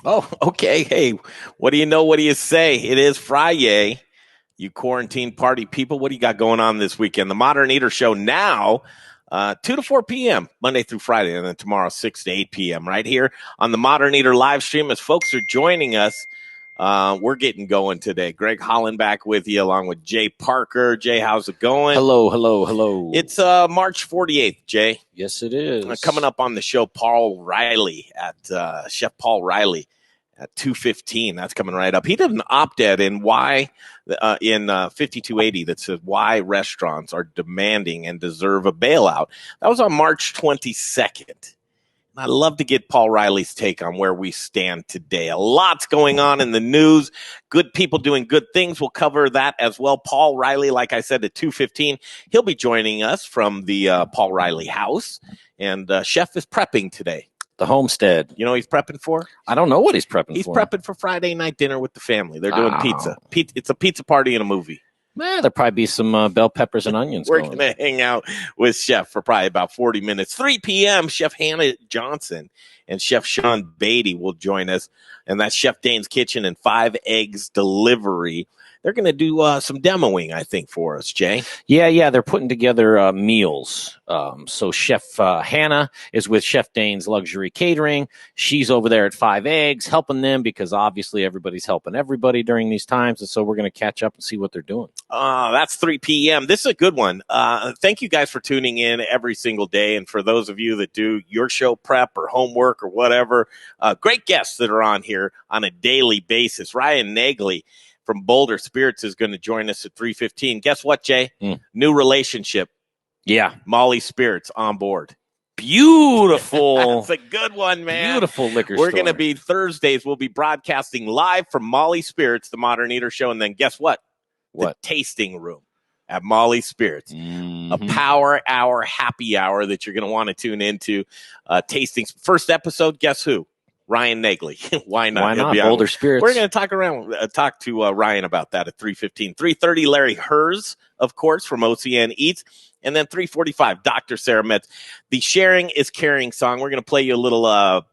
Oh, okay. Hey, what do you know? What do you say? It is Friday. You quarantine party people, what do you got going on this weekend? The Modern Eater Show now, 2 to 4 p.m., Monday through Friday, and then tomorrow, 6 to 8 p.m., right here on the Modern Eater live stream. As folks are joining us, we're getting going today. Greg Holland back with you, along with Jay Parker. Jay, how's it going? Hello. It's March 48th, Jay. Yes, it is. Coming up on the show, Paul Reilly at Chef Paul Reilly at 2:15. That's coming right up. He did an op-ed in why in 5280 that says why restaurants are demanding and deserve a bailout. That was on March 22nd. I'd love to get Paul Reilly's take on where we stand today. A lot's going on in the news. Good people doing good things. We'll cover that as well. Paul Reilly, like I said, at 2:15, he'll be joining us from the Paul Reilly house. And Chef is prepping today. The homestead. You know what he's prepping for? I don't know what he's prepping for. He's prepping for Friday night dinner with the family. They're doing pizza. It's a pizza party and a movie. There'll probably be some bell peppers and onions. We're going to hang out with Chef for probably about 40 minutes. 3 p.m., Chef Hannah Johnson and Chef Sean Beattie will join us. And that's Chef Dane's Kitchen and 5 Eggs Delivery. They're going to do some demoing, I think, for us, Jay. Yeah. They're putting together meals. So Chef Hannah is with Chef Dane's Luxury Catering. She's over there at 5 Eggs helping them because obviously everybody's helping everybody during these times. And so we're going to catch up and see what they're doing. That's 3 p.m. This is a good one. Thank you guys for tuning in every single day. And for those of you that do your show prep or homework or whatever, great guests that are on here on a daily basis. Ryan Negley from Boulder Spirits is going to join us at 3:15. Guess what, Jay? New relationship. Yeah. Molly Spirits on board. Beautiful. That's a good one, man. Beautiful liquor We're store. going to be Thursdays. We'll be broadcasting live from Molly Spirits, the Modern Eater Show. And then guess what? What? The tasting room at Molly Spirits. A power hour, happy hour that you're going to want to tune into. Tastings. First episode, guess who? Ryan Negley. Why not? Why not? Boulder Spirits. We're going to talk to Ryan about that at 3:15. 3:30, Larry Herz, of course, from OCN Eats. And then 3:45, Dr. Sara Metz. The Sharing is Caring song. We're going to play you a little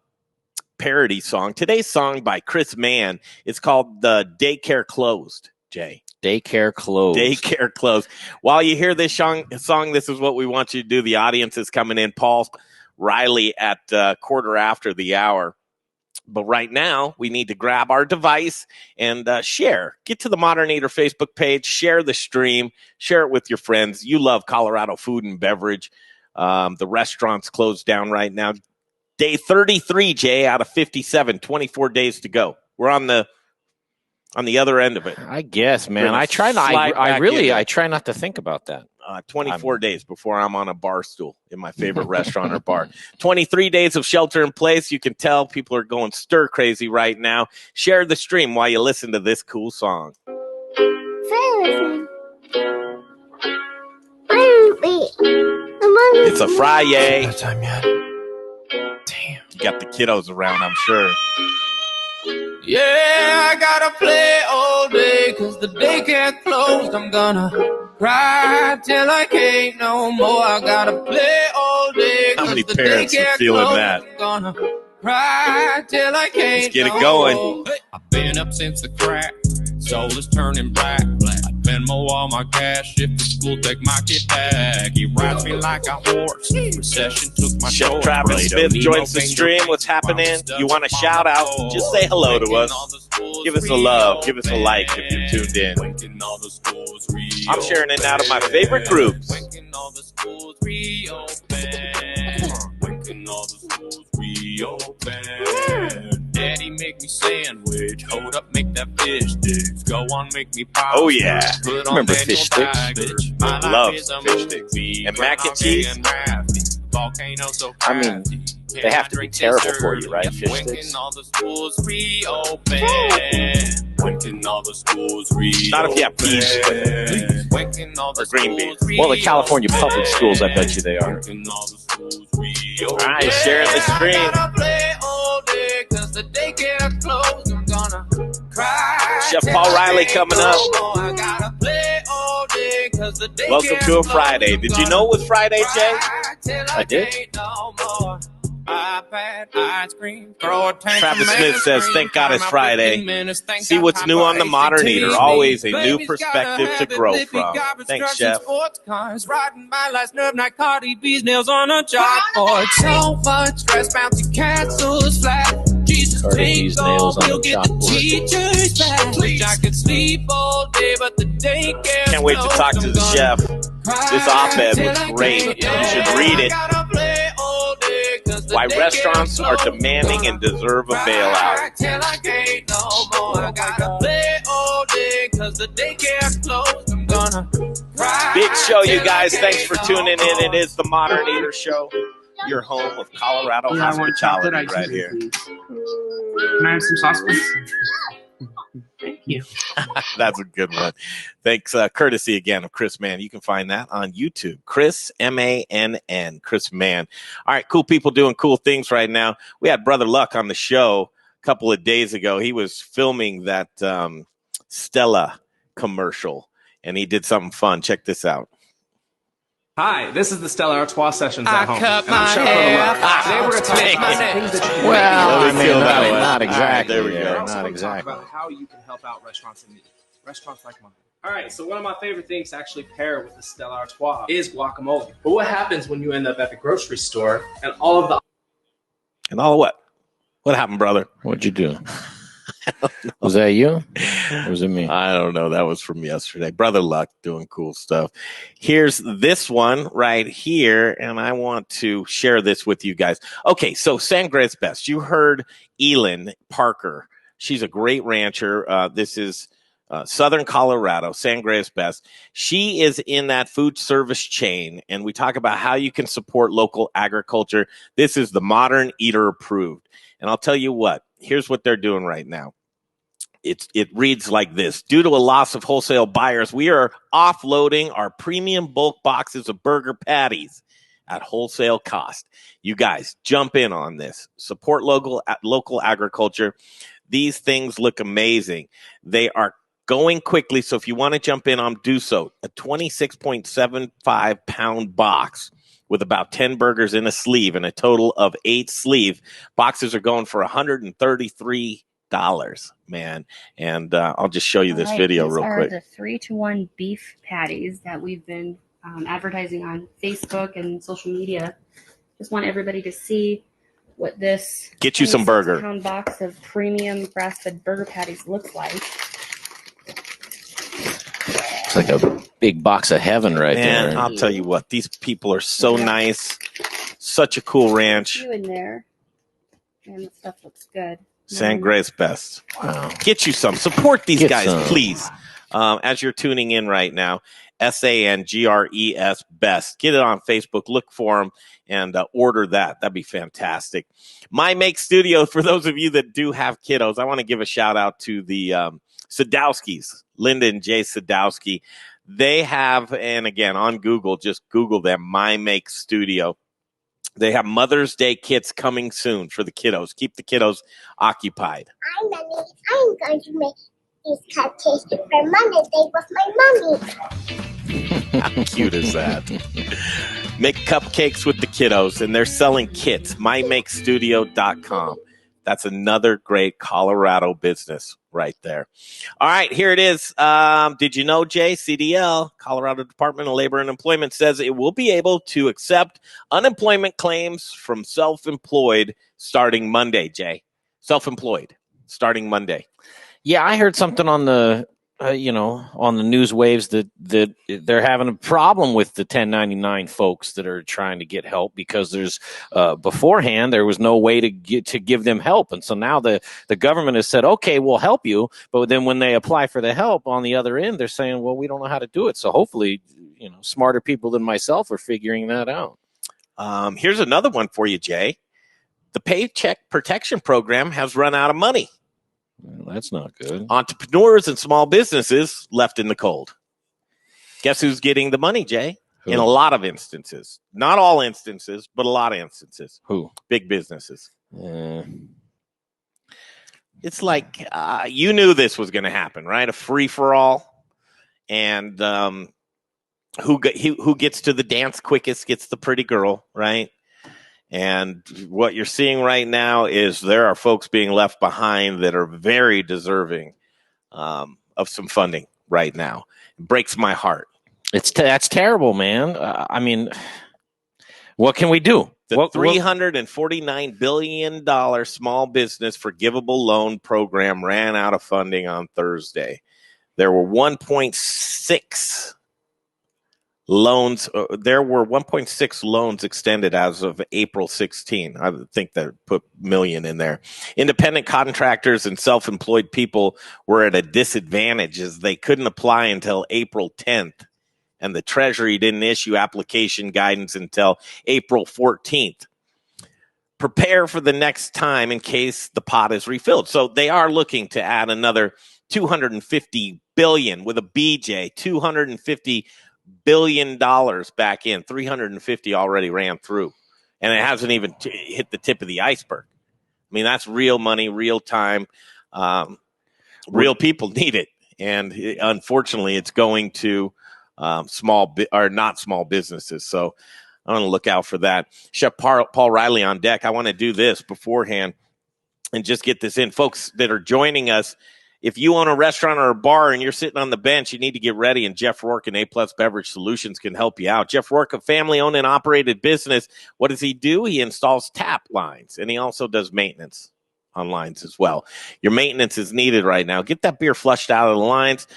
parody song. Today's song by Chris Mann is called The Daycare Closed, Jay. Daycare closed. Daycare closed. While you hear this song, this is what we want you to do. The audience is coming in. Paul Reilly at quarter after the hour. But right now, we need to grab our device and share. Get to the Modern Eater Facebook page. Share the stream. Share it with your friends. You love Colorado food and beverage. The restaurant's closed down right now. Day 33, Jay, out of 57. 24 days to go. We're on the other end of it. I guess, man. I try not to think about that. 24 days before I'm on a bar stool in my favorite restaurant or bar. 23 days of shelter in place. You can tell people are going stir crazy right now. Share the stream while you listen to this cool song. It's a Friday. What time yet? Damn. You got the kiddos around, I'm sure. Yeah, I gotta play all day 'cause the daycare closed. I'm gonna cry till I can't no more. I gotta play all day 'cause How many the parents are daycare feeling closed. that? I'm gonna cry till I can't. Let's get it no going. more. I've been up since the crack. Soul is turning black. I Venmo all my cash. If the school take my kid back, he rides me like a horse. Recession took my Chef soul. Travis Smith joins the stream. What's happening? You want to shout out? Just say hello to us. Give us a love. Give us a like if you're tuned in. I'm sharing it now to my favorite groups. Daddy, make me sandwich. Hold up, make that fish sticks. Go on, make me pie. Oh, yeah. Remember fish sticks? Love fish sticks. And mac and cheese. I mean, they have to be terrible for you, right? Fish sticks. Not if you have peas or green beans. Well, the California public schools, I bet you they are. All right, sharing the stream. Chef Paul Reilly coming up. Welcome to a Friday. Did you know it was Friday, Jay? I did. iPad, ice cream, throw a tantrum. Travis Smith says, thank God it's Friday. See what's new on the Modern Eater. Always a new perspective to grow from. Thanks, Chef. Sports cars, riding my last nerve night, Cardi B's nails on a chalkboard. So much stress, bouncy castles flat. Jesus, Cardi B's nails on we'll a get the chalkboard. teachers back. Wish I could sleep all day, but the daycare. Can't wait to talk to the chef. This op-ed was great. You should read it. Why restaurants are demanding and deserve a bailout. Big show, you guys. Thanks for tuning in. It is the Modern Eater Show, your home of Colorado hospitality right here. Can I have some sauce, please? Thank you. That's a good one. Thanks, courtesy again of Chris Mann. You can find that on YouTube. Chris, M-A-N-N, Chris Mann. All right, cool people doing cool things right now. We had Brother Luck on the show a couple of days ago. He was filming that Stella commercial, and he did something fun. Check this out. Hi, this is the Stella Artois Sessions at home. cut And I'm my Chef hair. Brother Luck. Today we're going to talk about things that you Well, Let me feel that one. not All right, exactly. there we go. We're also Not going to exactly. talk about how you can help out restaurants in need. Restaurants like mine. All right, so one of my favorite things to actually pair with the Stella Artois is guacamole. But what happens when you end up at the grocery store and all of the And all what? What happened, brother? What'd you do? Was that you? Or was it me? I don't know. That was from yesterday. Brother Luck doing cool stuff. Here's this one right here, and I want to share this with you guys. Okay, so Sangre's Best. You heard Elin Parker. She's a great rancher. This is Southern Colorado, Sangre's Best. She is in that food service chain, and we talk about how you can support local agriculture. This is the Modern Eater approved. And I'll tell you what, here's what they're doing right now. It reads like this. Due to a loss of wholesale buyers, we are offloading our premium bulk boxes of burger patties at wholesale cost. You guys, jump in on this. Support local agriculture. These things look amazing. They are going quickly, so if you want to jump in on, do so. A 26.75-pound box with about 10 burgers in a sleeve and a total of 8 sleeve boxes are going for $133, man. And I'll just show you this video real quick. These are the 3-to-1 beef patties that we've been advertising on Facebook and social media. Just want everybody to see what this Get you some burger. 26-pound box of premium grass-fed burger patties looks like. It's like a big box of heaven right Man, there. I'll tell you what, these people are so nice. Such a cool ranch. You in there, and the stuff looks good. Sangre's Best. Wow. Get you some. Support these Get guys, some. please. As you're tuning in right now, SANGRES Best. Get it on Facebook. Look for them and order that. That'd be fantastic. My Make Studio, for those of you that do have kiddos, I want to give a shout out to the Sadowskis, Linda and Jay Sadowski. They have, and again, on Google, just Google them, My Make Studio. They have Mother's Day kits coming soon for the kiddos. Keep the kiddos occupied. Hi, Mommy. I'm going to make these cupcakes for Mother's Day with my mommy. How cute is that? Make cupcakes with the kiddos, and they're selling kits. MyMakeStudio.com. That's another great Colorado business right there. All right, here it is. Did you know, Jay, CDL, Colorado Department of Labor and Employment, says it will be able to accept unemployment claims from self-employed starting Monday, Jay. Self-employed starting Monday. Yeah, I heard something on the on the news waves that they're having a problem with the 1099 folks that are trying to get help because there's beforehand there was no way to give them help, and so now the government has said, okay, we'll help you, but then when they apply for the help on the other end, they're saying, well, we don't know how to do it. So hopefully, smarter people than myself are figuring that out. Here's another one for you, Jay. The Paycheck Protection Program has run out of money. Well, that's not good. Entrepreneurs and small businesses left in the cold. Guess who's getting the money, Jay? Who? In a lot of instances. Not all instances, but a lot of instances. Who? Big businesses. It's like you knew this was going to happen, right? A free-for-all. And who gets to the dance quickest gets the pretty girl, right? And what you're seeing right now is there are folks being left behind that are very deserving of some funding right now. It breaks my heart. That's terrible, man. I mean, what can we do? The $349 billion small business forgivable loan program ran out of funding on Thursday. There were 1.6 loans. There were 1.6 loans extended as of April 16. I think they put million in there. Independent contractors and self-employed people were at a disadvantage as they couldn't apply until April 10th. And the Treasury didn't issue application guidance until April 14th. Prepare for the next time in case the pot is refilled. So they are looking to add another $250 billion with a BJ, $250 billion back in. 350 already ran through, and it hasn't even hit the tip of the iceberg. I mean, that's real money, real time. Real people need it, and unfortunately, it's going to not small businesses. So I want to look out for that. Chef Paul Reilly on deck. I want to do this beforehand and just get this in. Folks that are joining us, if you own a restaurant or a bar and you're sitting on the bench, you need to get ready, and Jeff Rourke and A+ Beverage Solutions can help you out. Jeff Rourke, a family-owned and operated business. What does he do? He installs tap lines, and he also does maintenance on lines as well. Your maintenance is needed right now. Get that beer flushed out of the lines.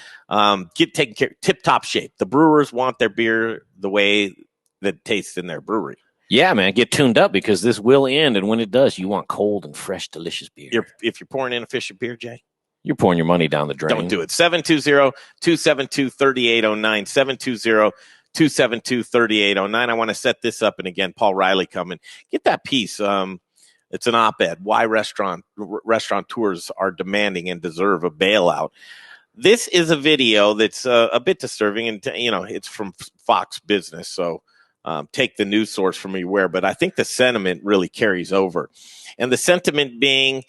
Get taken care, tip-top shape. The brewers want their beer the way that it tastes in their brewery. Yeah, man, get tuned up because this will end, and when it does, you want cold and fresh, delicious beer. If you're pouring inefficient beer, Jay, you're pouring your money down the drain. Don't do it. 720-272-3809. 720-272-3809. I want to set this up, and again, Paul Reilly coming. Get that piece. It's an op-ed. Why restaurateurs are demanding and deserve a bailout. This is a video that's a bit disturbing, and it's from Fox Business, so take the news source from anywhere. But I think the sentiment really carries over, and the sentiment being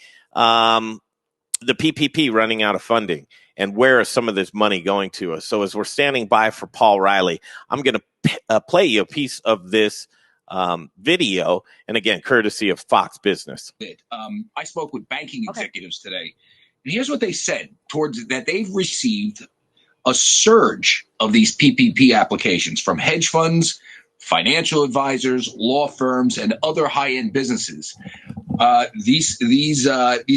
the PPP running out of funding, and where is some of this money going to us? So as we're standing by for Paul Reilly, I'm going to play you a piece of this video, and again, courtesy of Fox Business. I spoke with banking executives today, and here's what they said towards that they've received a surge of these PPP applications from hedge funds, financial advisors, law firms, and other high-end businesses. These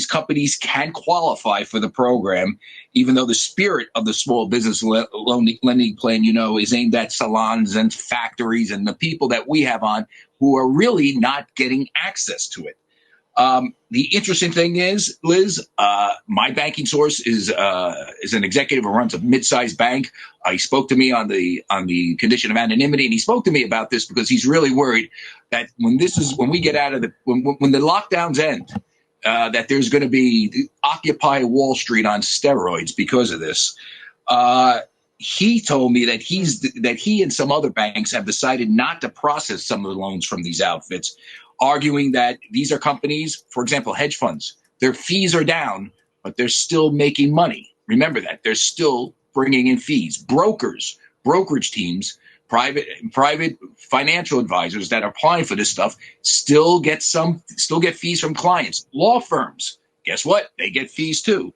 companies can qualify for the program, even though the spirit of the small business lending plan, is aimed at salons and factories and the people that we have on who are really not getting access to it. The interesting thing is, Liz, my banking source is an executive who runs a mid-sized bank. He spoke to me on the condition of anonymity, and he spoke to me about this because he's really worried that when we get out of when the lockdowns end, that there's going to be Occupy Wall Street on steroids because of this. He told me that he and some other banks have decided not to process some of the loans from these outfits, arguing that these are companies, for example, hedge funds. Their fees are down, but they're still making money. Remember that. They're still bringing in fees. Brokerage teams, private financial advisors that are applying for this stuff still get fees from clients. Law firms, guess what? They get fees too.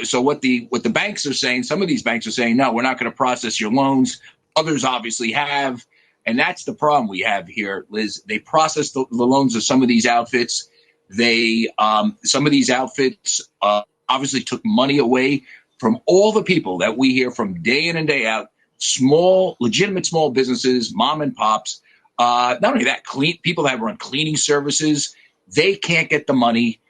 So what the banks are saying, some of these banks are saying, no, we're not going to process your loans. Others obviously have. And that's the problem we have here, Liz. They process the loans of some of these outfits. Some of these outfits obviously took money away from all the people that we hear from day in and day out, legitimate small businesses, mom and pops. Not only that, people that run cleaning services, they can't get the money.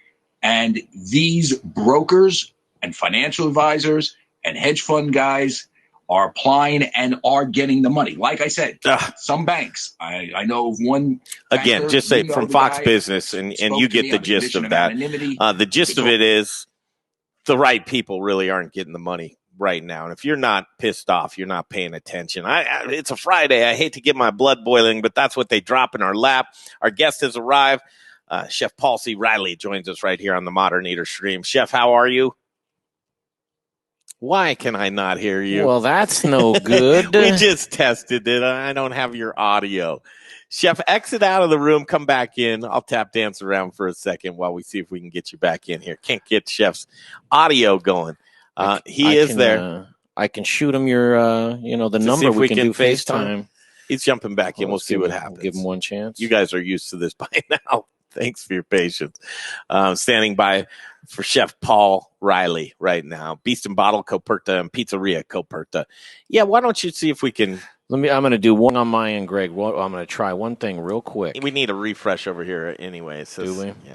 And these brokers and financial advisors and hedge fund guys are applying and are getting the money. Like I said, some banks, I know of one. Again, just say from Fox Business, and you get the gist of that. The gist of it is the right people really aren't getting the money right now. And if you're not pissed off, you're not paying attention. It's a Friday. I hate to get my blood boiling, but that's what they drop in our lap. Our guest has arrived. Chef Paul C. Reilly joins us right here on the Modern Eater stream. Chef, how are you? Why can I not hear you? Well, that's no good. We just tested it. I don't have your audio. Chef, exit out of the room, come back in. I'll tap dance around for a second while we see if we can get you back in here. Can't get Chef's audio going. He is there. I can shoot him your, the To see number. if We can do FaceTime. FaceTime. He's jumping back in. We'll see what happens. We'll give him one chance. You guys are used to this by now. Thanks for your patience. Standing by for Chef Paul Reilly right now. Beast and Bottle Coperta and Pizzeria Coperta. Yeah, why don't you see if we can... I'm going to do one on my end, Greg. I'm going to try one thing real quick. We need a refresh over here anyway. So, do we? Yeah.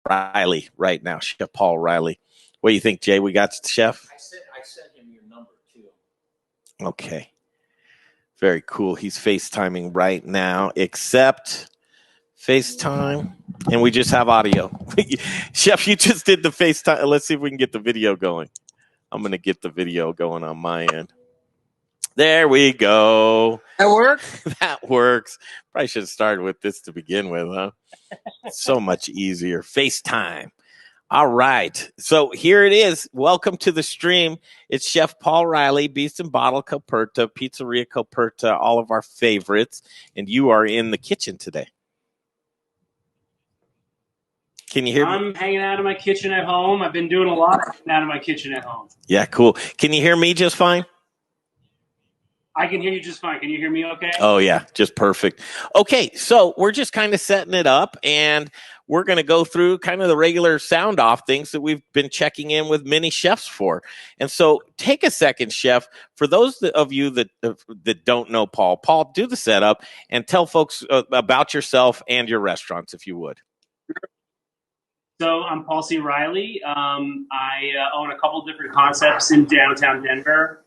Reilly right now, Chef Paul Reilly. What do you think, Jay? We got Chef? I sent him your number, too. Okay. Very cool. He's FaceTiming right now, except FaceTime, and we just have audio. Chef, you just did the FaceTime. Let's see if we can get the video going. I'm going to get the video going on my end. There we go. That work? That works. Probably should have started with this to begin with, huh? So much easier. FaceTime. All right. So here it is. Welcome to the stream. It's Chef Paul Reilly, Beast and Bottle Coperta, Pizzeria Coperta, all of our favorites. And you are in the kitchen today. Can you hear me? I'm hanging out in my kitchen at home. I've been doing a lot of hanging out in my kitchen at home. Yeah, cool. Can you hear me just fine? I can hear you just fine. Can you hear me okay? Oh, yeah, just perfect. Okay, so we're just kind of setting it up, and we're going to go through kind of the regular sound off things that we've been checking in with many chefs for. And so take a second, Chef. For those of you that don't know Paul, do the setup and tell folks about yourself and your restaurants, if you would. So I'm Paul C. Reilly. I own a couple different concepts in downtown Denver.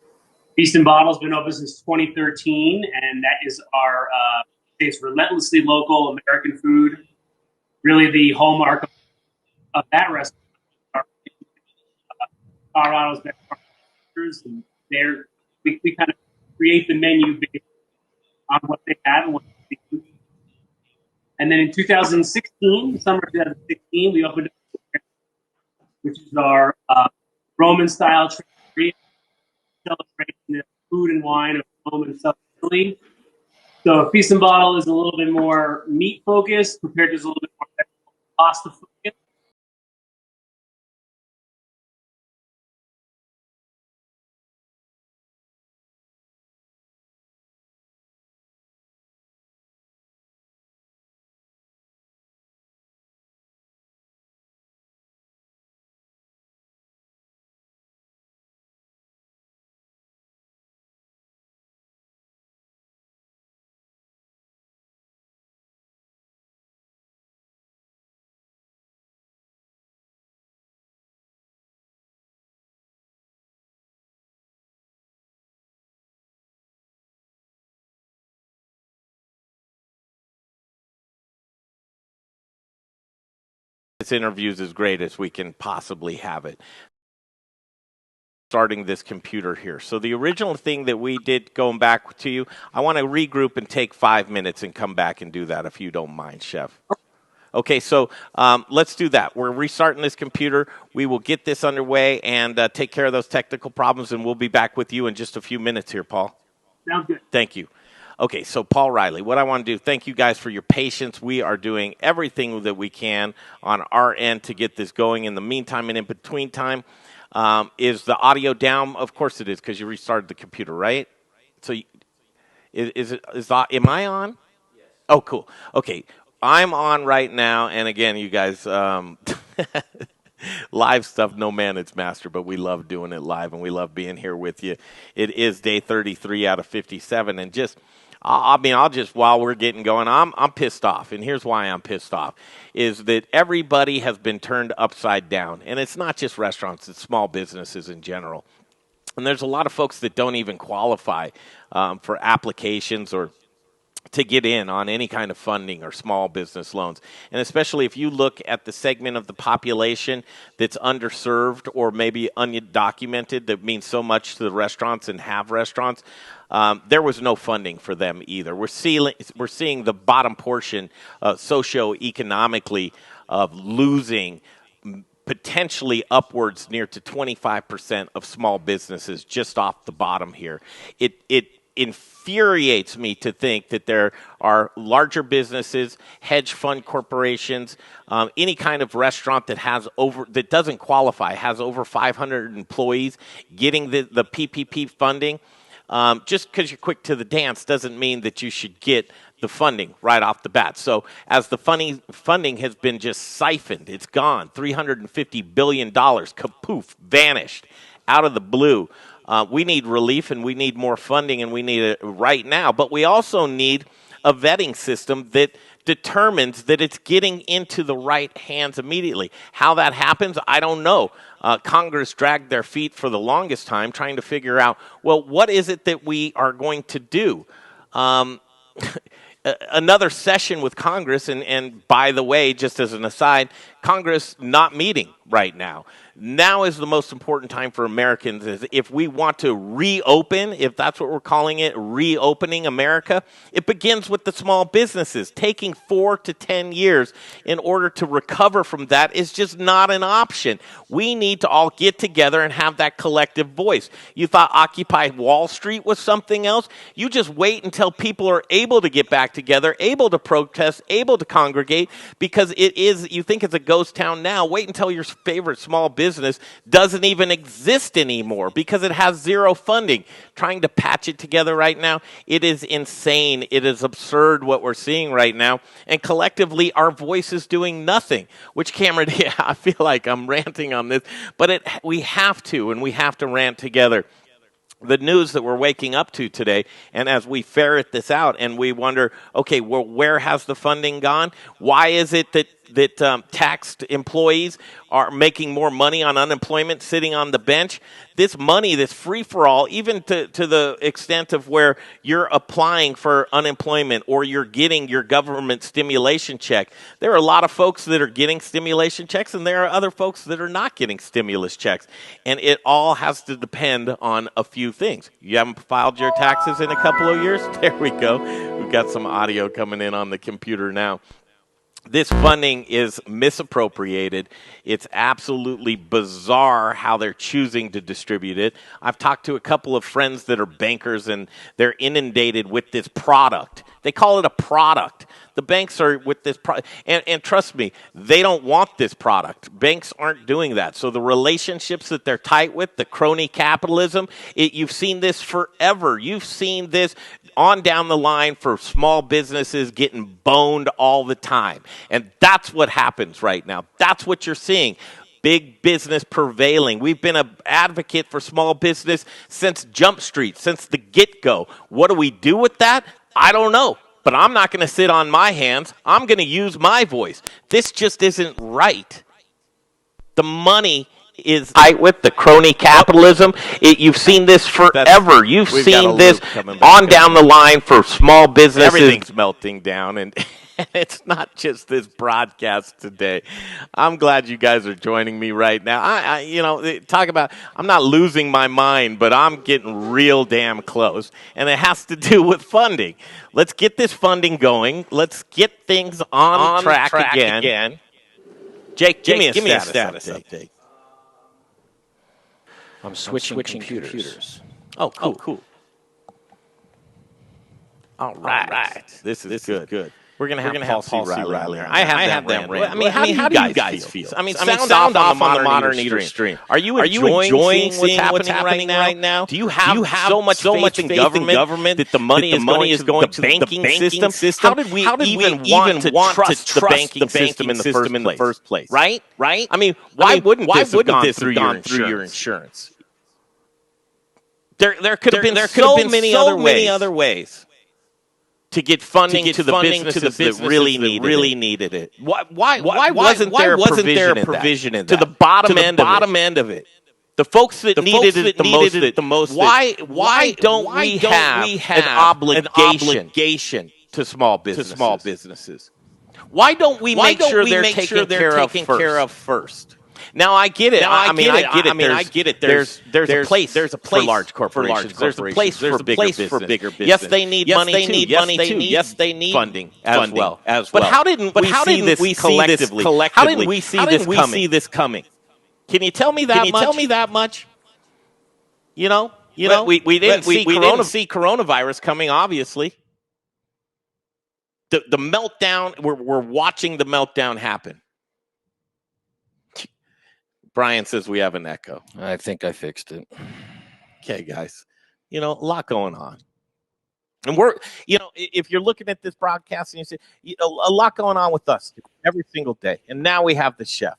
Beast and Bottle's been open since 2013, and that is our tastes relentlessly local American food. Really, the hallmark of that restaurant are Colorado's best partners, and we kind of create the menu based on what they have and what they do. And then in 2016, summer 2016, we opened up, which is our Roman-style trattoria, celebrating the food and wine of Rome and Southern Italy. So Feast and Bottle is a little bit more meat-focused, compared to a little bit more pasta-focused. This interview is as great as we can possibly have it. starting this computer here. So the original thing that we did, going back to you, I want to regroup and take 5 minutes and come back and do that if you don't mind, Chef. Okay, so let's do that. We're restarting this computer. We will get this underway and take care of those technical problems, and we'll be back with you in just a few minutes here, Paul. Sounds good. Thank you. Okay, so Paul Reilly, what I want to do, thank you guys for your patience. We are doing everything that we can on our end to get this going. In the meantime and in between time, is the audio down? Of course it is, because you restarted the computer, right? So am I on? Yes. Oh, cool. Okay. I'm on right now, and again, you guys, live stuff, no man it's master, but we love doing it live, and we love being here with you. It is day 33 out of 57, and just, I'll just, while we're getting going, I'm pissed off, and here's why I'm pissed off, is that everybody has been turned upside down, and it's not just restaurants, it's small businesses in general. And there's a lot of folks that don't even qualify for applications or to get in on any kind of funding or small business loans. And especially if you look at the segment of the population that's underserved or maybe undocumented that means so much to the restaurants and have restaurants, there was no funding for them either. We're seeing the bottom portion socioeconomically of losing potentially upwards near to 25% of small businesses just off the bottom here. It infuriates me to think that there are larger businesses, hedge fund corporations, any kind of restaurant that doesn't qualify, has over 500 employees getting the PPP funding. Just because you're quick to the dance doesn't mean that you should get the funding right off the bat. So as the funding has been just siphoned, it's gone, $350 billion, kapoof, vanished out of the blue. We need relief, and we need more funding, and we need it right now. But we also need a vetting system that determines that it's getting into the right hands immediately. How that happens, I don't know. Congress dragged their feet for the longest time trying to figure out, well, what is it that we are going to do? Another session with Congress, and by the way, just as an aside, Congress not meeting right now. Now is the most important time for Americans. Is if we want to reopen, if that's what we're calling it, reopening America, it begins with the small businesses. Taking 4 to 10 years in order to recover from that is just not an option. We need to all get together and have that collective voice. You thought Occupy Wall Street was something else? You just wait until people are able to get back together, able to protest, able to congregate, because it is, you think it's a ghost town now. Wait until your favorite small business doesn't even exist anymore because it has zero funding. Trying to patch it together right now, it is insane. It is absurd what we're seeing right now. And collectively, our voice is doing nothing. Which, Cameron, yeah, I feel like I'm ranting on this, but we have to, and we have to rant together. The news that we're waking up to today, and as we ferret this out and we wonder, okay, well, where has the funding gone? Why is it that taxed employees are making more money on unemployment sitting on the bench? This money, this free-for-all, even to the extent of where you're applying for unemployment or you're getting your government stimulation check. There are a lot of folks that are getting stimulation checks, and there are other folks that are not getting stimulus checks. And it all has to depend on a few things. You haven't filed your taxes in a couple of years? There we go. We've got some audio coming in on the computer now. This funding is misappropriated. It's absolutely bizarre how they're choosing to distribute it. I've talked to a couple of friends that are bankers, and they're inundated with this product. They call it a product. The banks are with this product. And trust me, they don't want this product. Banks aren't doing that. So the relationships that they're tight with, the crony capitalism, you've seen this forever. You've seen this on down the line for small businesses getting boned all the time. And that's what happens right now. That's what you're seeing. Big business prevailing. We've been an advocate for small business since Jump Street, since the get-go. What do we do with that? I don't know. But I'm not going to sit on my hands. I'm going to use my voice. This just isn't right. The money is tight with the crony capitalism. You've seen this forever. You've seen this on down the line for small businesses. Everything's melting down, and It's not just this broadcast today. I'm glad you guys are joining me right now. Talk about, I'm not losing my mind, but I'm getting real damn close. And it has to do with funding. Let's get this funding going. Let's get things on track again. Jake, give me a status update. I'm switching computers. Oh, cool. All right. This is good. We're gonna have Paul Reilly. I have them ran. I mean, how do you guys feel? I mean, sound off on the Modern Eater stream. Are you enjoying seeing what's happening right now? Do you have so much faith in government that the money is going to the banking system? How did we even want to trust the banking system in the first place? Right? I mean, why wouldn't this have gone through your insurance? There could have been so many other ways to get funding to the businesses that really needed it. Why wasn't there a provision in that? To the bottom end of it. The folks that needed it the most. Why don't we have an obligation to small businesses? Why don't we make sure they're taken care of first? Now I get it. I get it. There's a place for large corporations. There's a place for bigger business. Yes, they need money too. Yes, they need funding as well. But how didn't we see this collectively? How didn't we see this coming? Can you tell me that much? We didn't see coronavirus coming. Obviously, the meltdown. We're watching the meltdown happen. Brian says we have an echo. I think I fixed it. Okay, guys. A lot going on. And we're, if you're looking at this broadcast and you say, a lot going on with us every single day. And now we have the chef.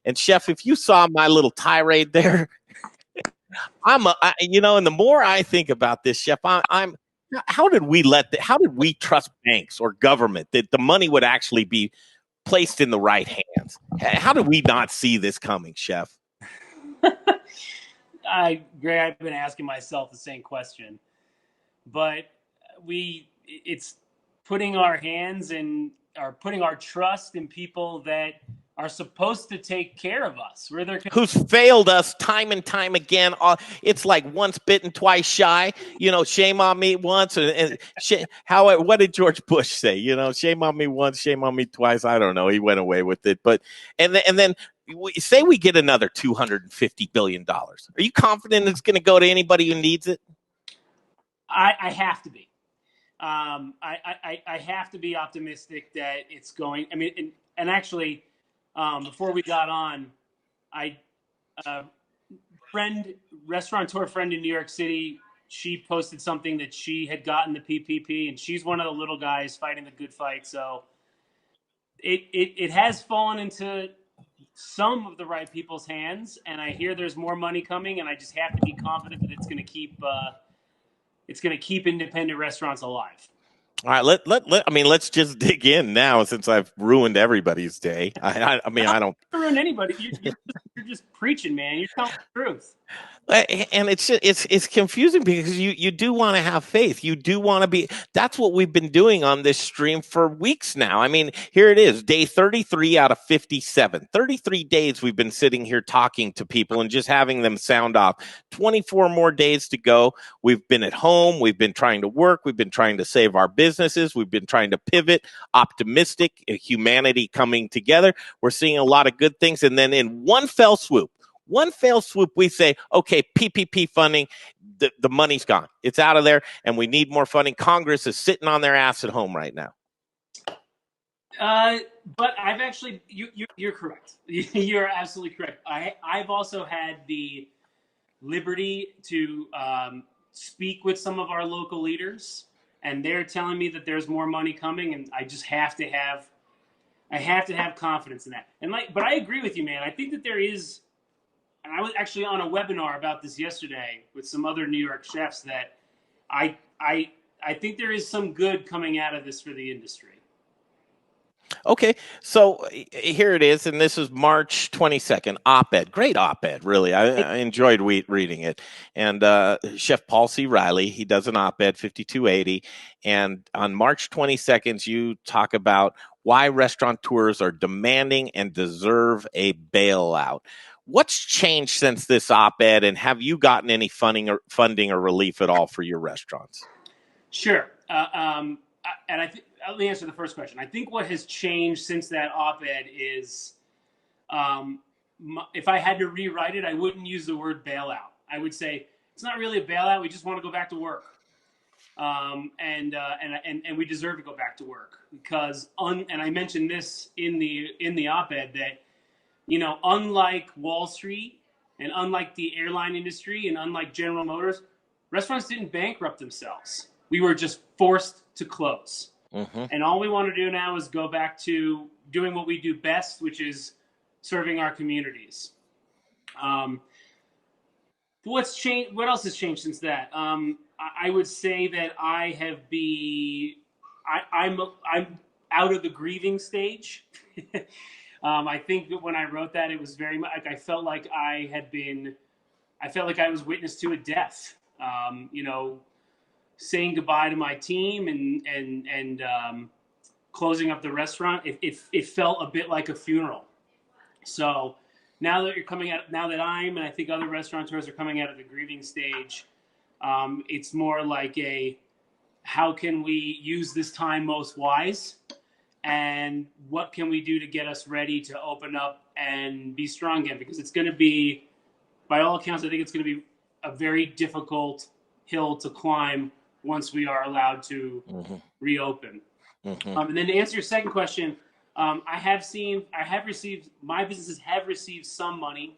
And chef, if you saw my little tirade there, and the more I think about this, chef, how did we trust banks or government that the money would actually be placed in the right hands? How did we not see this coming, chef? Greg, I've been asking myself the same question, but it's putting our hands in, or putting our trust in people that are supposed to take care of us. Who's failed us time and time again. It's like once bitten, twice shy. Shame on me once. What did George Bush say? Shame on me once, shame on me twice. I don't know. He went away with it. But and then say we get another $250 billion. Are you confident it's going to go to anybody who needs it? I have to be. I have to be optimistic that it's going. I mean, and actually. Before we got on, restaurateur friend in New York City, she posted something that she had gotten the PPP, and she's one of the little guys fighting the good fight. So it has fallen into some of the right people's hands, and I hear there's more money coming, and I just have to be confident that it's going to keep independent restaurants alive. All right, let's just dig in now, since I've ruined everybody's day. I don't ruin anybody. You're just preaching, man. You're telling the truth. And it's confusing because you do want to have faith. You do want to be. That's what we've been doing on this stream for weeks now. I mean, here it is, day 33 out of 57. 33 days we've been sitting here talking to people and just having them sound off. 24 more days to go. We've been at home. We've been trying to work. We've been trying to save our businesses. We've been trying to pivot, optimistic, humanity coming together. We're seeing a lot of good things. And then in one fell swoop, we say, okay, PPP funding, the money's gone. It's out of there, and we need more funding. Congress is sitting on their ass at home right now. But I've actually, you're correct. You're absolutely correct. I've also had the liberty to speak with some of our local leaders, and they're telling me that there's more money coming, and I just have to have confidence in that. But I agree with you, man. I think that there is. And I was actually on a webinar about this yesterday with some other New York chefs, that I think there is some good coming out of this for the industry. Okay, so here it is, and this is March 22nd, op-ed. Great op-ed, really. I enjoyed reading it. And Chef Paul C. Reilly, he does an op-ed, 5280. And on March 22nd, you talk about why restaurateurs are demanding and deserve a bailout. What's changed since this op-ed, and have you gotten any funding or relief at all for your restaurants? Sure. And I think let me answer the first question. I think what has changed since that op-ed is, if I had to rewrite it, I wouldn't use the word bailout. I would say it's not really a bailout. We just want to go back to work, and we deserve to go back to work because and I mentioned this in the op-ed that, you know, unlike Wall Street and unlike the airline industry and unlike General Motors, restaurants didn't bankrupt themselves. We were just forced to close. Mm-hmm. And all we want to do now is go back to doing what we do best, which serving our communities. What's changed? What else has changed since that? I would say that I'm out of the grieving stage. I think that when I wrote that, it was very much like I felt like I was witness to a death. You know, saying goodbye to my team and closing up the restaurant, it felt a bit like a funeral. So now that I'm, and I think other restaurateurs are coming out of the grieving stage, it's more like how can we use this time most wise, and what can we do to get us ready to open up and be strong again? Because it's going to be, by all accounts, I think it's going to be a very difficult hill to climb once we are allowed to reopen. Mm-hmm. And then to answer your second question, my businesses have received some money,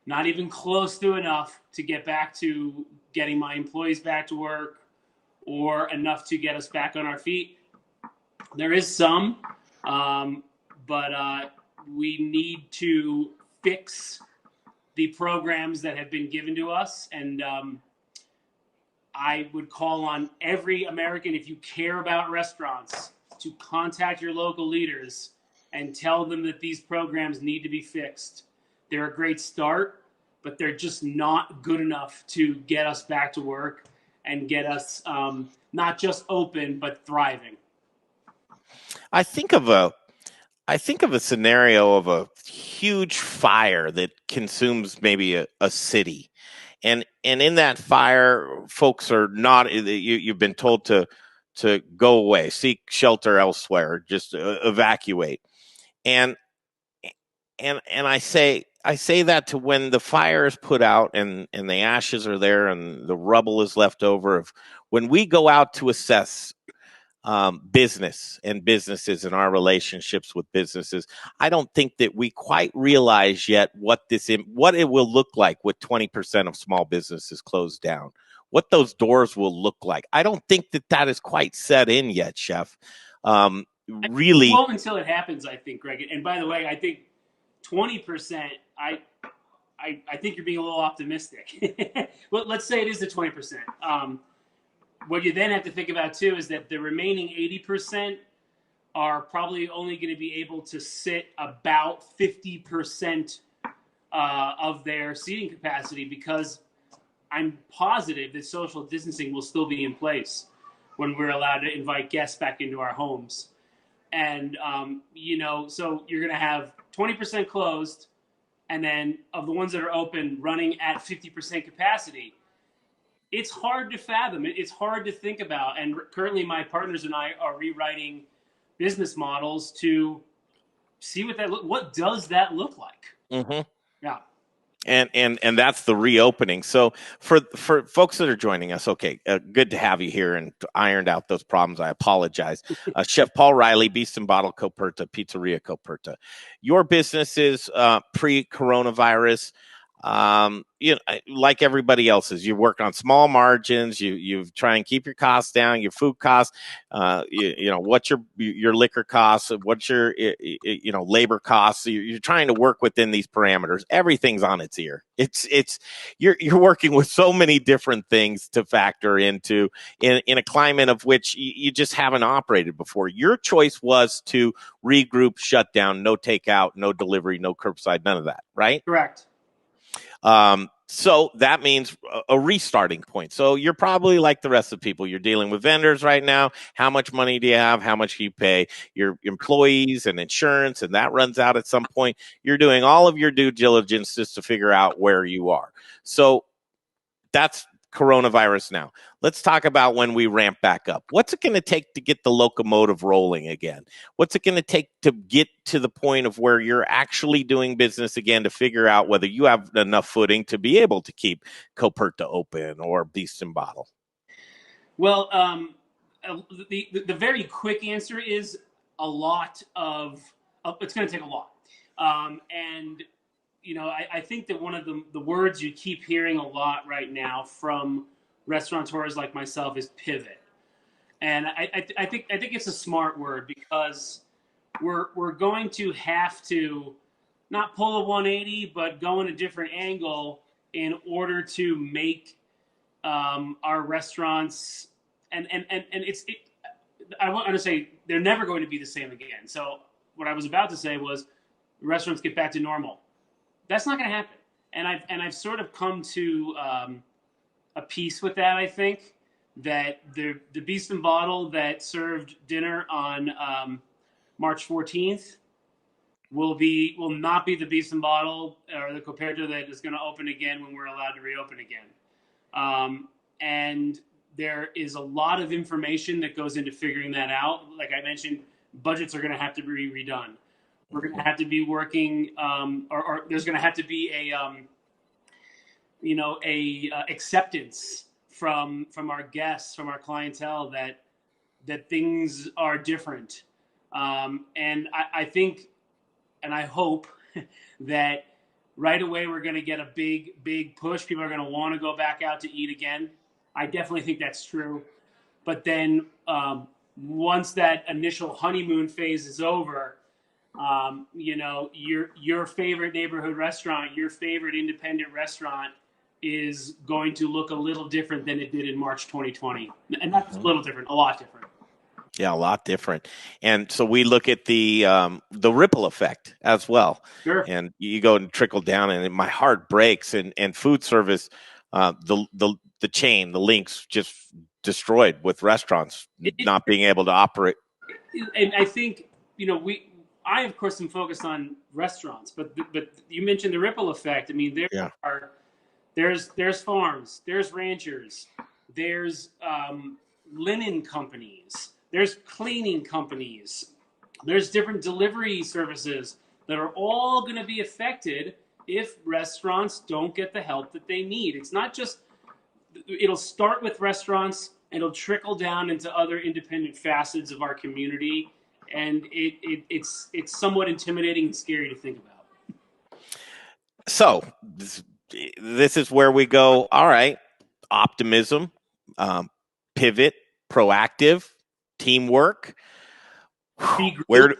not even close to enough to get back to getting my employees back to work or enough to get us back on our feet. There is some, but we need to fix the programs that have been given to us. And I would call on every American, if you care about restaurants, to contact your local leaders and tell them that these programs need to be fixed. They're a great start, but they're just not good enough to get us back to work and get us not just open, but thriving. I think of a scenario of a huge fire that consumes maybe a city. And in that fire, folks are not, you've been told to go away, seek shelter elsewhere, just evacuate. And I say that to when the fire is put out and the ashes are there and the rubble is left over, when we go out to assess business and businesses and our relationships with businesses, I don't think that we quite realize yet what it will look like with 20% of small businesses closed down, what those doors will look like. I don't think that is quite set in yet, Chef. Really, well, until it happens, I think, Greg. And by the way, I think 20%. I think you're being a little optimistic. Well, let's say it is the 20%. What you then have to think about, too, is that the remaining 80% are probably only going to be able to sit about 50% of their seating capacity, because I'm positive that social distancing will still be in place when we're allowed to invite guests back into our homes. And, so you're going to have 20% closed, and then of the ones that are open running at 50% capacity. It's hard to fathom. It's hard to think about. And currently my partners and I are rewriting business models to see what does that look like? Mm-hmm. Yeah. And that's the reopening. So for folks that are joining us, okay, good to have you here and ironed out those problems. I apologize. Chef Paul Reilly, Beast and Bottle Coperta, Pizzeria Coperta. Your business is pre-coronavirus. like everybody else's, you work on small margins. You try and keep your costs down, your food costs. What's your liquor costs? What's your labor costs? You're trying to work within these parameters. Everything's on its ear. You're working with so many different things to factor into in a climate of which you just haven't operated before. Your choice was to regroup, shut down, no takeout, no delivery, no curbside, none of that, right? Correct. So that means a restarting point. So you're probably like the rest of the people. You're dealing with vendors right now. How much money do you have? How much do you pay your employees and insurance? And that runs out at some point. You're doing all of your due diligence just to figure out where you are. So that's coronavirus now. Let's talk about when we ramp back up. What's it going to take to get the locomotive rolling again? What's it going to take to get to the point of where you're actually doing business again to figure out whether you have enough footing to be able to keep Coperta open or Beast and Bottle? Well, the very quick answer is a lot of it's going to take a lot. And I think that one of the words you keep hearing a lot right now from restaurateurs like myself is pivot. And I think it's a smart word, because we're going to have to not pull a 180, but go in a different angle in order to make our restaurants I want to say they're never going to be the same again. So what I was about to say was restaurants get back to normal. That's not going to happen. And I've sort of come to a peace with that. I think that the Beast and Bottle that served dinner on March 14th will not be the Beast and Bottle or the Coperta that is going to open again when we're allowed to reopen again. And there is a lot of information that goes into figuring that out. Like I mentioned, budgets are going to have to be redone. We're going to have to be working, or there's going to have to be a acceptance from our guests, from our clientele that things are different. And I think, and I hope that right away we're going to get a big push. People are going to want to go back out to eat again. I definitely think that's true. But then once that initial honeymoon phase is over, your favorite neighborhood restaurant, your favorite independent restaurant is going to look a little different than it did in March 2020. And that's a little different, a lot different. Yeah, a lot different. And so we look at the ripple effect as well. Sure. And you go and trickle down, and my heart breaks. And food service, the chain, the links just destroyed with restaurants not being able to operate. And I think, I of course am focused on restaurants, but you mentioned the ripple effect. I mean, there's farms, there's ranchers, there's linen companies, there's cleaning companies, there's different delivery services that are all going to be affected if restaurants don't get the help that they need. It's not just, it'll start with restaurants and it'll trickle down into other independent facets of our community. And it's somewhat intimidating and scary to think about. So this is where we go. All right, optimism, pivot, proactive, teamwork. Where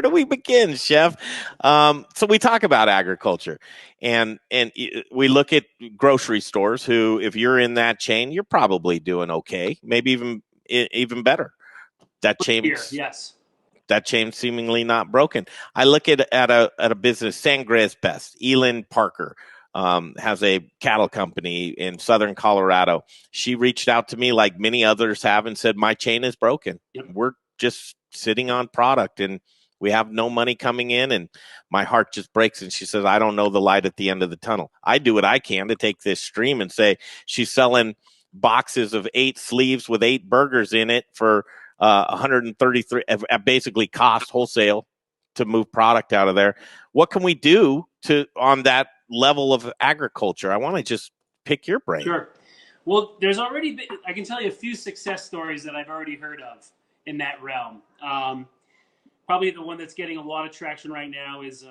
do we begin, Chef? So we talk about agriculture, and we look at grocery stores. Who, if you're in that chain, you're probably doing okay, maybe even better. That chain, yes. That chain seemingly not broken. I look at a business, Sangre's Best. Elin Parker has a cattle company in southern Colorado. She reached out to me like many others have and said, my chain is broken. Yep. We're just sitting on product and we have no money coming in, and my heart just breaks. And she says, I don't know the light at the end of the tunnel. I do what I can to take this stream and say she's selling boxes of 8 sleeves with 8 burgers in it for 133, basically cost wholesale to move product out of there. What can we do on that level of agriculture? I want to just pick your brain. Sure. Well, there's already been, I can tell you a few success stories that I've already heard of in that realm. Probably the one that's getting a lot of traction right now is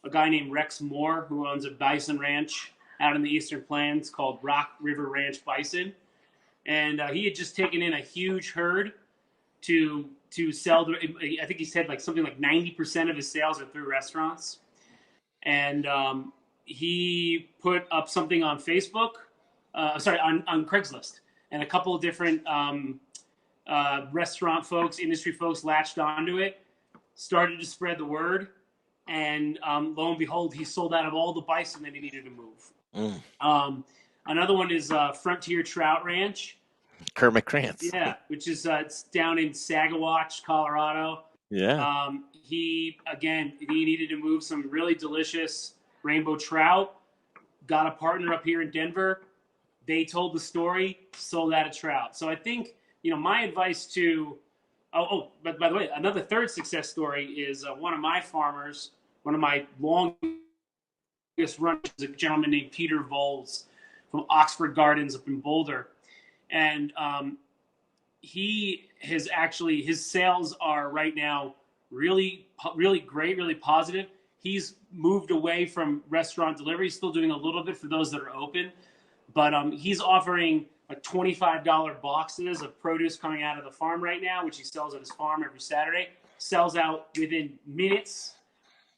a guy named Rex Moore, who owns a bison ranch out in the Eastern Plains called Rock River Ranch Bison. And he had just taken in a huge herd to sell. I think he said like something like 90% of his sales are through restaurants. And he put up something on Facebook, on Craigslist. And a couple of different restaurant folks, industry folks latched onto it, started to spread the word. And lo and behold, he sold out of all the bison that he needed to move. Another one is Frontier Trout Ranch. Kermit Krantz. Yeah, which is it's down in Saguache, Colorado. Yeah. He needed to move some really delicious rainbow trout. Got a partner up here in Denver. They told the story, sold out of trout. So I think, my advice to but by the way, another third success story is one of my farmers, one of my longest runners, is a gentleman named Peter Voles from Oxford Gardens up in Boulder. And he has actually, his sales are right now really, really great, really positive. He's moved away from restaurant delivery. He's still doing a little bit for those that are open, but he's offering like $25 boxes of produce coming out of the farm right now, which he sells at his farm every Saturday. Sells out within minutes,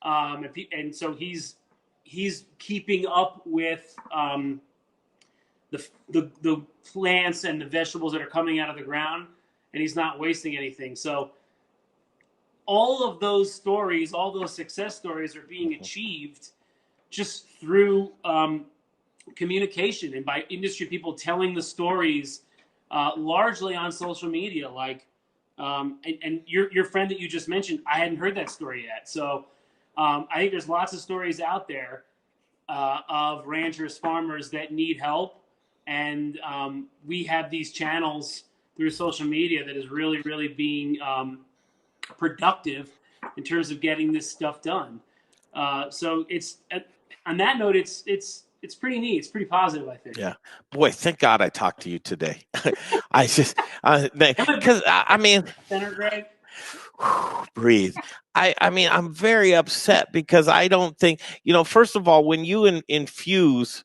and so he's keeping up with the plants and the vegetables that are coming out of the ground, and he's not wasting anything. So all of those stories, all those success stories are being achieved just through communication and by industry people telling the stories largely on social media. Like, and your friend that you just mentioned, I hadn't heard that story yet. So I think there's lots of stories out there of ranchers, farmers that need help. And we have these channels through social media that is really, really being productive in terms of getting this stuff done. So it's on that note, it's pretty neat. It's pretty positive, I think. Yeah, boy, thank God I talked to you today. I just because I mean, Senator Greg, breathe. I mean, I'm very upset because I don't think, first of all, when you infuse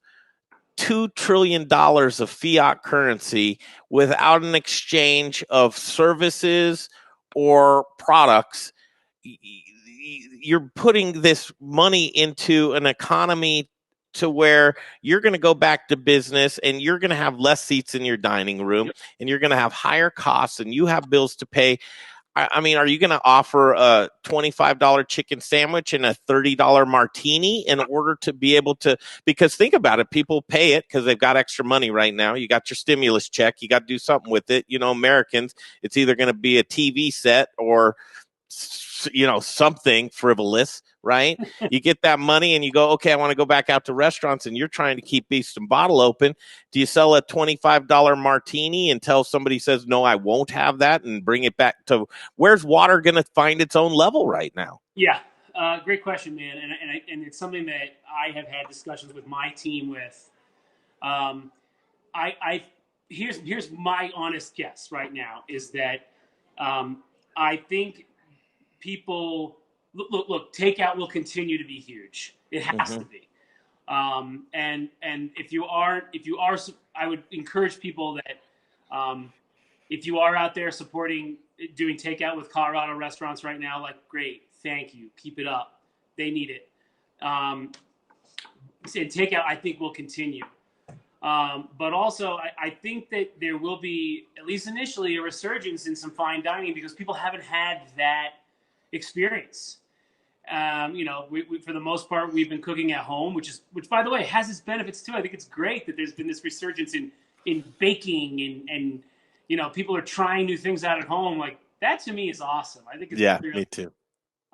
$2 trillion of fiat currency without an exchange of services or products, you're putting this money into an economy to where you're going to go back to business and you're going to have less seats in your dining room and you're going to have higher costs and you have bills to pay. I mean, are you going to offer a $25 chicken sandwich and a $30 martini in order to be able to, because think about it, people pay it because they've got extra money right now. You got your stimulus check. You got to do something with it. Americans, it's either going to be a TV set or, something frivolous, right? You get that money and you go, okay, I want to go back out to restaurants, and you're trying to keep Beast and Bottle open. Do you sell a $25 martini until somebody says, no, I won't have that, and bring it back to where's water going to find its own level right now? Yeah. Great question, man. And it's something that I have had discussions with my team with. Here's my honest guess right now is that I think people look, takeout will continue to be huge. It has to be. And if you are, I would encourage people that if you are out there doing takeout with Colorado restaurants right now, like, great, thank you, keep it up. They need it. And takeout, I think, will continue. But also, I think that there will be, at least initially, a resurgence in some fine dining because people haven't had that experience. We, for the most part, we've been cooking at home, which by the way has its benefits too. I think it's great that there's been this resurgence in baking and people are trying new things out at home. Like, that to me is awesome. I think it's me too.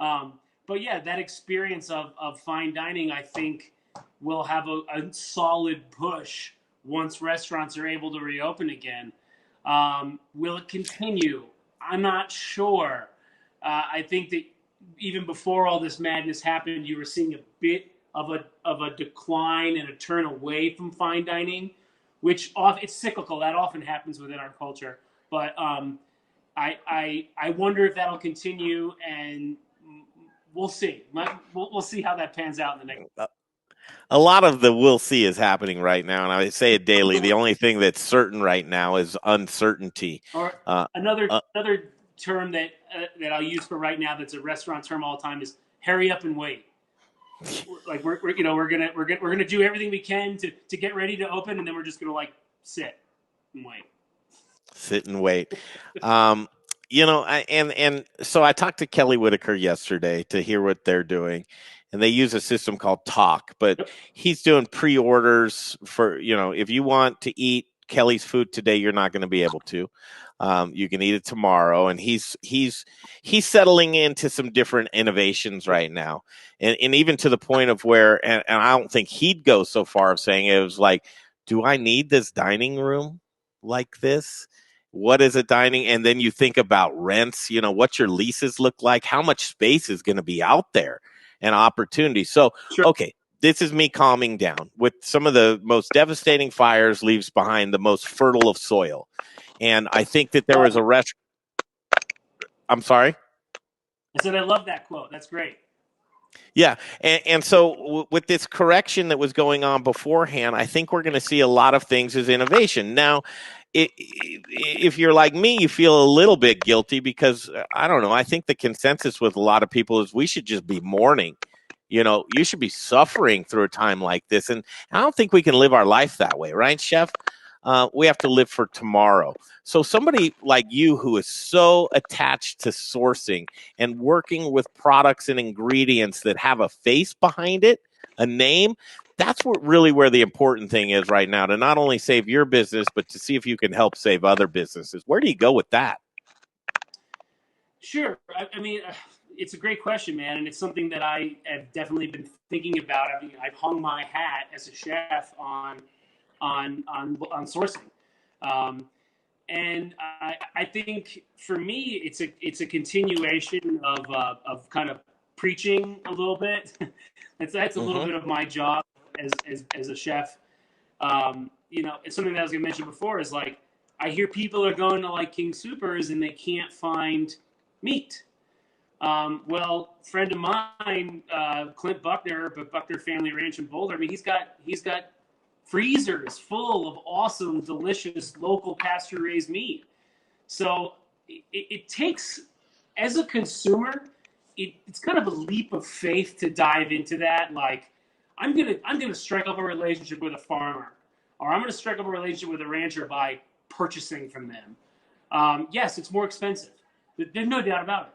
But yeah, that experience of fine dining, I think, will have a solid push once restaurants are able to reopen again. Will it continue? I'm not sure. I think that even before all this madness happened, you were seeing a bit of a decline and a turn away from fine dining, which it's cyclical. That often happens within our culture. But I wonder if that'll continue, and we'll see. We'll see how that pans out in the next. A lot of the we'll see is happening right now, and I say it daily. The only thing that's certain right now is uncertainty. Or another term that I'll use for right now that's a restaurant term all the time is hurry up and wait. Like we're gonna do everything we can to get ready to open, and then we're just gonna like sit and wait. Sit and wait. And so I talked to Kelly Whitaker yesterday to hear what they're doing, and they use a system called Talk, but he's doing pre-orders for, if you want to eat Kelly's food today, you're not going to be able to. You can eat it tomorrow, and he's settling into some different innovations right now, and even to the point of where, and I don't think he'd go so far of saying it was like, do I need this dining room like this? What is a dining? And then you think about rents, what your leases look like, how much space is going to be out there, and opportunity. So, okay, this is me calming down. With some of the most devastating fires leaves behind the most fertile of soil. And I think that there was a restaurant. I'm sorry? I said I love that quote. That's great. Yeah. And so with this correction that was going on beforehand, I think we're going to see a lot of things as innovation. Now, if you're like me, you feel a little bit guilty because, I don't know, I think the consensus with a lot of people is we should just be mourning. You should be suffering through a time like this. And I don't think we can live our life that way, right, Chef? We have to live for tomorrow. So somebody like you who is so attached to sourcing and working with products and ingredients that have a face behind it, a name, that's where the important thing is right now, to not only save your business, but to see if you can help save other businesses. Where do you go with that? Sure. I mean, it's a great question, man. And it's something that I have definitely been thinking about. I mean, I've hung my hat as a chef on sourcing. And I think for me, it's a continuation of kind of preaching a little bit. That's a little bit of my job as a chef. It's something that I was going to mention before is like, I hear people are going to like King Soopers and they can't find meat. Well, friend of mine, Clint Buckner, but Buckner Family Ranch in Boulder. I mean, he's got freezers full of awesome, delicious, local pasture-raised meat. So it takes, as a consumer, it's kind of a leap of faith to dive into that. Like, I'm gonna strike up a relationship with a farmer, or I'm gonna strike up a relationship with a rancher by purchasing from them. Yes, it's more expensive. There's no doubt about it.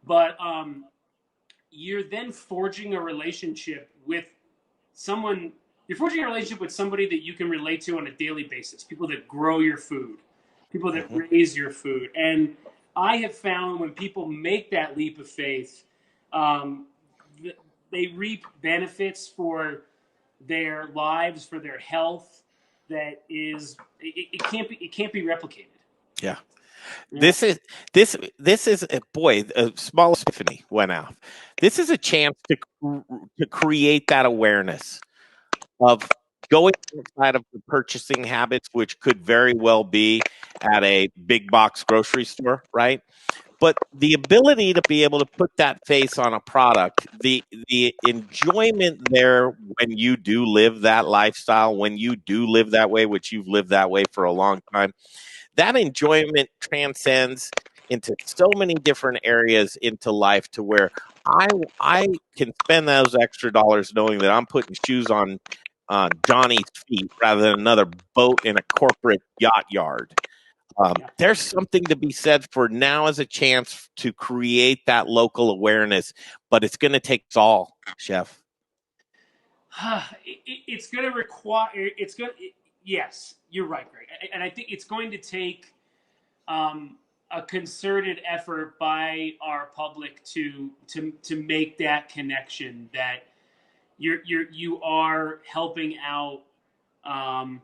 But you're then forging a relationship with someone. You're forging a relationship with somebody that you can relate to on a daily basis. People that grow your food, people that raise your food. And I have found when people make that leap of faith, they reap benefits for their lives, for their health. That is, it can't be replicated. Yeah. This is boy, a small epiphany went off. This is a chance to create that awareness of going outside of the purchasing habits, which could very well be at a big box grocery store, right? But the ability to be able to put that face on a product, the enjoyment there when you do live that lifestyle, when you do live that way, which you've lived that way for a long time, that enjoyment transcends into so many different areas into life to where I can spend those extra dollars knowing that I'm putting shoes on Johnny's feet rather than another boat in a corporate yacht yard. There's something to be said for now as a chance to create that local awareness, but it's going to take us all, Chef. It's going to require. Yes, you're right, Greg, and I think it's going to take a concerted effort by our public to make that connection that you are helping out. When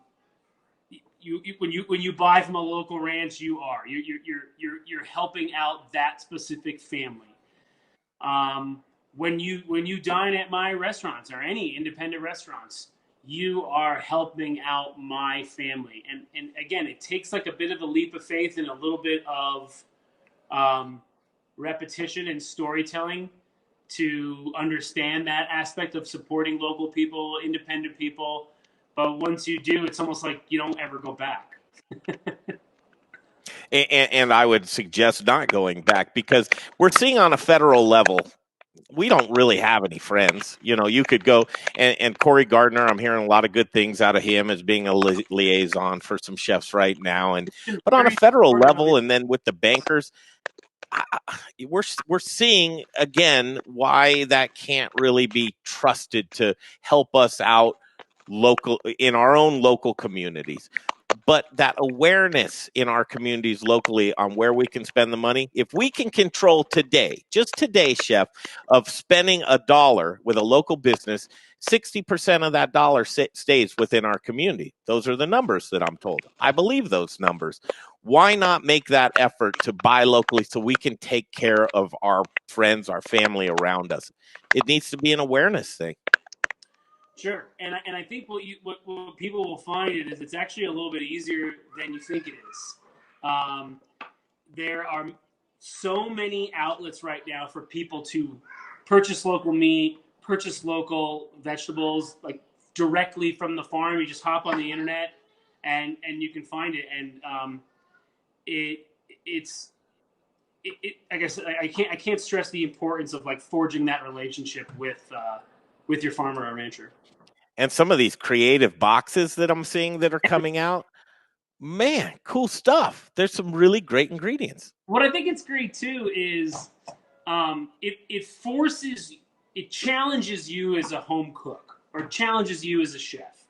you buy from a local ranch, you're helping out that specific family. When you dine at my restaurants or any independent restaurants, you are helping out my family. And again, it takes like a bit of a leap of faith and a little bit of repetition and storytelling to understand that aspect of supporting local people, independent people. But once you do, it's almost like you don't ever go back. And I would suggest not going back, because we're seeing on a federal level, we don't really have any friends. You know, you could go and Corey Gardner, I'm hearing a lot of good things out of him as being a liaison for some chefs right now. But on a federal level, and then with the bankers, we're seeing again why that can't really be trusted to help us out local in our own local communities. But that awareness in our communities locally on where we can spend the money, if we can control today, just today, Chef, of spending $1 with a local business, 60% of that dollar stays within our community. Those are the numbers that I'm told. I believe those numbers. Why not make that effort to buy locally so we can take care of our friends, our family around us? It needs to be an awareness thing. Sure, and I think what people will find is it's actually a little bit easier than you think it is. There are so many outlets right now for people to purchase local meat, purchase local vegetables, like directly from the farm. You just hop on the internet and you can find it, and it's I guess I can't stress the importance of like forging that relationship with your farmer or rancher. And some of these creative boxes that I'm seeing that are coming out, man, cool stuff. There's some really great ingredients. What I think it's great too is it challenges you as a home cook, or challenges you as a chef.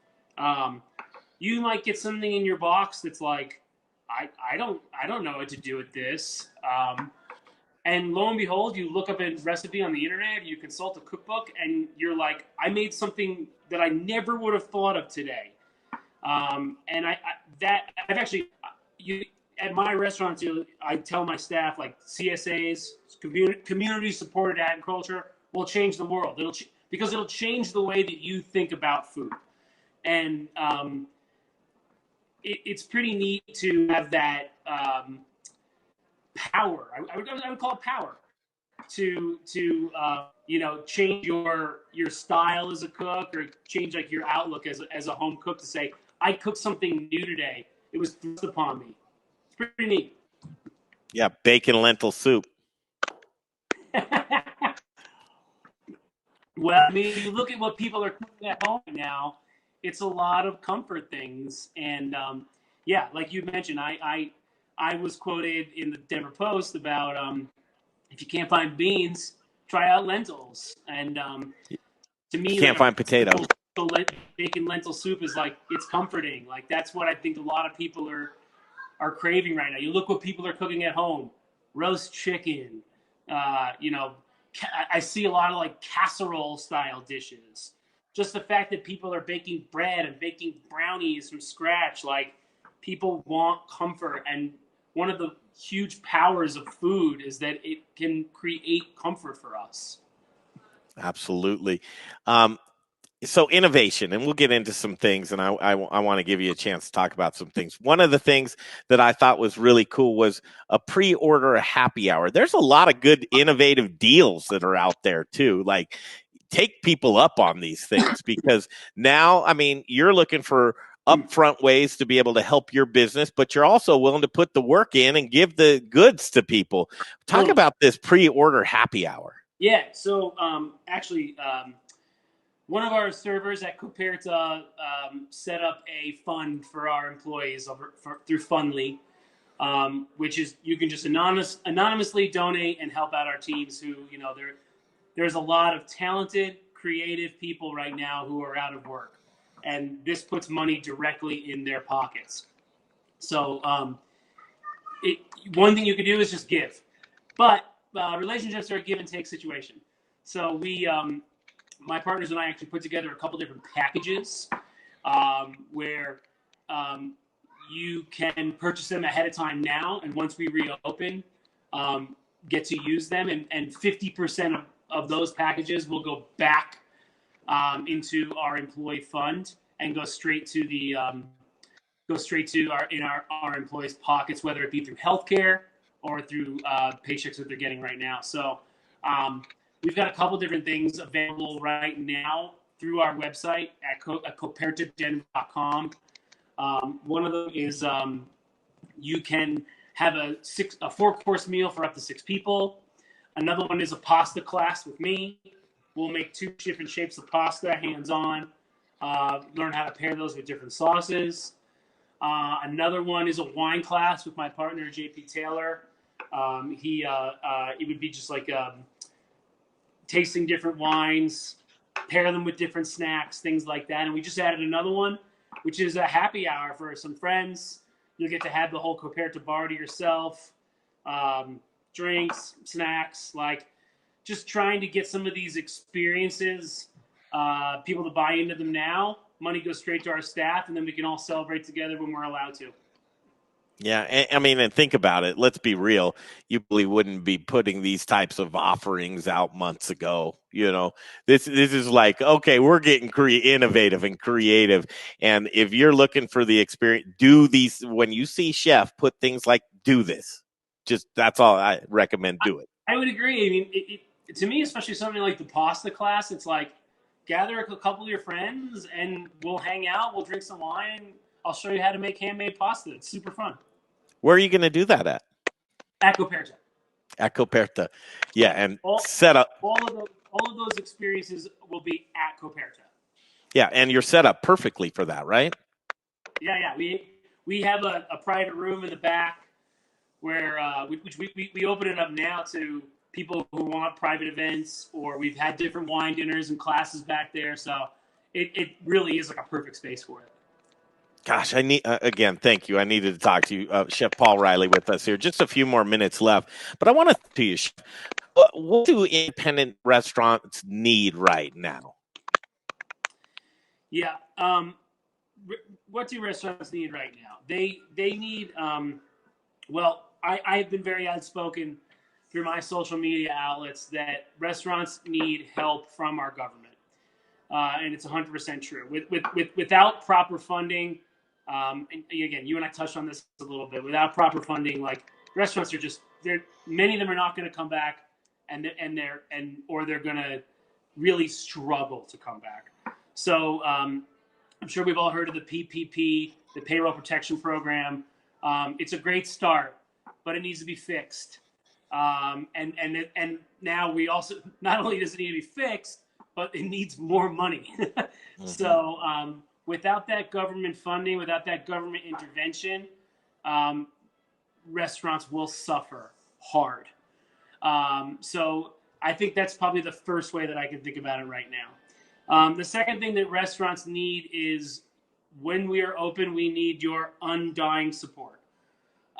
You might get something in your box that's like, I don't know what to do with this. And lo and behold, you look up a recipe on the internet, you consult a cookbook, and you're like, I made something that I never would have thought of today. And at my restaurant, I tell my staff, like, CSAs, community supported agriculture, will change the world. Because it'll change the way that you think about food. And it's pretty neat to have that power. I would call it power to change your style as a cook, or change like your outlook as a home cook, to say, I cooked something new today. It was thrust upon me. It's pretty neat. Yeah, bacon lentil soup. Well, I mean, you look at what people are cooking at home now. It's a lot of comfort things, and yeah, like you mentioned, I was quoted in the Denver Post about if you can't find beans, try out lentils. And to me, you can't find potatoes. Bacon lentil soup is like, it's comforting. Like, that's what I think a lot of people are craving right now. You look what people are cooking at home: roast chicken. I see a lot of like casserole style dishes. Just the fact that people are baking bread and baking brownies from scratch, like, people want comfort. And one of the huge powers of food is that it can create comfort for us. Absolutely. So innovation, and we'll get into some things, and I want to give you a chance to talk about some things. One of the things that I thought was really cool was a pre-order a happy hour. There's a lot of good innovative deals that are out there too. Like, take people up on these things, because now, I mean, you're looking for upfront ways to be able to help your business, but you're also willing to put the work in and give the goods to people. Talk about this pre-order happy hour. Yeah. So actually, one of our servers at Coperta set up a fund for our employees through Fundly, which is, you can just anonymously donate and help out our teams who, there's a lot of talented, creative people right now who are out of work. And this puts money directly in their pockets. So one thing you can do is just give. But relationships are a give and take situation. So we, my partners and I, actually put together a couple different packages where you can purchase them ahead of time now, and once we reopen, get to use them. And 50% of those packages will go back into our employee fund and go straight to our employees' pockets, whether it be through healthcare or through paychecks that they're getting right now. So we've got a couple different things available right now through our website at copertadenver.com. One of them is you can have a 4-course meal for up to 6 people. Another one is a pasta class with me. We'll make 2 different shapes of pasta, hands-on. Learn how to pair those with different sauces. Another one is a wine class with my partner, JP Taylor. It would be just like tasting different wines, pair them with different snacks, things like that. And we just added another one, which is a happy hour for some friends. You'll get to have the whole Coperta bar to yourself, drinks, snacks, like just trying to get some of these experiences, people to buy into them now. Money goes straight to our staff, and then we can all celebrate together when we're allowed to. Yeah, I mean, and think about it. Let's be real. You probably wouldn't be putting these types of offerings out months ago. You know, this is like, okay, we're getting innovative and creative. And if you're looking for the experience, do these. When you see Chef, put things like do this. Just that's all I recommend. Do it. I would agree. I mean, to me, especially something like the pasta class, it's like gather a couple of your friends and we'll hang out. We'll drink some wine. I'll show you how to make handmade pasta. It's super fun. Where are you going to do that at? At Coperta. At Coperta. Yeah, and set up. All of those experiences will be at Coperta. Yeah, and you're set up perfectly for that, right? Yeah. We have a private room in the back where we open it up now to people who want private events, or we've had different wine dinners and classes back there. So it really is like a perfect space for it. Gosh, I need again. Thank you. I needed to talk to you, Chef Paul Reilly, with us here. Just a few more minutes left, but I want to talk to you. Chef, what do independent restaurants need right now? Yeah, what do restaurants need right now? They need. Well, I have been very outspoken through my social media outlets that restaurants need help from our government, and it's 100% true. Without proper funding. And again, you and I touched on this a little bit. Without proper funding, like restaurants are many of them are not going to come back, or they're going to really struggle to come back. So I'm sure we've all heard of the PPP, the Payroll Protection Program. It's a great start, but it needs to be fixed. And now we also not only does it need to be fixed, but it needs more money. Mm-hmm. So. Without that government funding, without that government intervention, restaurants will suffer hard. So I think that's probably the first way that I can think about it right now. The second thing that restaurants need is when we are open, we need your undying support.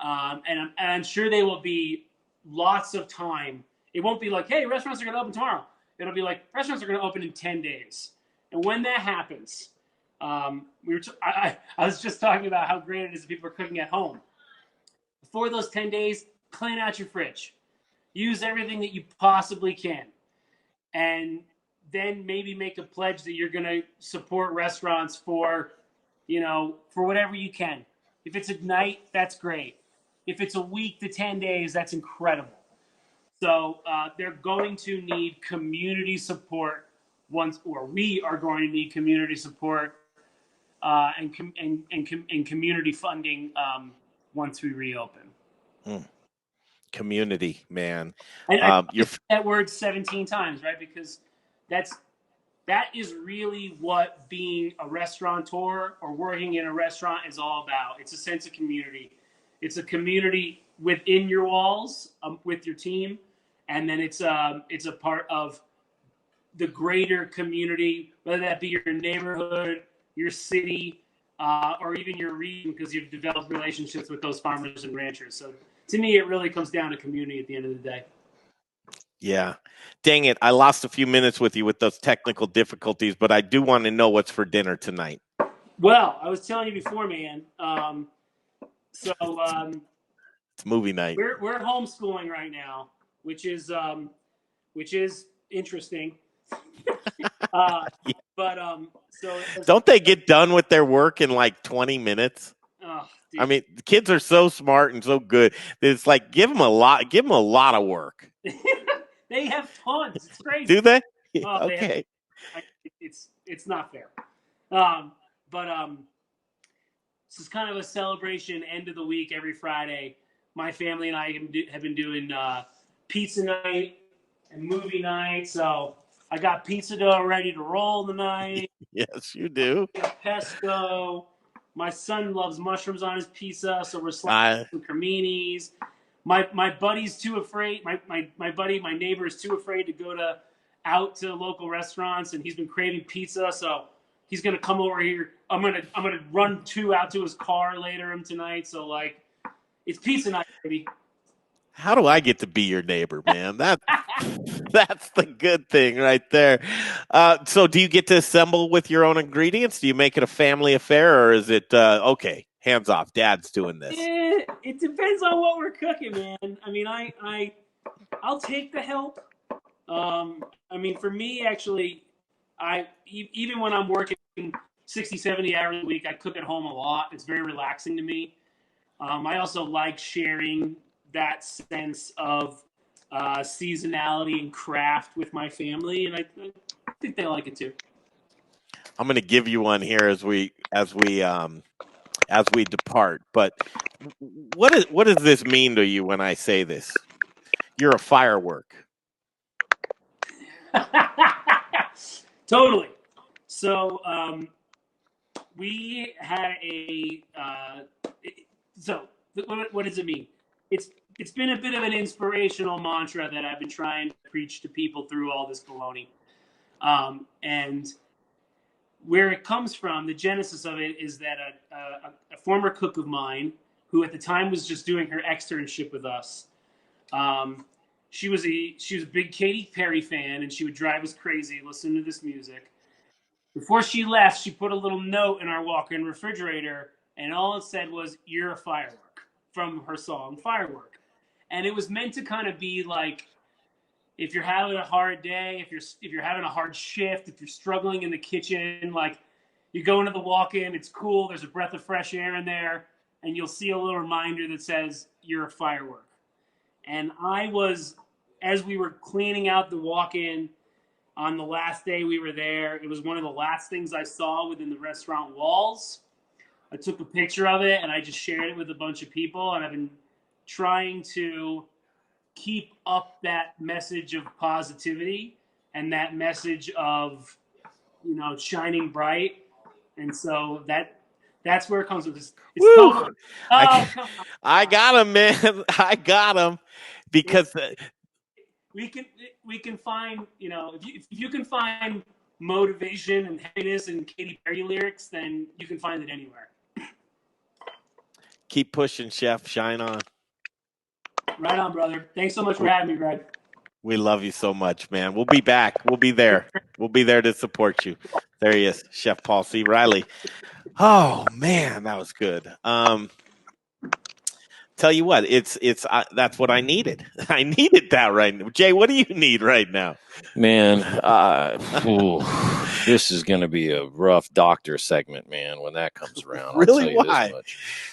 And I'm sure they will be lots of time. It won't be like, hey, restaurants are going to open tomorrow. It'll be like, restaurants are going to open in 10 days. And when that happens, I was just talking about how great it is that people are cooking at home. Before those 10 days, clean out your fridge. Use everything that you possibly can. And then maybe make a pledge that you're going to support restaurants for whatever you can. If it's a night, that's great. If it's a week to 10 days, that's incredible. So they're going to need community support we are going to need community support and community funding once we reopen. Community, man. And you're that word 17 times, right? Because that is really what being a restaurateur or working in a restaurant is all about. It's a sense of community. It's a community within your walls with your team, and then it's a part of the greater community, whether that be your neighborhood, your city, or even your region, because you've developed relationships with those farmers and ranchers. So to me, it really comes down to community at the end of the day. Yeah. Dang it. I lost a few minutes with you with those technical difficulties, but I do want to know what's for dinner tonight. Well, I was telling you before, man. It's movie night. We're homeschooling right now, which is interesting. So don't they get done with their work in like 20 minutes? Oh, I mean, the kids are so smart and so good. It's like give them a lot of work. They have tons. It's crazy. Do they? Oh, Okay. It's not fair. This is kind of a celebration end of the week every Friday. My family and I have been doing pizza night and movie night. So I got pizza dough ready to roll tonight. Yes, you do. Pesto. My son loves mushrooms on his pizza, so we're slicing some creminis. My buddy's too afraid. My neighbor is too afraid to go out to local restaurants, and he's been craving pizza, so he's gonna come over here. I'm gonna run out to his car later tonight. So like, it's pizza night, baby. How do I get to be your neighbor, man? That's the good thing right there. So do you get to assemble with your own ingredients? Do you make it a family affair, or is it okay, hands off, Dad's doing this? It depends on what we're cooking, man. I mean, I'll take the help. I mean, for me, actually, even when I'm working 60, 70 hours a week, I cook at home a lot. It's very relaxing to me. I also like sharing that sense of seasonality and craft with my family, and I think they like it too. I'm going to give you one here as we depart. But what does this mean to you when I say this? You're a firework. Totally. So we had what does it mean? It's been a bit of an inspirational mantra that I've been trying to preach to people through all this baloney. And where it comes from, the genesis of it is that a former cook of mine, who at the time was just doing her externship with us, she was a big Katy Perry fan, and she would drive us crazy listening to this music. Before she left, she put a little note in our walk-in refrigerator, and all it said was, "You're a firework," from her song Firework. And it was meant to kind of be like, if you're having a hard day, if you're having a hard shift, if you're struggling in the kitchen, like, you go into the walk-in, it's cool, there's a breath of fresh air in there, and you'll see a little reminder that says, "You're a firework." And as we were cleaning out the walk-in on the last day we were there, it was one of the last things I saw within the restaurant walls. I took a picture of it and I just shared it with a bunch of people, and I've been trying to keep up that message of positivity and that message of, shining bright. And so that's where it comes with this. I got him, man. I got him, because we can find, if you can find motivation and happiness in Katy Perry lyrics, then you can find it anywhere. Keep pushing, Chef. Shine on. Right on, brother. Thanks so much for having me, Greg. We love you so much, man. We'll be back. We'll be there. We'll be there to support you. There he is, Chef Paul C. Reilly. Oh man, that was good. Tell you what, that's what I needed. I needed that right now. Jay, what do you need right now? Man, this is going to be a rough doctor segment, man, when that comes around. Really? Why?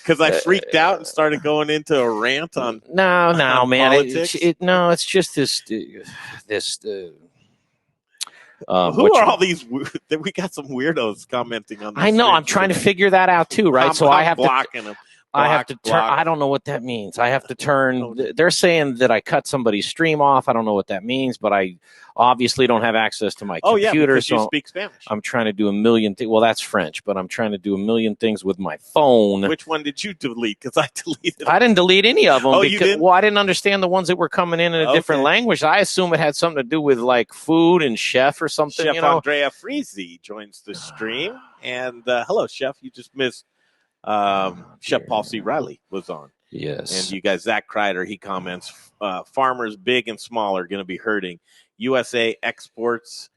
Because I freaked out and started going into a rant on No, man. Politics? It's just this. Who are all these? We got some weirdos commenting on. I know. I'm trying to figure that out too, right? So I have blocking them. I have to turn. I don't know what that means. I have to turn. They're saying that I cut somebody's stream off. I don't know what that means, but I obviously don't have access to my computer. So you speak Spanish. I'm trying to do a million things. Well, that's French, but I'm trying to do a million things with my phone. Which one did you delete? Because I deleted. I didn't delete any of them. Oh, because, you didn't? Well, I didn't understand the ones that were coming in a different language. I assume it had something to do with like food and chef or something. Chef Andrea Friesi joins the stream, and hello, Chef. You just missed. Chef Paul C. Reilly was on. Yes. And you guys, Zach Kreider, he comments, farmers big and small are going to be hurting. USA exports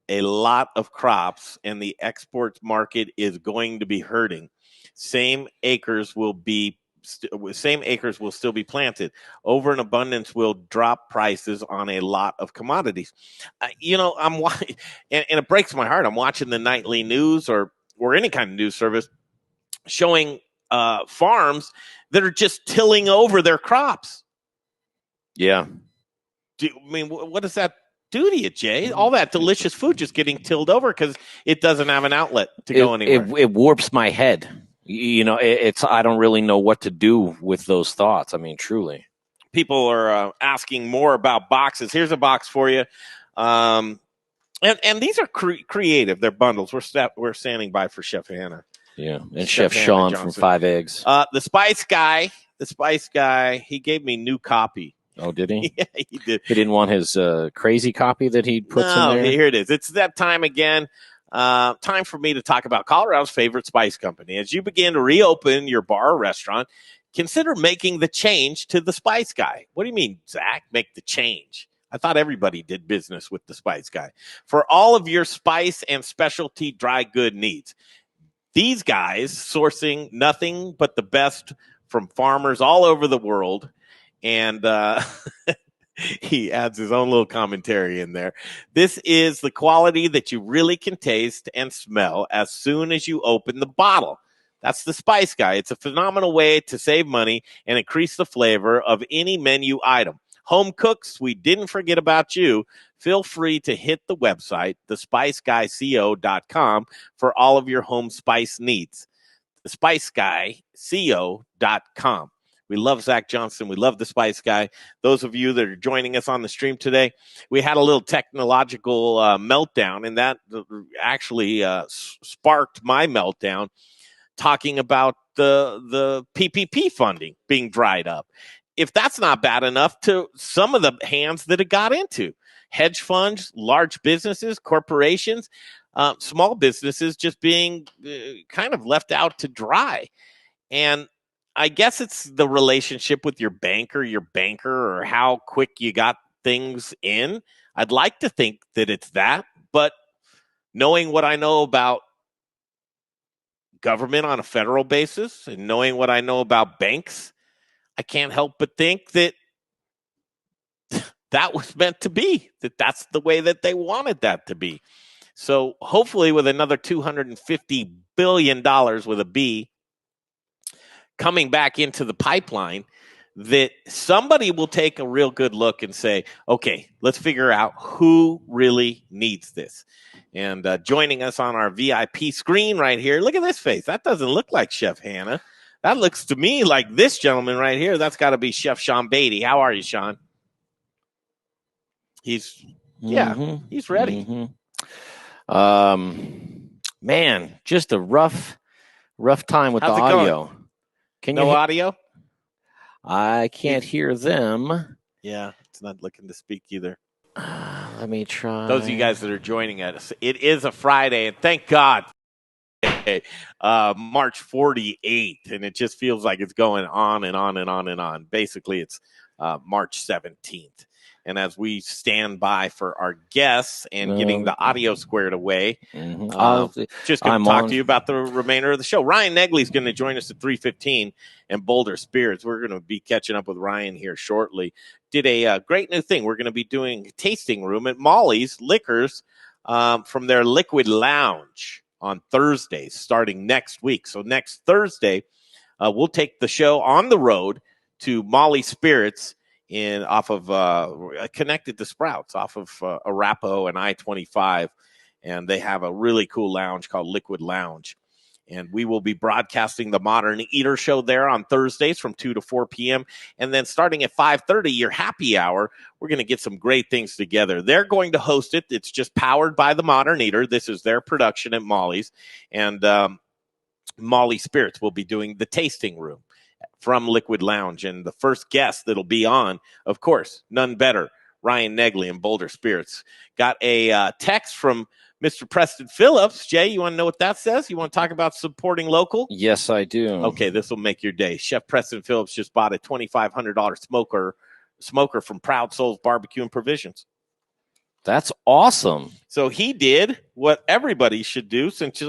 a lot of crops, and the export market is going to be hurting. Same acres will still be planted. Over an abundance will drop prices on a lot of commodities. I'm watching, and it breaks my heart. I'm watching the nightly news or any kind of news service showing farms that are just tilling over their crops. Yeah. what does that do to you, Jay? All that delicious food just getting tilled over because it doesn't have an outlet to go anywhere. It warps my head. It's I don't really know what to do with those thoughts. I mean, truly. People are asking more about boxes. Here's a box for you. And these are creative. They're bundles. We're standing by for Chef Hannah. Yeah, and Chef Sean from 5 Eggs. The Spice Guy, he gave me new copy. Oh, did he? Yeah, he did. He didn't want his crazy copy that he puts in there? Here it is. It's that time again. Time for me to talk about Colorado's favorite spice company. As you begin to reopen your bar or restaurant, consider making the change to the Spice Guy. What do you mean, Zach? Make the change? I thought everybody did business with the Spice Guy. For all of your spice and specialty dry good needs. These guys sourcing nothing but the best from farmers all over the world. And he adds his own little commentary in there. This is the quality that you really can taste and smell as soon as you open the bottle. That's the Spice Guy. It's a phenomenal way to save money and increase the flavor of any menu item. Home cooks, we didn't forget about you. Feel free to hit the website, thespiceguyco.com, for all of your home spice needs. Thespiceguyco.com. We love Zach Johnson. We love the Spice Guy. Those of you that are joining us on the stream today, we had a little technological meltdown, and that actually sparked my meltdown, talking about the PPP funding being dried up. If that's not bad enough, to some of the hands that it got into, hedge funds, large businesses, corporations, small businesses just being kind of left out to dry. And I guess it's the relationship with your banker, or how quick you got things in. I'd like to think that it's that, but knowing what I know about government on a federal basis and knowing what I know about banks, I can't help but think that that was meant to be, that's the way that they wanted that to be. So hopefully with another $250 billion with a B coming back into the pipeline, that somebody will take a real good look and say, okay, let's figure out who really needs this. And joining us on our VIP screen right here, look at this face. That doesn't look like Chef Hannah. That looks to me like this gentleman right here. That's got to be Chef Sean Beattie. How are you, Sean? He's ready. Man, just a rough time with How's the it audio. Going? Can no you audio? I can't hear them. Yeah, it's not looking to speak either. Let me try. Those of you guys that are joining us, it is a Friday, and thank God, March 48th, and it just feels like it's going on and on and on and on. Basically, it's March 17th. And as we stand by for our guests and getting the audio squared away, just going to talk to you about the remainder of the show. Ryan Negley is going to join us at 3:15 and Boulder Spirits. We're going to be catching up with Ryan here shortly. Did a great new thing. We're going to be doing a tasting room at Molly's Liquors from their Liquid Lounge on Thursdays starting next week. So next Thursday, we'll take the show on the road to Molly Spirits off of connected to Sprouts off of Arapahoe and I-25, and they have a really cool lounge called Liquid Lounge. And we will be broadcasting the Modern Eater Show there on Thursdays from 2 to 4 p.m. And then starting at 5:30, your happy hour, we're going to get some great things together. They're going to host it. It's just powered by the Modern Eater. This is their production at Molly's. And Molly Spirits will be doing the tasting room from Liquid Lounge. And the first guest that'll be on, of course, none better, Ryan Negley and Boulder Spirits. Got a text from Mr. Preston Phillips. Jay, you want to know what that says? You want to talk about supporting local? Yes, I do. Okay, this will make your day. Chef Preston Phillips just bought a $2,500 smoker from Proud Souls Barbecue and Provisions. That's awesome. So he did what everybody should do since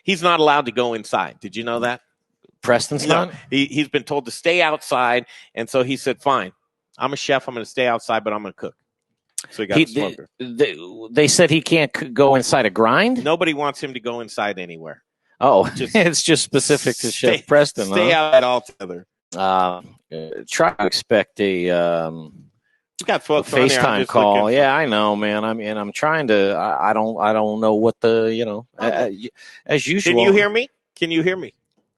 he's not allowed to go inside. Did you know that? Preston's not? He's been told to stay outside, and so he said, fine, I'm a chef. I'm going to stay outside, but I'm going to cook. So he got a smoker. They said he can't go inside a grind? Nobody wants him to go inside anywhere. Oh, it's just specific to Chef Preston. Stay out altogether. Try to expect a You got folks on there. I'm FaceTime just call. looking. Yeah, I know, man. I'm trying to. I don't know what the as usual. Can you hear me? Can you hear me?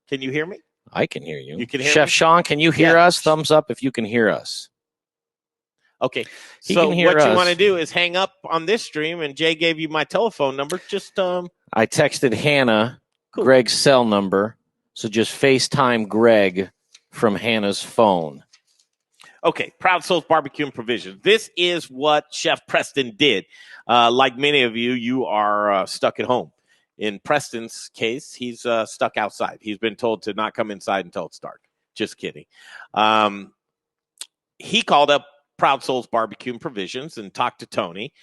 Can you hear me? I can hear you. You can hear Chef me? Sean, can you hear Yeah. us? Thumbs up if you can hear us. Okay. He So can hear what us. you want to do is hang up on this stream, and Jay gave you my telephone number. Just I texted Hannah Cool. Greg's cell number, so just FaceTime Greg from Hannah's phone. Okay, Proud Souls Barbecue and Provisions. This is what Chef Preston did. Like many of you, you are stuck at home. In Preston's case, he's stuck outside. He's been told to not come inside until it's dark. Just kidding. He called up Proud Souls Barbecue and Provisions and talked to Tony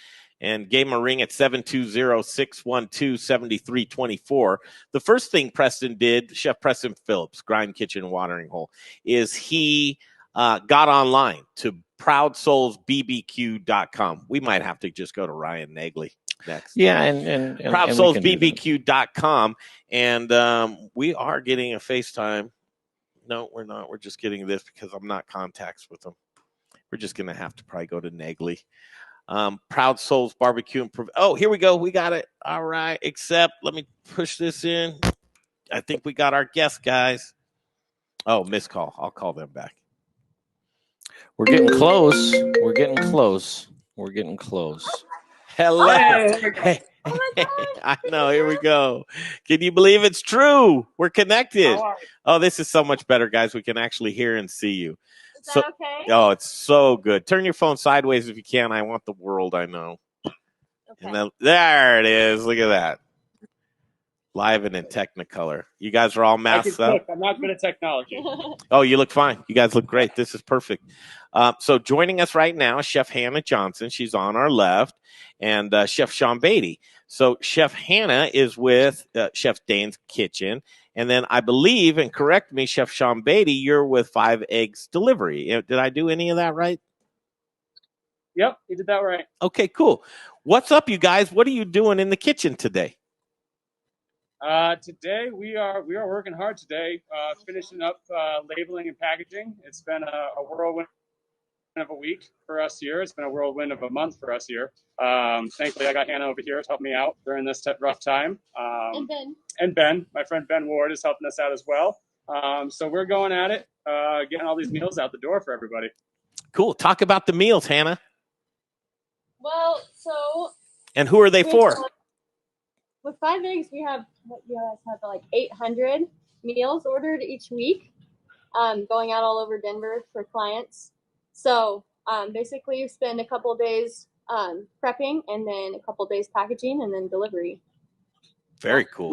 and gave him a ring at 720-612-7324. The first thing Preston did, Chef Preston Phillips, Grind Kitchen and Watering Hole, is he got online to ProudSoulsBBQ.com. We might have to just go to Ryan Negley next. Yeah, and ProudSoulsBBQ.com. And we are getting a FaceTime. No, we're not. We're just getting this because I'm not contacts with them. We're just going to have to probably go to Negley. Proud Souls Barbecue and oh, here we go. We got it. All right. Except let me push this in. I think we got our guest, guys. Oh, missed call. I'll call them back. We're getting close. We're getting close. We're getting close. Hello. Hey. I know. Here we go. Can you believe it's true? We're connected. Oh, this is so much better, guys. We can actually hear and see you. Is that okay? Oh, it's so good. Turn your phone sideways if you can. I want the world, I know. Okay. And then, there it is. Look at that. Live and in Technicolor. You guys are all masked up. I'm not good at technology. Oh, you look fine. You guys look great. This is perfect. So joining us right now, Chef Hannah Johnson. She's on our left. And Chef Sean Beattie. So Chef Hannah is with Chef Dane's Kitchen. And then I believe, and correct me, Chef Sean Beattie, you're with 5 Eggs Delivery. Did I do any of that right? Yep, you did that right. Okay, cool. What's up, you guys? What are you doing in the kitchen today? Today we are working hard today, finishing up labeling and packaging. It's been a whirlwind of a week for us here. It's been a whirlwind of a month for us here. Thankfully, I got Hannah over here to help me out during this rough time. And Ben, my friend Ben Ward, is helping us out as well. So we're going at it, getting all these meals out the door for everybody. Cool. Talk about the meals, Hannah. Well, so. And who are they for? With 5 Eggs, we have like 800 meals ordered each week, going out all over Denver for clients. So basically, you spend a couple of days prepping, and then a couple of days packaging, and then delivery. Very cool.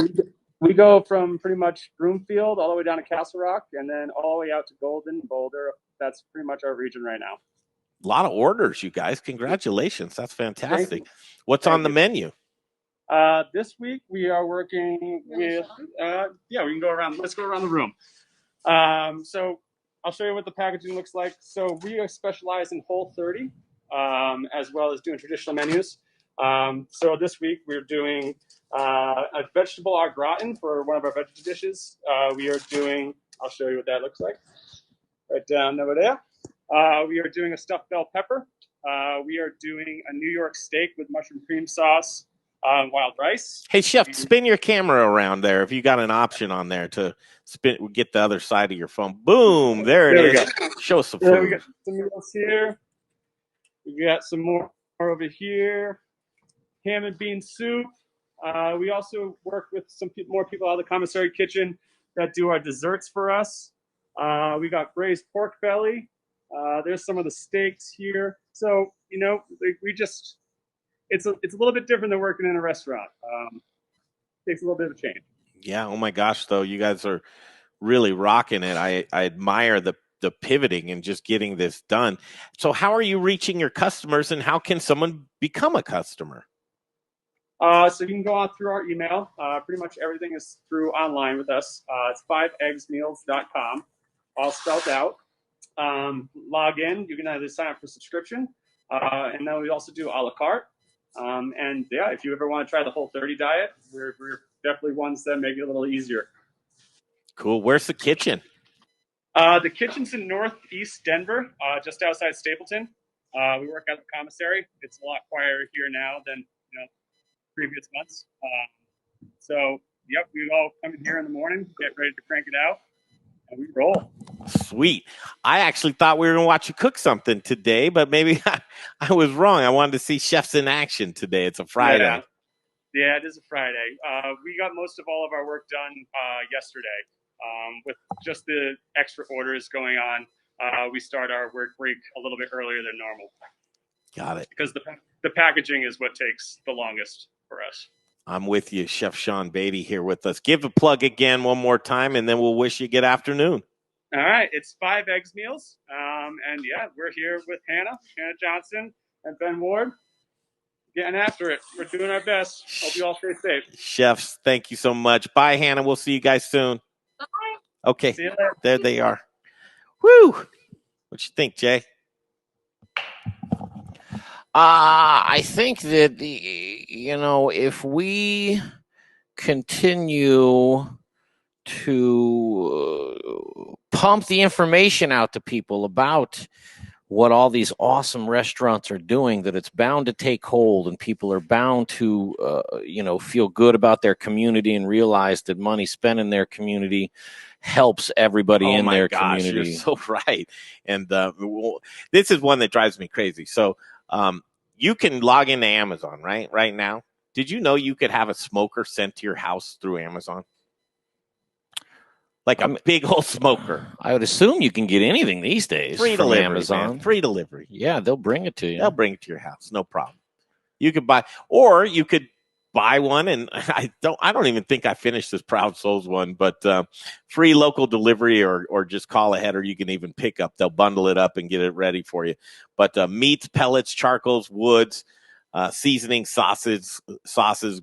We go from pretty much Broomfield all the way down to Castle Rock, and then all the way out to Golden, Boulder. That's pretty much our region right now. A lot of orders, you guys. Congratulations. That's fantastic. What's on the menu? This week we are working with, we can go around. Let's go around the room. So I'll show you what the packaging looks like. So we specialize in Whole30, as well as doing traditional menus. So this week we're doing a vegetable au gratin for one of our vegetable dishes. We are doing, I'll show you what that looks like. Right down over there. We are doing a stuffed bell pepper. We are doing a New York steak with mushroom cream sauce. Wild rice. Hey, Chef, spin your camera around there if you got an option on there to get the other side of your phone. Boom, there it is. Show some food. We got some meals here. We got some more over here. Ham and bean soup. We also work with some more people out of the commissary kitchen that do our desserts for us. We got braised pork belly. There's some of the steaks here. So, we just... It's a little bit different than working in a restaurant. Takes a little bit of a change. Yeah. Oh my gosh, though, you guys are really rocking it. I admire the pivoting and just getting this done. So, how are you reaching your customers, and how can someone become a customer? So you can go on through our email. Pretty much everything is through online with us. It's 5eggsmeals.com, all spelled out. Log in. You can either sign up for subscription, and then we also do a la carte. And yeah, if you ever want to try the Whole30 diet, we're definitely ones that make it a little easier. Cool. Where's the kitchen? The kitchen's in northeast Denver, just outside Stapleton. We work out the commissary. It's a lot quieter here now than previous months. So, yep, we all come in here in the morning, get ready to crank it out, and we roll. Sweet. I actually thought we were going to watch you cook something today, but maybe I was wrong. I wanted to see chefs in action today. It's a Friday. Yeah, it is a Friday. We got most of all of our work done yesterday. With just the extra orders going on, we start our work week a little bit earlier than normal. Got it. Because the packaging is what takes the longest for us. I'm with you. Chef Sean Beattie here with us. Give a plug again one more time, and then we'll wish you good afternoon. All right. It's 5 eggs meals. And, yeah, we're here with Hannah Johnson, and Ben Ward. Getting after it. We're doing our best. Hope you all stay safe. Chefs, thank you so much. Bye, Hannah. We'll see you guys soon. Bye. Okay. See you later. There they are. Woo! What you think, Jay? I think that, if we continue to pump the information out to people about what all these awesome restaurants are doing, that it's bound to take hold and people are bound to, feel good about their community and realize that money spent in their community helps everybody in their community. You're so right. And this is one that drives me crazy. So you can log into Amazon, right now. Did you know you could have a smoker sent to your house through Amazon? Like a big old smoker. I would assume you can get anything these days free from delivery, Amazon. Man. Free delivery. Yeah, they'll bring it to you. They'll bring it to your house, no problem. You could buy, or you could buy one, and I don't even think I finished this Proud Souls one, but free local delivery, or just call ahead, or you can even pick up. They'll bundle it up and get it ready for you. But meats, pellets, charcoals, woods, seasoning, sauces,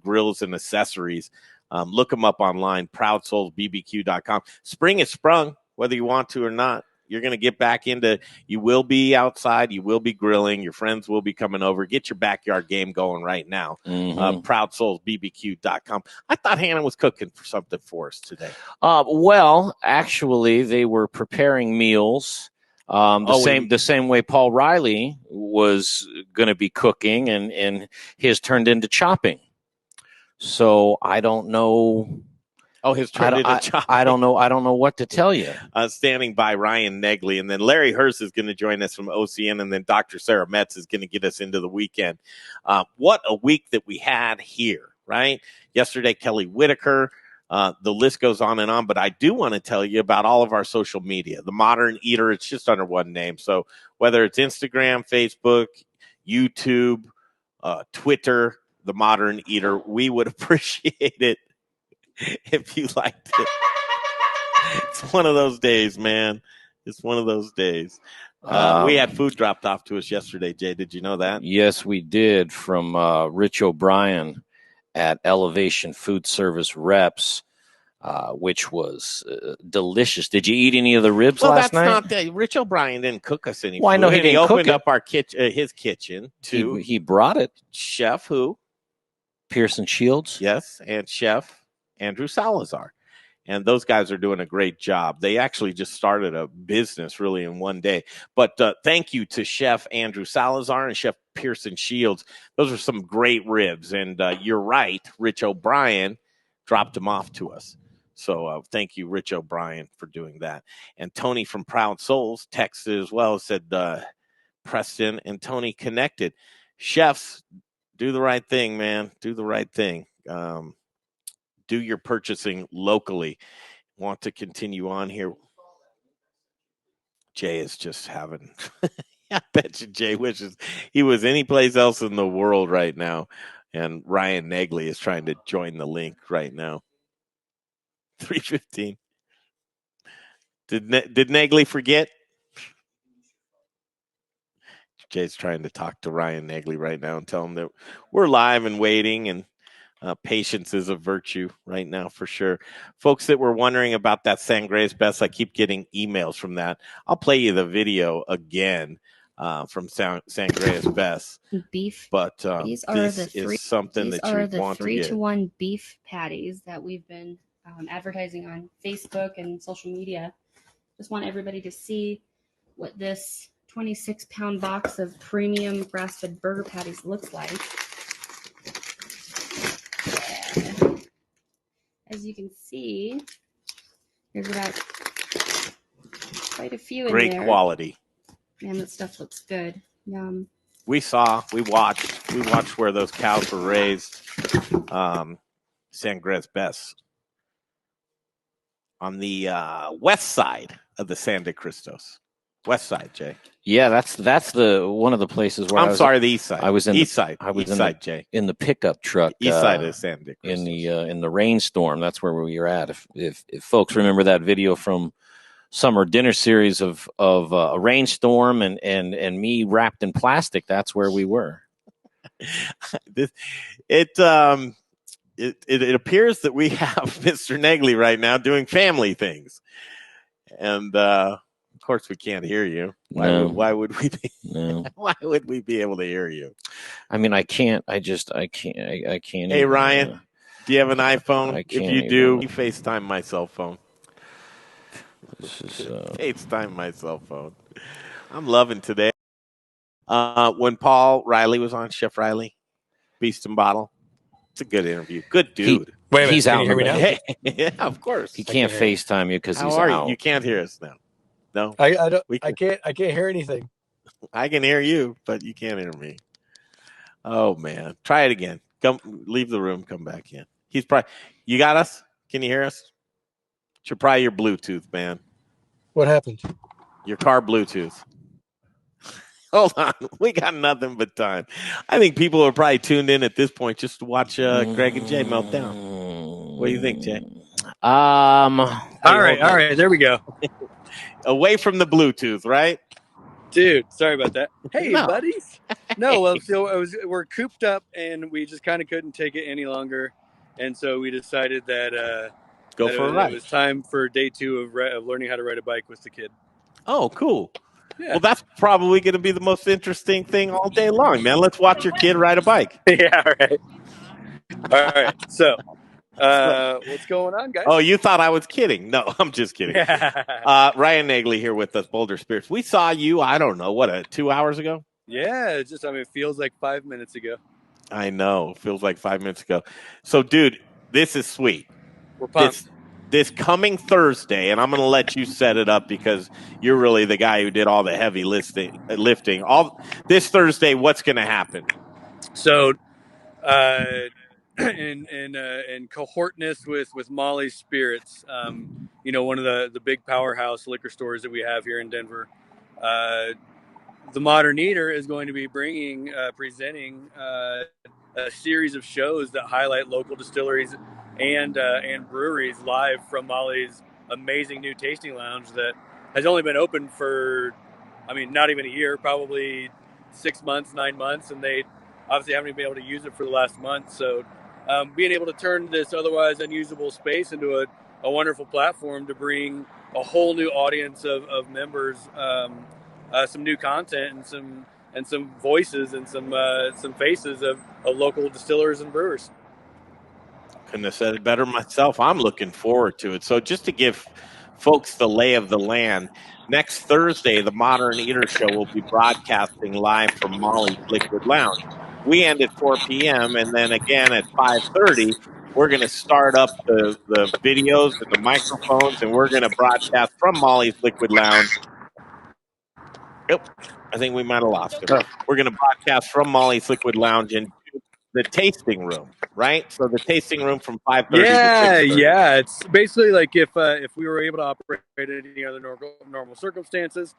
grills, and accessories. Look them up online, ProudSoulsBBQ.com. Spring has sprung, whether you want to or not. You're going to get back into, you will be outside, you will be grilling, your friends will be coming over. Get your backyard game going right now. ProudSoulsBBQ.com. I thought Hannah was cooking for something for us today. Well, actually, they were preparing meals. The same way Paul Reilly was going to be cooking, and his turned into chopping. So I don't know. Oh, his turned into chopping. I don't know what to tell you. Standing by Ryan Negley, and then Larry Herz is going to join us from OCN, and then Dr. Sara Metz is going to get us into the weekend. What a week that we had here, right? Yesterday, Kelly Whitaker. The list goes on and on, but I do want to tell you about all of our social media. The Modern Eater, it's just under one name. So whether it's Instagram, Facebook, YouTube, Twitter, The Modern Eater, we would appreciate it if you liked it. It's one of those days, man. It's one of those days. We had food dropped off to us yesterday, Jay. Did you know that? Yes, we did, from Rich O'Brien at Elevation Food Service Reps, which was delicious. Did you eat any of the ribs last night? Well, that's not Rich O'Brien didn't cook us any food. Well, I know he didn't opened up our his kitchen to. He brought it. Chef who? Pearson Shields. Yes, and Chef Andrew Salazar. And those guys are doing a great job. They actually just started a business really in one day. But thank you to Chef Andrew Salazar and Chef Pearson Shields. Those are some great ribs. And you're right, Rich O'Brien dropped them off to us. So thank you, Rich O'Brien, for doing that. And Tony from Proud Souls texted as well, said Preston and Tony connected. Chefs, do the right thing, man. Do the right thing. Do your purchasing locally. Want to continue on here. Jay is just having, I bet you Jay wishes he was anyplace else in the world right now. And Ryan Negley is trying to join the link right now. 3:15. Did Negley forget? Jay's trying to talk to Ryan Negley right now and tell him that we're live and waiting, and patience is a virtue right now for sure. Folks that were wondering about that Sangrea's Best, I keep getting emails from that. I'll play you the video again from Sangrea's Best. Beef. But these are this the three, is something these that you are the want to get. 3-to-1 beef patties that we've been advertising on Facebook and social media. Just want everybody to see what this 26-pound box of premium grass-fed burger patties looks like. As you can see, there's about quite a few in there. Great quality. Man, that stuff looks good. Yum. We watched where those cows were raised. Sangres Best on the west side of the San de Cristos. West side, Jay. Yeah, that's the one of the places where the east side. I was in east side. I was east in side, Jay. In the pickup truck. East side of San de Cristos. In the rainstorm. That's where we were at. If folks remember that video from summer dinner series of a rainstorm and me wrapped in plastic, that's where we were. It appears that we have Mr. Negley right now doing family things, and of course we can't hear you. Why would we be? No. Why would we be able to hear you? I mean, I can't. I can't. Hey, Ryan, do you have an iPhone? If you do, you FaceTime my cell phone. This is FaceTime my cell phone. I'm loving today. When Paul Reilly was on, Chef Reilly, Beast and Bottle. It's a good interview. Good dude. Wait a minute, he's can out. you hear me now? Hey, yeah, of course. He can't FaceTime you because he's How are out. you? You can't hear us now. No, I don't. I can't hear anything. I can hear you, but you can't hear me. Oh man, try it again. Come, leave the room. Come back in. He's probably. You got us? Can you hear us? Should probably your Bluetooth, man. What happened? Your car Bluetooth. Hold on. We got nothing but time. I think people are probably tuned in at this point just to watch Greg and Jay melt down. What do you think, Jay? All right. There we go. Away from the Bluetooth, right? Dude, sorry about that. Hey, No. buddies. No, well, so we're cooped up, and we just kind of couldn't take it any longer, and so we decided that Go for a ride. It was time for day 2 of learning how to ride a bike with the kid. Oh, cool. Yeah. Well, that's probably going to be the most interesting thing all day long, man. Let's watch your kid ride a bike. Yeah, right. All right. So, what's going on, guys? Oh, you thought I was kidding. No, I'm just kidding. Ryan Negley here with us, Boulder Spirits. We saw you, I don't know, 2 hours ago? Yeah, it feels like 5 minutes ago. I know. It feels like 5 minutes ago. So, dude, this is sweet. We're pumped. This coming Thursday, and I'm going to let you set it up because you're really the guy who did all the heavy lifting. This Thursday, what's going to happen? So, in cohortness with Molly's Spirits, one of the big powerhouse liquor stores that we have here in Denver, the Modern Eater is going to be presenting a series of shows that highlight local distilleries and breweries live from Molly's amazing new tasting lounge that has only been open for, not even a year, probably 6 months, 9 months, and they obviously haven't even been able to use it for the last month. So being able to turn this otherwise unusable space into a wonderful platform to bring a whole new audience of members, some new content and some voices and some faces of local distillers and brewers. Couldn't have said it better myself. I'm looking forward to it. So just to give folks the lay of the land, next Thursday, the Modern Eater Show will be broadcasting live from Molly's Liquid Lounge. We end at 4 p.m. and then again at 5:30, we're going to start up the videos and the microphones, and we're going to broadcast from Molly's Liquid Lounge. Yep, I think we might have lost it. We're going to broadcast from Molly's Liquid Lounge into the tasting room, right? So the tasting room from 5:30 to 6:30. Yeah. It's basically like if we were able to operate in any other normal circumstances,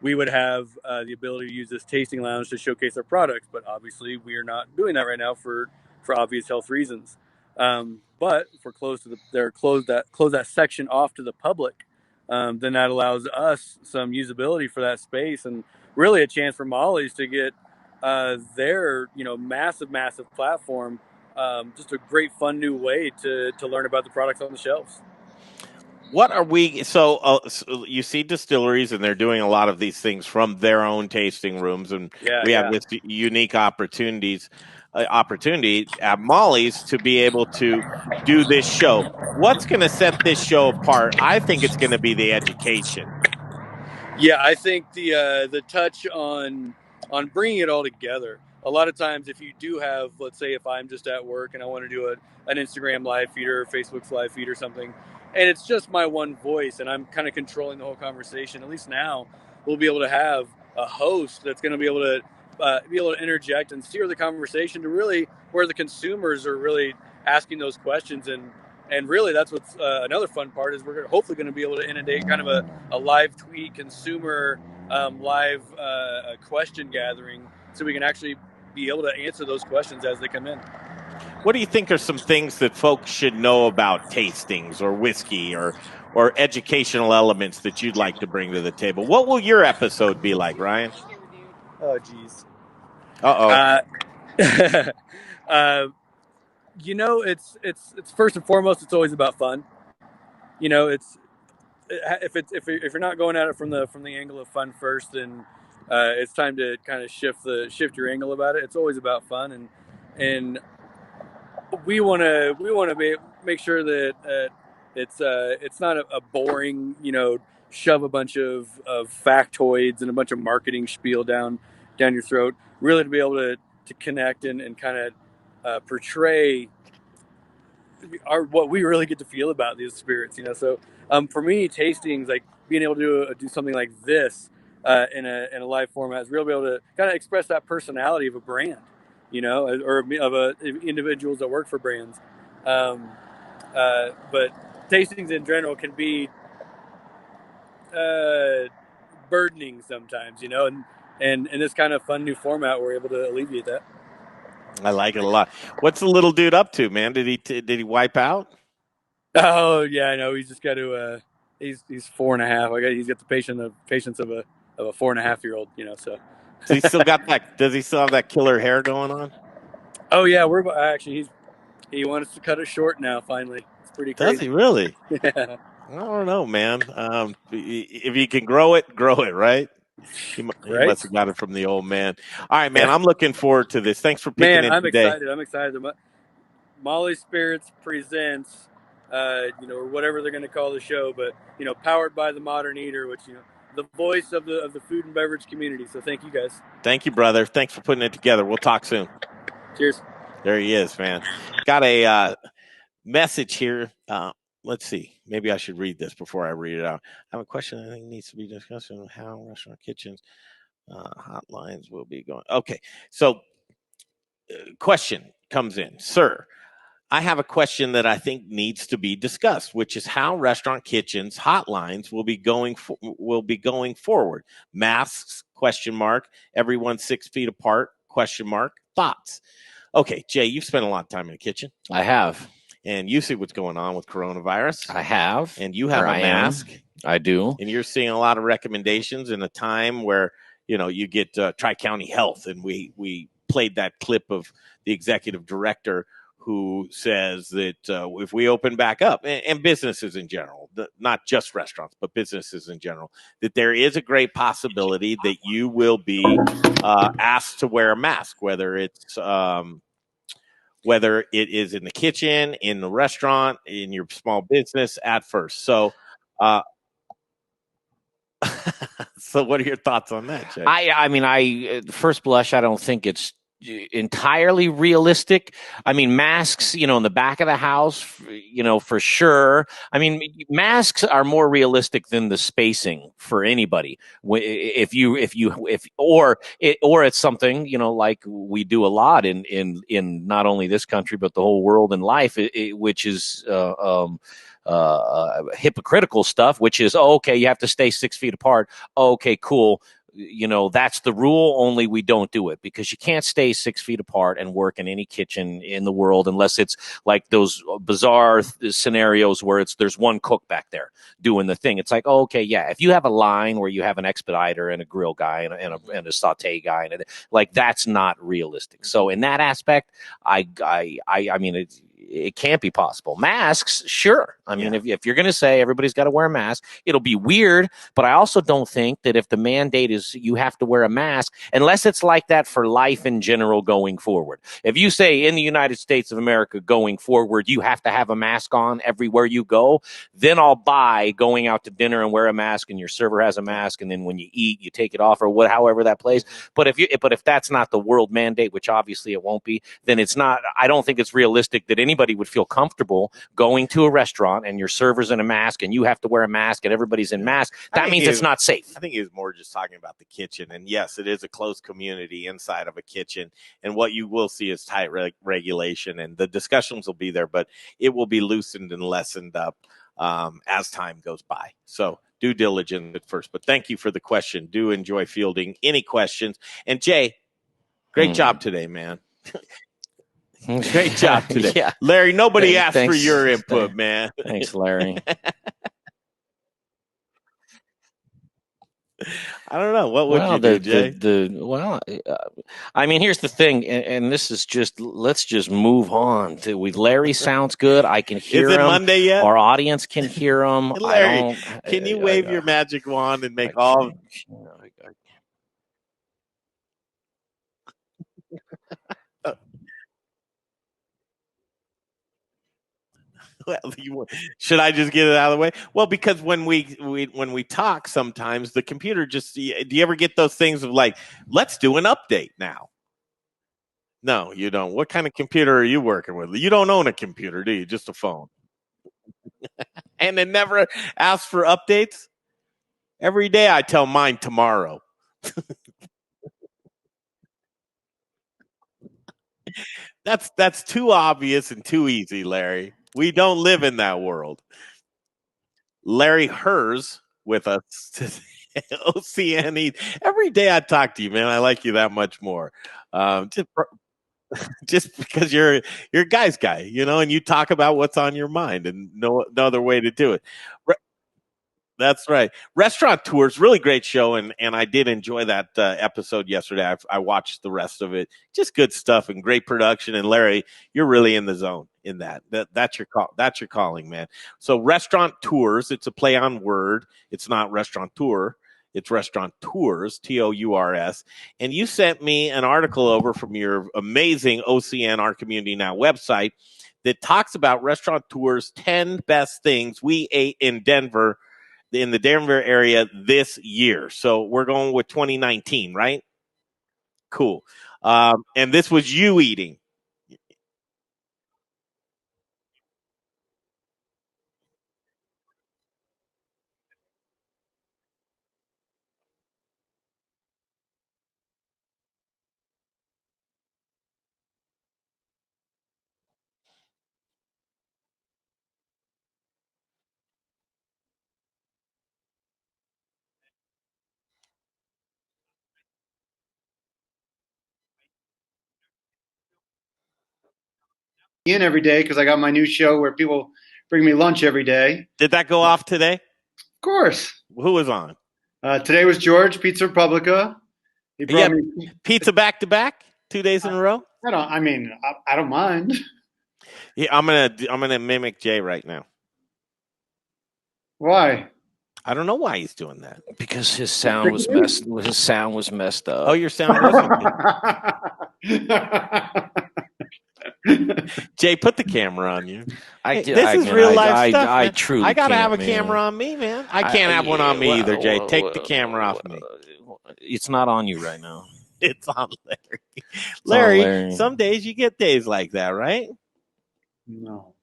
we would have the ability to use this tasting lounge to showcase our products. But obviously, we are not doing that right now for obvious health reasons. But if we're close close that section off to the public, then that allows us some usability for that space and really a chance for Molly's to get their massive platform. Just a great fun new way to learn about the products on the shelves. What are we? So you see distilleries, and they're doing a lot of these things from their own tasting rooms, and we have this unique opportunity at Molly's to be able to do this show. What's going to set this show apart? I think it's going to be the education. Yeah, I think the touch on bringing it all together. A lot of times, if you do have, let's say, if I'm just at work and I want to do an Instagram live feed or Facebook's live feed or something, and it's just my one voice, and I'm kind of controlling the whole conversation. At least now, we'll be able to have a host that's going to be able to interject and steer the conversation to really where the consumers are really asking those questions. And really, that's what's another fun part is we're hopefully going to be able to inundate kind of a live tweet consumer live question gathering, so we can actually be able to answer those questions as they come in. What do you think are some things that folks should know about tastings or whiskey or educational elements that you'd like to bring to the table? What will your episode be like, Ryan? Oh, geez. You know, it's first and foremost, it's always about fun. You know, if you're not going at it from the angle of fun first, then it's time to kind of shift your angle about it. It's always about fun, and we want to make sure that it's not a boring, you know, shove a bunch of factoids and a bunch of marketing spiel down your throat. Really, to be able to connect and kind of portray what we really get to feel about these spirits, you know. So for me, tastings, like being able to do something like this in a live format, is really be able to kind of express that personality of a brand, you know, or of individuals that work for brands. But tastings in general can be burdening sometimes, you know, and in this kind of fun new format, we're able to alleviate that. I like it a lot. What's the little dude up to, man? Did he wipe out? Oh yeah, I know. He's just got to. He's 4.5. He's got the patience of a 4.5-year-old. You know, so. Does he still have that killer hair going on? Oh yeah, he wants to cut it short now. Finally, it's pretty crazy. Does he really? Yeah. I don't know, man. If you can grow it, right? He must have got it from the old man. All right, man. Yeah. I'm looking forward to this. Thanks for picking it today. Excited. I'm excited. Molly Spirits presents, you know, or whatever they're going to call the show, but you know, powered by the Modern Eater, which, you know, the voice of the food and beverage community. So thank you guys. Thank you, brother. Thanks for putting it together. We'll talk soon. Cheers. There he is, man. Got a message here. Let's see. Maybe I should read this before I read it out. I have a question I think needs to be discussed on how restaurant kitchens hotlines will be going. Okay. So question comes in. Sir, I have a question that I think needs to be discussed, which is how restaurant kitchens hotlines will be going forward. Masks, ? Everyone 6 feet apart, ? Thoughts? Okay, Jay, you've spent a lot of time in the kitchen. I have. And you see what's going on with coronavirus. I have. And you have a mask. I do. And you're seeing a lot of recommendations in a time where, you know, you get Tri-County Health. And we played that clip of the executive director who says that if we open back up, and businesses in general, not just restaurants, but businesses in general, that there is a great possibility that you will be asked to wear a mask, whether it is in the kitchen, in the restaurant, in your small business at first. So, so what are your thoughts on that, Jay? I mean, first blush, I don't think it's entirely realistic. I mean, masks, you know, in the back of the house, you know, for sure. I mean, masks are more realistic than the spacing for anybody. If it's something, you know, like we do a lot in not only this country but the whole world in life, which is hypocritical stuff, which is, okay, you have to stay 6 feet apart. Okay, cool. You know, that's the rule, only we don't do it because you can't stay 6 feet apart and work in any kitchen in the world unless it's like those bizarre scenarios where there's one cook back there doing the thing. It's like, oh, okay, yeah, if you have a line where you have an expediter and a grill guy and a saute guy, and like that's not realistic. So in that aspect, I mean, it can't be possible. Masks, sure. I mean, if you're going to say everybody's got to wear a mask, it'll be weird. But I also don't think that if the mandate is you have to wear a mask, unless it's like that for life in general going forward. If you say in the United States of America going forward, you have to have a mask on everywhere you go, then I'll buy going out to dinner and wear a mask and your server has a mask. And then when you eat, you take it off or however that plays. But if that's not the world mandate, which obviously it won't be, then it's not, I don't think it's realistic that anybody would feel comfortable going to a restaurant and your server's in a mask and you have to wear a mask and everybody's in mask. That means it's not safe. I think he was more just talking about the kitchen. And yes, it is a closed community inside of a kitchen. And what you will see is tight regulation, and the discussions will be there, but it will be loosened and lessened up as time goes by. So due diligence at first. But thank you for the question. Do enjoy fielding any questions. And Jay, great job today, man. Great job today. Yeah. Larry, nobody asked for your input, man. Thanks, Larry. I don't know. What would you do, Jay? I mean, here's the thing, and this is just, let's just move on. Larry sounds good. I can hear him. Is it Monday yet? Our audience can hear him. Larry, can you wave your magic wand and make all... Well, should I just get it out of the way? Well, because when we talk, sometimes the computer just. Do you ever get those things of like, let's do an update now? No, you don't. What kind of computer are you working with? You don't own a computer, do you? Just a phone. And it never asks for updates. Every day I tell mine tomorrow. That's too obvious and too easy, Larry. We don't live in that world. Larry Herz with us today. OCNE. Every day I talk to you, man, I like you that much more. Just because you're a guy's guy, and you talk about what's on your mind, and no other way to do it. That's right. Restaurant Tours, really great show, and I did enjoy that episode yesterday. I watched the rest of it. Just good stuff and great production. And Larry, you're really in the zone in that. That's your call. That's your calling, man. So Restaurant Tours, it's a play on word. It's not Restaurant Tour. It's Restaurant Tours, TOURS. And you sent me an article over from your amazing OCN Our Community Now website that talks about Restaurant Tours' 10 best things we ate in Denver, in the Denver area this year. So we're going with 2019, right? Cool. And this was you eating. In every day because I got my new show where people bring me lunch every day. Did that go off today? Of course. Who was on? Today was George, Pizza Republica. He brought me pizza back to back 2 days in a row. I don't mind. Yeah, I'm gonna mimic Jay right now. Why? I don't know why he's doing that. Because his sound was messed. His sound was messed up. Oh, your sound wasn't good. Jay, put the camera on you. This is real life stuff. I truly I gotta have a man. camera on me, man. I can't have one on me either, Jay. Take the camera off me. It's not on you right now. It's on Larry. Larry, some days you get days like that, right? No.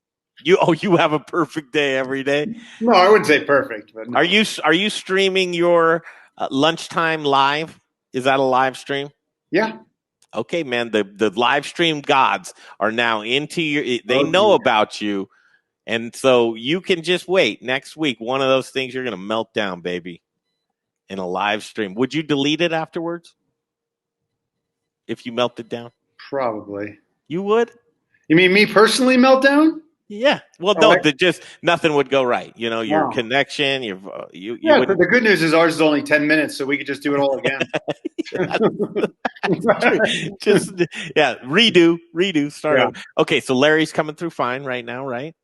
You have a perfect day every day? No, I wouldn't say perfect. But no. Are you streaming your lunchtime live? Is that a live stream? Yeah. Okay, man. The live stream gods are now into your. They know about you, and so you can just wait. Next week, one of those things you're gonna melt down, baby, in a live stream. Would you delete it afterwards if you melted down? Probably. You would? You mean me personally melt down? Yeah. Well, Oh, no, just nothing would go right. You know, your Wow. connection, you Yeah, but wouldn't. the good news is ours is only 10 minutes, so we could just do it all again. Just redo, start Yeah. over. Okay, so Larry's coming through fine right now, right?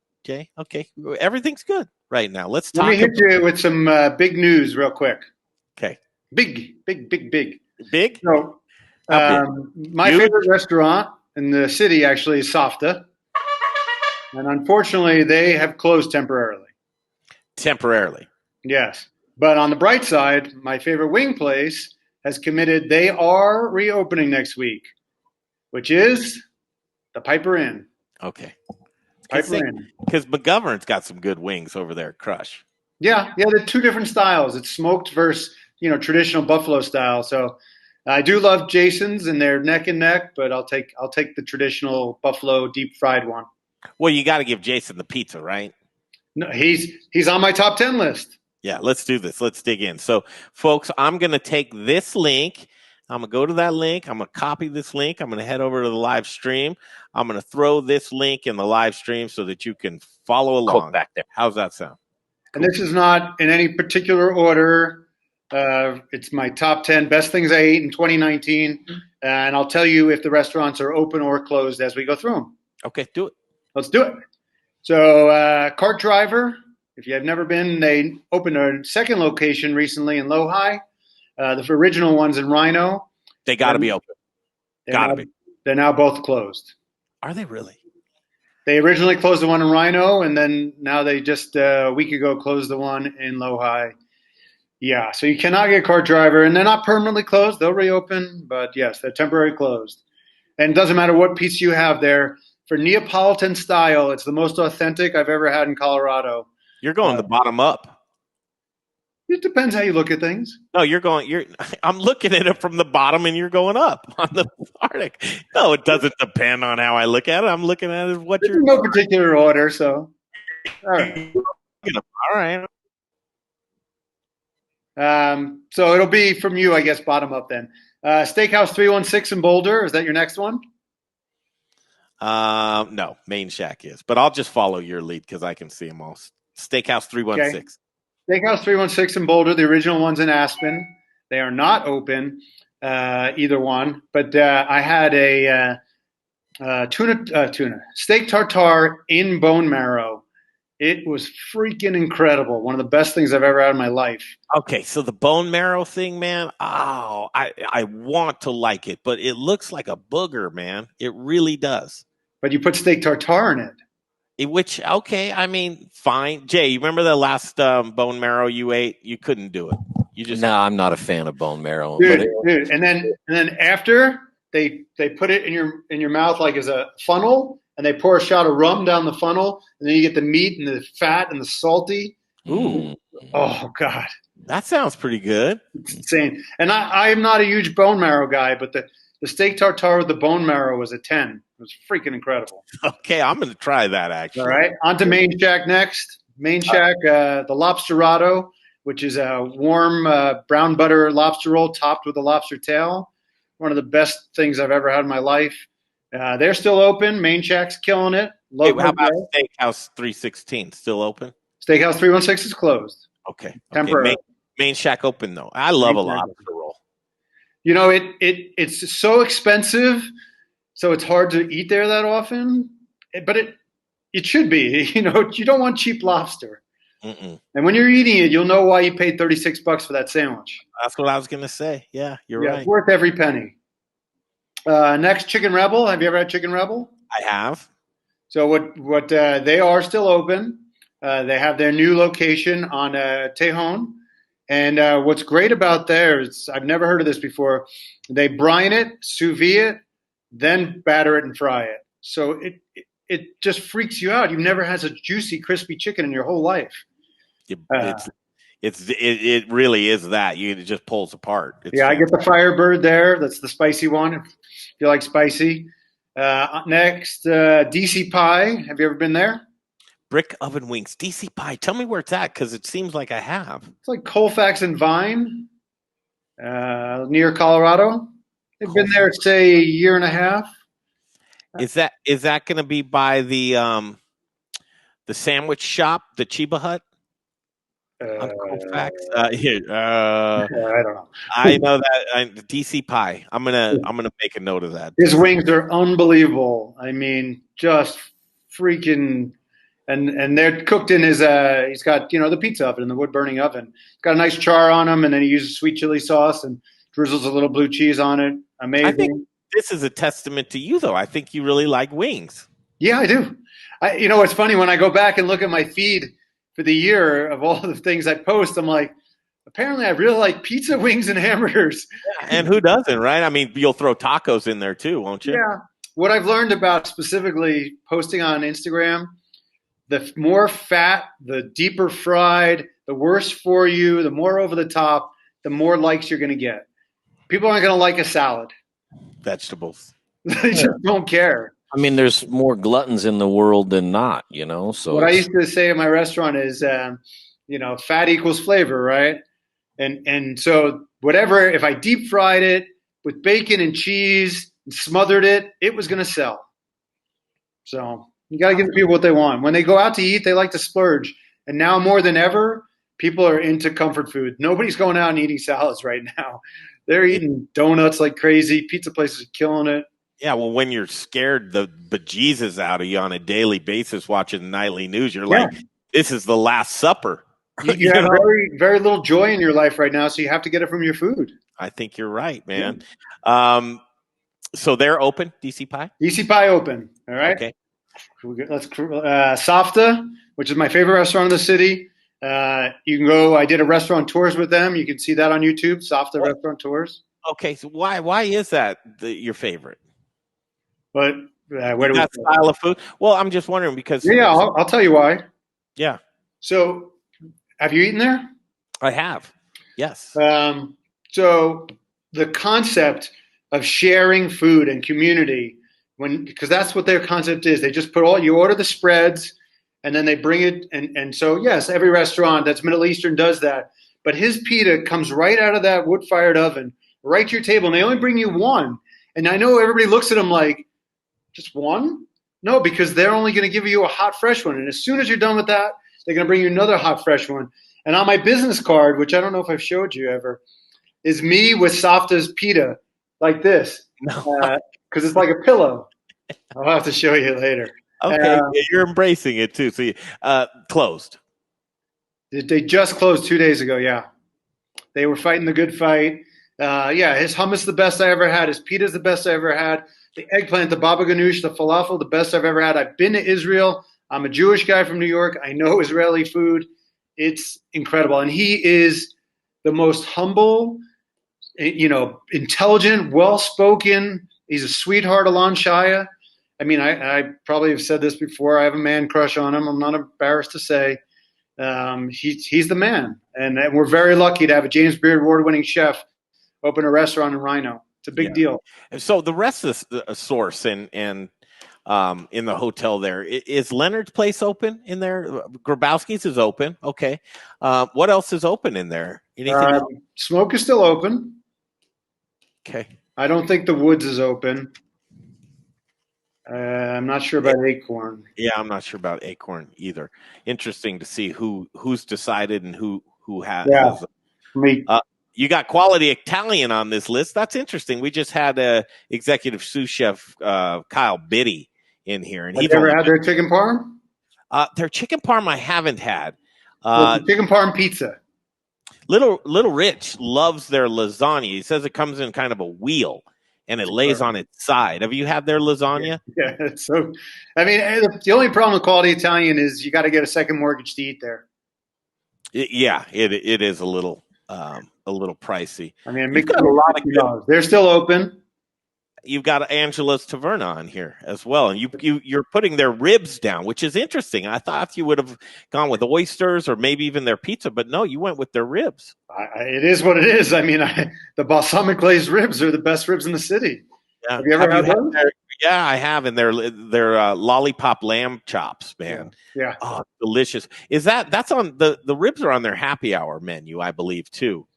Okay, everything's good right now. Let's Let talk. me hit you with some big news real quick. Okay, Big. big. So, my Huge? favorite restaurant in the city actually is Safta, and unfortunately, they have closed temporarily. Temporarily. Yes, but on the bright side, my favorite wing place has committed. They are reopening next week, which is the Piper Inn. Okay, Piper Inn. because McGovern's got some good wings over there at Crush. Yeah, they're two different styles. It's smoked versus traditional buffalo style. So I do love Jason's, and they're neck and neck, but I'll take the traditional buffalo deep fried one. Well, you got to give Jason the pizza, right? No, he's on my top 10 list. Yeah, let's do this. Let's dig in. So, folks, I'm going to take this link. I'm going to go to that link. I'm going to copy this link. I'm going to head over to the live stream. I'm going to throw this link in the live stream so that you can follow along back there. How's that sound? And this is not in any particular order. It's my top 10 best things I ate in 2019. And I'll tell you if the restaurants are open or closed as we go through them. Okay, do it. Let's do it. So, Cart Driver, if you have never been, they opened a second location recently in Lowhigh. The original one's in Rhino. They got to be open. They're now both closed. Are they really? They originally closed the one in Rhino, and then now they just a week ago closed the one in Lowhigh. Yeah, so you cannot get Cart Driver, and they're not permanently closed. They'll reopen, but yes, they're temporarily closed. And it doesn't matter what pizza you have there. For Neapolitan style, it's the most authentic I've ever had in Colorado. You're going the bottom up. It depends how you look at things. No, I'm looking at it from the bottom and you're going up on the Arctic. No, it doesn't depend on how I look at it. I'm looking at it as what There's no particular order, so. All right. All right. So it'll be from you, I guess, bottom up then. Steakhouse 316 in Boulder. Is that your next one? No, Main Shack is. But I'll just follow your lead because I can see them all. Steakhouse 316. Okay. Steakhouse 316 in Boulder. The original one's in Aspen. They are not open, either one. But I had a tuna steak tartare in bone marrow. It was freaking incredible. One of the best things I've ever had in my life. Okay, so the bone marrow thing, man. Oh, I want to like it, but it looks like a booger, man. It really does. But you put steak tartare in it. I mean, fine. Jay, you remember the last bone marrow you ate? You couldn't do it. No, I'm not a fan of bone marrow. Dude. And then after they put it in your mouth like as a funnel, and they pour a shot of rum down the funnel, and then you get the meat and the fat and the salty. Ooh. Oh God. That sounds pretty good. It's insane. And I'm not a huge bone marrow guy, but the steak tartare with the bone marrow was a 10. It was freaking incredible. Okay, I'm going to try that actually. All right, on to Main Shack next. Main Shack, the Lobsterado, which is a warm brown butter lobster roll topped with a lobster tail. One of the best things I've ever had in my life. They're still open. Main Shack's killing it. Hey, how about Steakhouse 316? Still open? Steakhouse 316 is closed. Okay. Temporary. Main Shack open though. I love a lobster roll. You know, it's so expensive, so it's hard to eat there that often. But it should be. You know, you don't want cheap lobster. Mm-mm. And when you're eating it, you'll know why you paid $36 for that sandwich. That's what I was gonna say. Yeah, you're right. It's worth every penny. Next, Chicken Rebel. Have you ever had Chicken Rebel? I have. So what they are still open. They have their new location on Tejon. And what's great about theirs, I've never heard of this before, they brine it, sous vide it, then batter it and fry it. So it just freaks you out. You've never had such juicy, crispy chicken in your whole life. It really is that. It just pulls apart. I get the Firebird there. That's the spicy one if you like spicy. Next, DC Pie. Have you ever been there? Brick Oven Wings, DC Pie. Tell me where it's at because it seems like I have. It's like Colfax and Vine, near Colorado. They've been there, say, a year and a half. Is that going to be by the the sandwich shop, the Chiba Hut on Colfax. Here, I don't know. I know that DC Pie. I'm gonna make a note of that. His wings are unbelievable. I mean, just freaking, and they're cooked in his. He's got the pizza oven, the wood burning oven. He's got a nice char on them, and then he uses sweet chili sauce and drizzles a little blue cheese on it. Amazing. I think this is a testament to you, though. I think you really like wings. Yeah, I do. It's funny when I go back and look at my feed for the year of all the things I post. I'm like, apparently I really like pizza, wings, and hamburgers. Yeah, and who doesn't, right? I mean, you'll throw tacos in there too, won't you? Yeah. What I've learned about specifically posting on Instagram, the more fat, the deeper fried, the worse for you, the more over the top, the more likes you're going to get. People aren't going to like a salad. Vegetables. They just don't care. I mean, there's more gluttons in the world than not, So what I used to say in my restaurant is, fat equals flavor, right? And so whatever, if I deep fried it with bacon and cheese and smothered it, it was going to sell. So you got to give people what they want. When they go out to eat, they like to splurge. And now more than ever, people are into comfort food. Nobody's going out and eating salads right now. They're eating donuts like crazy. Pizza places are killing it. Yeah, well, when you're scared the bejesus out of you on a daily basis watching the nightly news, you're like, this is the Last Supper. You have very, very little joy in your life right now, so you have to get it from your food. I think you're right, man. Yeah. So they're open, DC Pie? DC Pie open, all right? Okay. Let's Safta, which is my favorite restaurant in the city. You can go. I did a restaurant tours with them. You can see that on YouTube, Safta Restaurant Tours. Okay, so why is that your favorite? But where do that style of food? Well, I'm just wondering because I'll tell you why. Yeah. So, have you eaten there? I have. Yes. So the concept of sharing food and community, because that's what their concept is. They just you order the spreads, and then they bring it. And so yes, every restaurant that's Middle Eastern does that. But his pita comes right out of that wood-fired oven, right to your table, and they only bring you one. And I know everybody looks at them like, just one? No, because they're only going to give you a hot, fresh one. And as soon as you're done with that, they're going to bring you another hot, fresh one. And on my business card, which I don't know if I've showed you ever, is me with Safta's pita like this. Because it's like a pillow. I'll have to show you later. Okay, you're embracing it too. So closed. They just closed 2 days ago, yeah. They were fighting the good fight. His hummus is the best I ever had. His pita is the best I ever had. The eggplant, the baba ganoush, the falafel, the best I've ever had. I've been to Israel. I'm a Jewish guy from New York. I know Israeli food. It's incredible. And he is the most humble, intelligent, well-spoken. He's a sweetheart, Alon Shaya. I mean, I probably have said this before. I have a man crush on him. I'm not embarrassed to say. He's the man. And we're very lucky to have a James Beard Award-winning chef open a restaurant in Rhino. It's a big deal. So the rest of the source and in the hotel there, is Leonard's place open in there? Grabowski's is open. Okay. What else is open in there? Anything Smoke is still open. Okay. I don't think the Woods is open. I'm not sure about Acorn. Yeah, I'm not sure about Acorn either. Interesting to see who's decided and who has. Yeah. Me. You got quality Italian on this list. That's interesting. We just had executive sous chef Kyle Beattie in here, and he's ever had their chicken parm? Their chicken parm I haven't had. Chicken parm pizza. Little Rich loves their lasagna. He says it comes in kind of a wheel, and it lays on its side. Have you had their lasagna? Yeah. The only problem with quality Italian is you got to get a second mortgage to eat there. It is a little pricey. I mean, it makes a lot of dollars. They're still open. You've got Angela's Taverna on here as well, and you're putting their ribs down, which is interesting. I thought you would have gone with oysters or maybe even their pizza, but no, you went with their ribs. It is what it is. I mean, the balsamic glazed ribs are the best ribs in the city. Yeah. Have you ever had them? Yeah, I have, and they're lollipop lamb chops, man. Yeah. Oh, delicious. That's on the ribs are on their happy hour menu, I believe, too.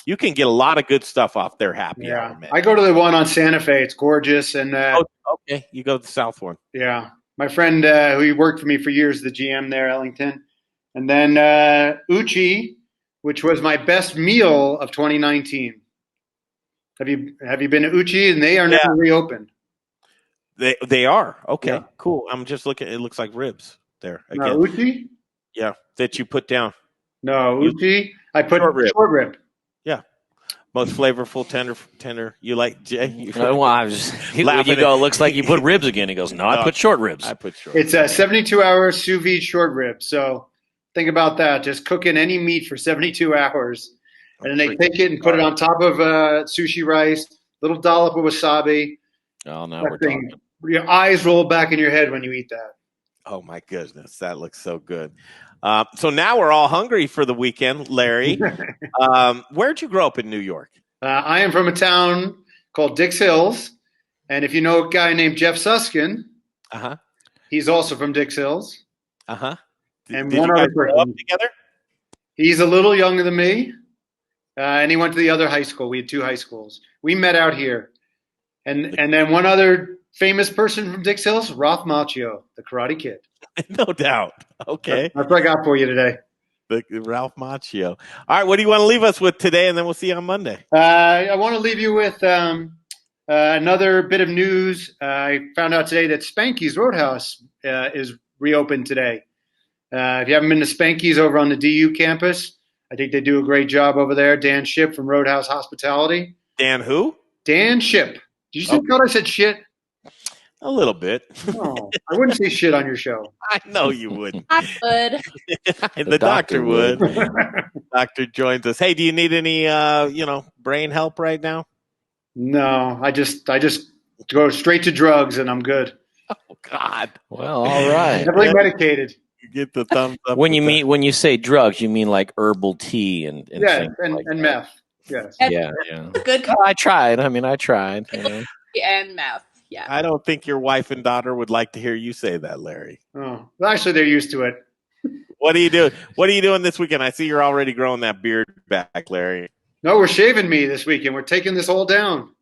You can get a lot of good stuff off their happy hour menu. I go to the one on Santa Fe. It's gorgeous. And okay, you go to the south one. Yeah. My friend who worked for me for years, the GM there, Ellington. And then Uchi, which was my best meal of 2019. Have you been to Uchi? And they are never reopened. They are. Okay, Yeah. cool. I'm just looking. It looks like ribs there again. No, Uchi? Yeah, that you put down. No, Uchi. I put short rib. Yeah. Most flavorful, tender. You like, Jay? Well, I was just, when you go, looks like you put ribs again. He goes, no, I put short ribs. I put short. It's a 72-hour sous vide short rib. So think about that. Just cooking any meat for 72 hours. And then they take it and put it on top of sushi rice, little dollop of wasabi. Oh, now we're talking. Your eyes roll back in your head when you eat that. Oh, my goodness. That looks so good. So now we're all hungry for the weekend, Larry. Where'd you grow up in New York? I am from a town called Dix Hills. And if you know a guy named Jeff Suskin, he's also from Dix Hills. And Did one other grow up together? He's a little younger than me. And he went to the other high school. We had 2 high schools. We met out here. And then one other famous person from Dix Hills, Ralph Macchio, the Karate Kid. No doubt. Okay. That's what I got for you today. Ralph Macchio. All right, what do you want to leave us with today, and then we'll see you on Monday? I want to leave you with another bit of news. I found out today that Spanky's Roadhouse is reopened today. If you haven't been to Spanky's over on the DU campus, I think they do a great job over there. Dan Ship from Roadhouse Hospitality. Dan who? Dan Ship. Did you see I said shit? A little bit. No, I wouldn't say shit on your show. I know you wouldn't. I would. The doctor would. Doctor joins us. Hey, do you need any brain help right now? No, I just go straight to drugs and I'm good. Oh God. Well, all right. Heavily medicated. You get the thumbs up. When you say drugs, you mean like herbal tea and things like and meth. Yes. Yeah. Good. I tried. I tried. And meth. Yeah. I don't think your wife and daughter would like to hear you say that, Larry. Oh, well, actually, they're used to it. What are you doing? What are you doing this weekend? I see you're already growing that beard back, Larry. No, we're shaving me this weekend. We're taking this all down.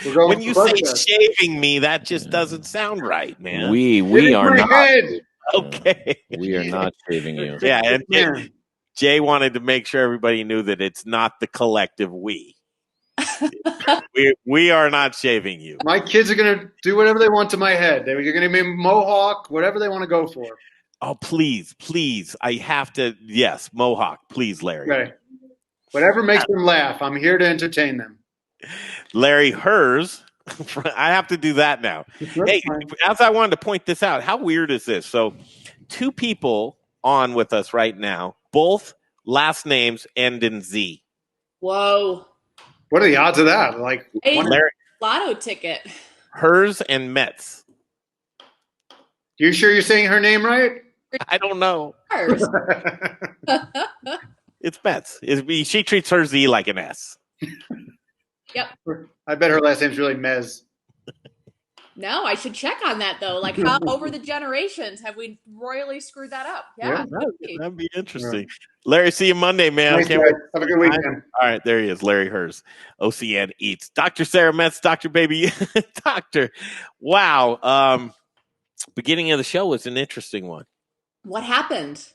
When you say shaving me, that just doesn't sound right, man. We are not. Head. Okay. We are not shaving you. Yeah, and Jay wanted to make sure everybody knew that it's not the collective we. we are not shaving you. My kids are going to do whatever they want to my head. They're going to be mohawk, whatever they want to go for. Oh, please. I have to. Yes, mohawk. Please, Larry. Okay. Whatever makes them laugh. I'm here to entertain them. Larry Herz. I have to do that now. Hey, as I wanted to point this out, how weird is this? So 2 people on with us right now, both last names end in Z. Whoa. What are the odds of that? Like Larry, lotto ticket. Herz and Metz. You sure you're saying her name right? I don't know. Herz. It's Metz. She treats her Z like an S. Yep. I bet her last name's really Mez. No, I should check on that though. Like, how over the generations have we royally screwed that up? Yeah, that'd be interesting. Yeah. Larry, see you Monday, man. Nice, have a good weekend. All right, there he is, Larry Herz, OCN Eats. Dr. Sara Metz, Dr. Baby, Doctor. Wow. Beginning of the show was an interesting one. What happened?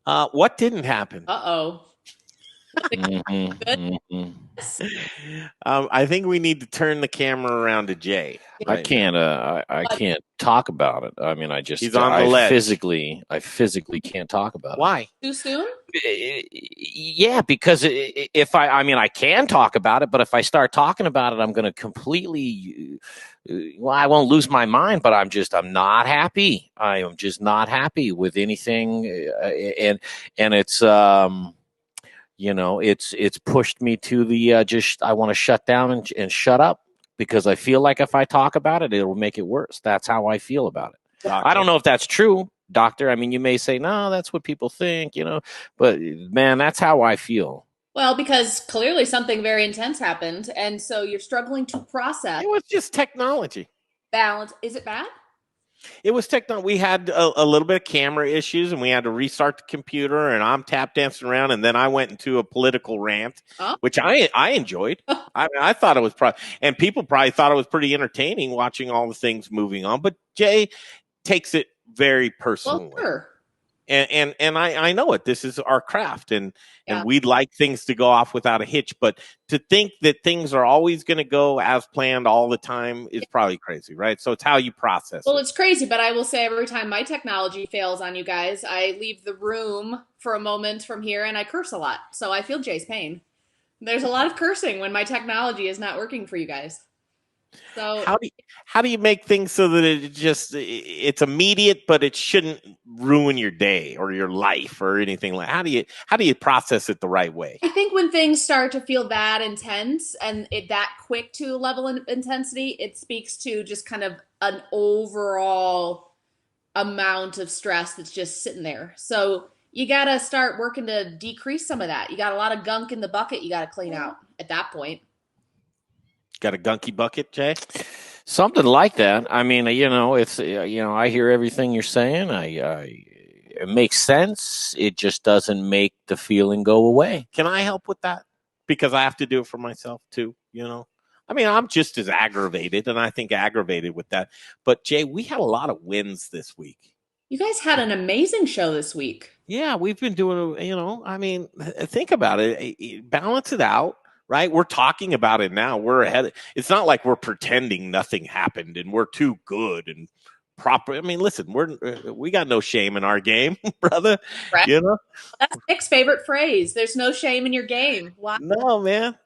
What didn't happen? Uh-oh. I think we need to turn the camera around to Jay. Right? I can't talk about it. I mean, he's on the ledge. I physically can't talk about it. Why? Too soon? Yeah, because if I can talk about it, but if I start talking about it, I'm going to completely. Well, I won't lose my mind, but I'm not happy. I am just not happy with anything, and it's. It's pushed me to the I want to shut down and shut up because I feel like if I talk about it, it'll make it worse. That's how I feel about it. Doctor. I don't know if that's true, Doctor. I mean, you may say, no, that's what people think, but man, that's how I feel. Well, because clearly something very intense happened. And so you're struggling to process. It was just technology. Balance. Is it bad? It was technology. We had a little bit of camera issues, and we had to restart the computer. And I'm tap dancing around, and then I went into a political rant, which I enjoyed. I thought it was and people probably thought it was pretty entertaining watching all the things moving on. But Jay, takes it very personally. Well, sure. And I know it. This is our craft, and Yeah. we'd like things to go off without a hitch. But to think that things are always going to go as planned all the time is probably crazy, right? So it's how you process Well, it. it's crazy, but I will say every time my technology fails on you guys, I leave the room for a moment from here and I curse a lot. So I feel Jay's pain. There's a lot of cursing when my technology is not working for you guys. So How do you make things so that it's immediate, but it shouldn't ruin your day or your life or anything like? How do you process it the right way? I think when things start to feel that intense and that quick to a level of intensity, it speaks to just kind of an overall amount of stress that's just sitting there. So you got to start working to decrease some of that. You got a lot of gunk in the bucket you got to clean out at that point. Got a gunky bucket, Jay? Something like that. I mean, it's I hear everything you're saying. It makes sense. It just doesn't make the feeling go away. Can I help with that? Because I have to do it for myself too. I mean, I'm just as aggravated, and I think aggravated with that. But Jay, we had a lot of wins this week. You guys had an amazing show this week. Yeah, we've been doing. I mean, think about it. Balance it out. Right? We're talking about it now. We're ahead. It's not like we're pretending nothing happened and we're too good and proper. I mean, listen, we got no shame in our game, brother. Right. That's Nick's favorite phrase. There's no shame in your game. Wow. No, man.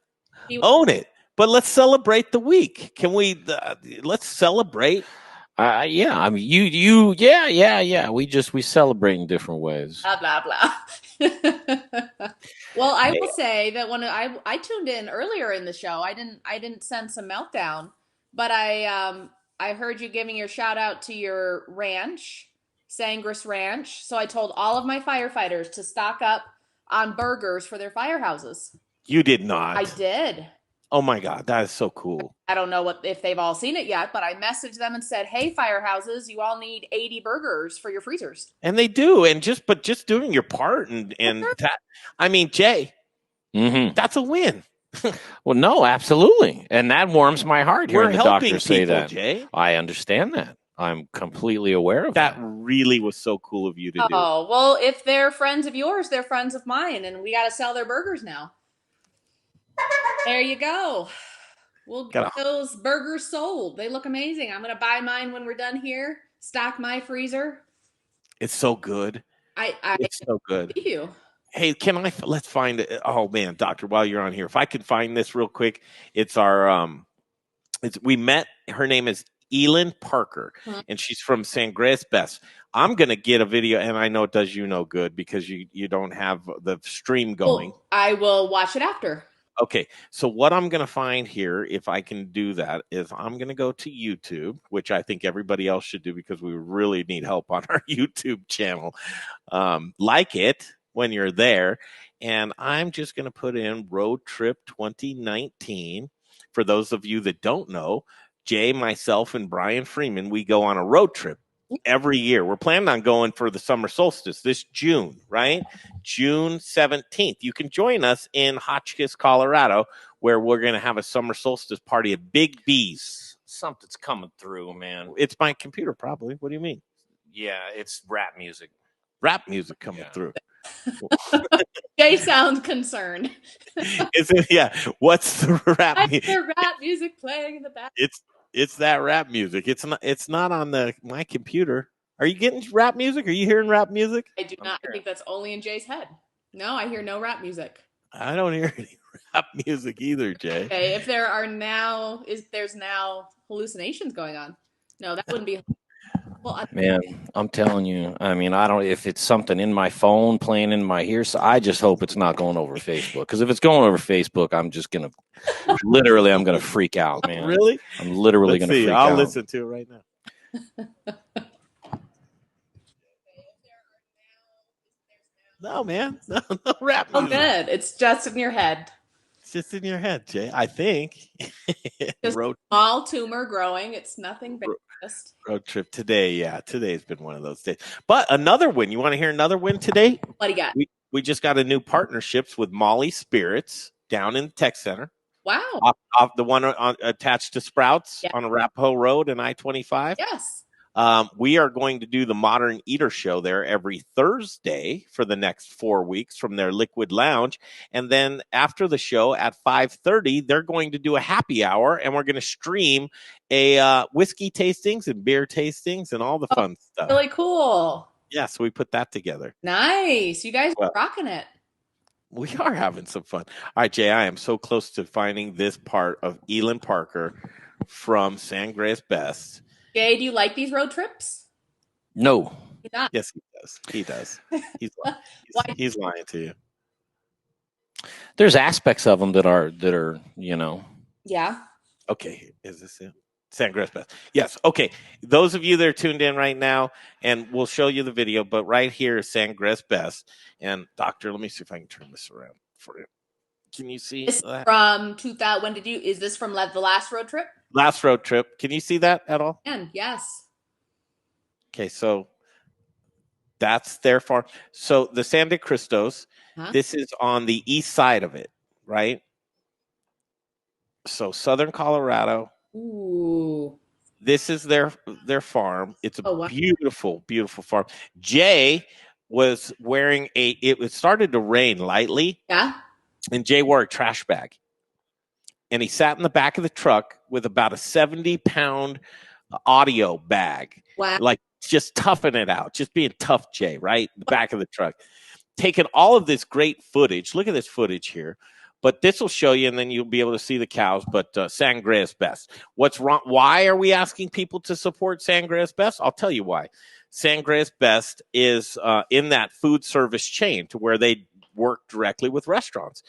Own it. But let's celebrate the week. Can we? Let's celebrate. Yeah. I mean, yeah. We celebrate in different ways. Blah blah blah. Well, I will say that when I tuned in earlier in the show, I didn't sense a meltdown, but I heard you giving your shout out to your ranch, Sangris Ranch. So I told all of my firefighters to stock up on burgers for their firehouses. You did not. I did. Oh my God, that is so cool. I don't know if they've all seen it yet, but I messaged them and said, "Hey, firehouses, you all need 80 burgers for your freezers." And they do, and just doing your part and that. I mean, Jay, that's a win. Well, no, absolutely, and that warms my heart hearing the doctor say people, that. Jay. I understand that. I'm completely aware of that. That really was so cool of you to do. Oh well, if they're friends of yours, they're friends of mine, and we got to sell their burgers now. There you go. We'll get those burgers sold. They look amazing. I'm going to buy mine when we're done here. Stock my freezer. It's so good. It's so good. Thank you. Hey, let's find it. Oh man, doctor, while you're on here, if I could find this real quick, it's our, we met, her name is Elin Parker, and she's from Sangres Best. I'm going to get a video, and I know it does you no good because you don't have the stream going. Well, I will watch it after. Okay, so what I'm going to find here, if I can do that, is I'm going to go to YouTube, which I think everybody else should do because we really need help on our YouTube channel. Like it when you're there. And I'm just going to put in Road Trip 2019. For those of you that don't know, Jay, myself, and Brian Freeman, we go on a road trip every year. We're planning on going for the summer solstice this June, right? June 17th. You can join us in Hotchkiss, Colorado, where we're going to have a summer solstice party at Big B's. Something's coming through, man. It's my computer, probably. What do you mean? Yeah, it's rap music. Rap music coming through. Jay sounds concerned. Is it? Yeah. What's the rap? Why is there rap music playing in the back? It's that rap music. It's not on my computer. Are you getting rap music? Are you hearing rap music? I do not. I think that's only in Jay's head. No, I hear no rap music. I don't hear any rap music either, Jay. Okay, if there's now hallucinations going on. No, that wouldn't be. Well, man, I'm telling you. I mean, I don't. If it's something in my phone playing in my ear, so I just hope it's not going over Facebook. Because if it's going over Facebook, I'm just gonna I'm gonna freak out, man. Really? I'm literally gonna freak out. I'll listen to it right now. No, man, no rap music. Oh, good. It's just in your head. It's just in your head, Jay. I think. Just a small tumor growing. It's nothing big. Road trip today. Yeah, today's been one of those days. But another win. You want to hear another win today? What do you got? We just got a new partnerships with Molly Spirits down in the Tech Center. Wow. Off the one attached to Sprouts on Arapahoe Road and I-25. Yes. We are going to do the Modern Eater show there every Thursday for the next 4 weeks from their Liquid Lounge. And then after the show at 5:30, they're going to do a happy hour, and we're going to stream a whiskey tastings and beer tastings and all the fun stuff. Really cool. Yeah, so we put that together. Nice. You guys are rocking it. We are having some fun. All right, Jay, I am so close to finding this part of Elin Parker from Sangre's Best. Jay, do you like these road trips? No. Yes, he does. He does. He's lying to you. There's aspects of them that are, Yeah. Okay, is this it? Sangre's Best. Yes. Okay. Those of you that are tuned in right now, and we'll show you the video, but right here is Sangre's Best. And Doctor, let me see if I can turn this around for you. Can you see that? From 2000, is this from the last road trip? Last road trip. Can you see that at all? Yes. Okay, so that's their farm. So the San de Cristos, this is on the east side of it, right? So southern Colorado. Ooh. This is their farm. It's a beautiful, beautiful farm. Jay was wearing it started to rain lightly. Yeah. And Jay wore a trash bag. And he sat in the back of the truck with about a 70-pound audio bag. Wow. Like just toughing it out. Just being tough, Jay, right? The back of the truck. Taking all of this great footage. Look at this footage here. But this will show you, and then you'll be able to see the cows. But Sangre's Best. What's wrong? Why are we asking people to support Sangre's Best? I'll tell you why. Sangre's Best is in that food service chain to where they work directly with restaurants.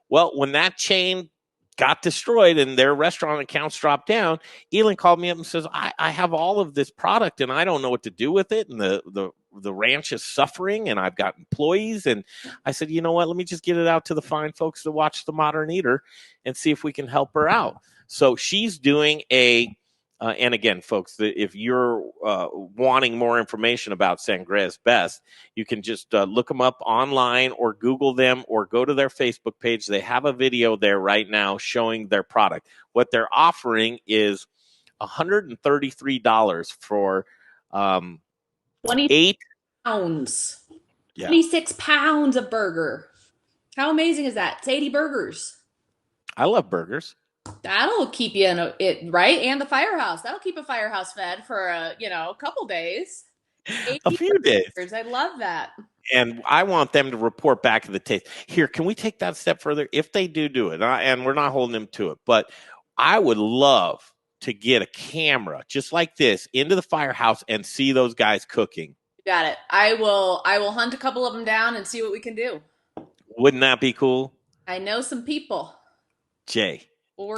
Well, when that chain got destroyed and their restaurant accounts dropped down, Elin called me up and says, I have all of this product and I don't know what to do with it. And the ranch is suffering and I've got employees. And I said, you know what, let me just get it out to the fine folks to watch the Modern Eater and see if we can help her out. So she's doing and again, folks, if you're wanting more information about Sangre's Best, you can just look them up online or Google them or go to their Facebook page. They have a video there right now showing their product. What they're offering is $133 for 28 pounds. Yeah. 26 pounds of burger. How amazing is that? It's 80 burgers. I love burgers. That'll keep you in it, right? And the firehouse. That'll keep a firehouse fed for a couple days. A few days. I love that. And I want them to report back to the taste. Here, can we take that step further? If they do it, and we're not holding them to it, but I would love to get a camera just like this into the firehouse and see those guys cooking. You got it. I will hunt a couple of them down and see what we can do. Wouldn't that be cool? I know some people. Jay.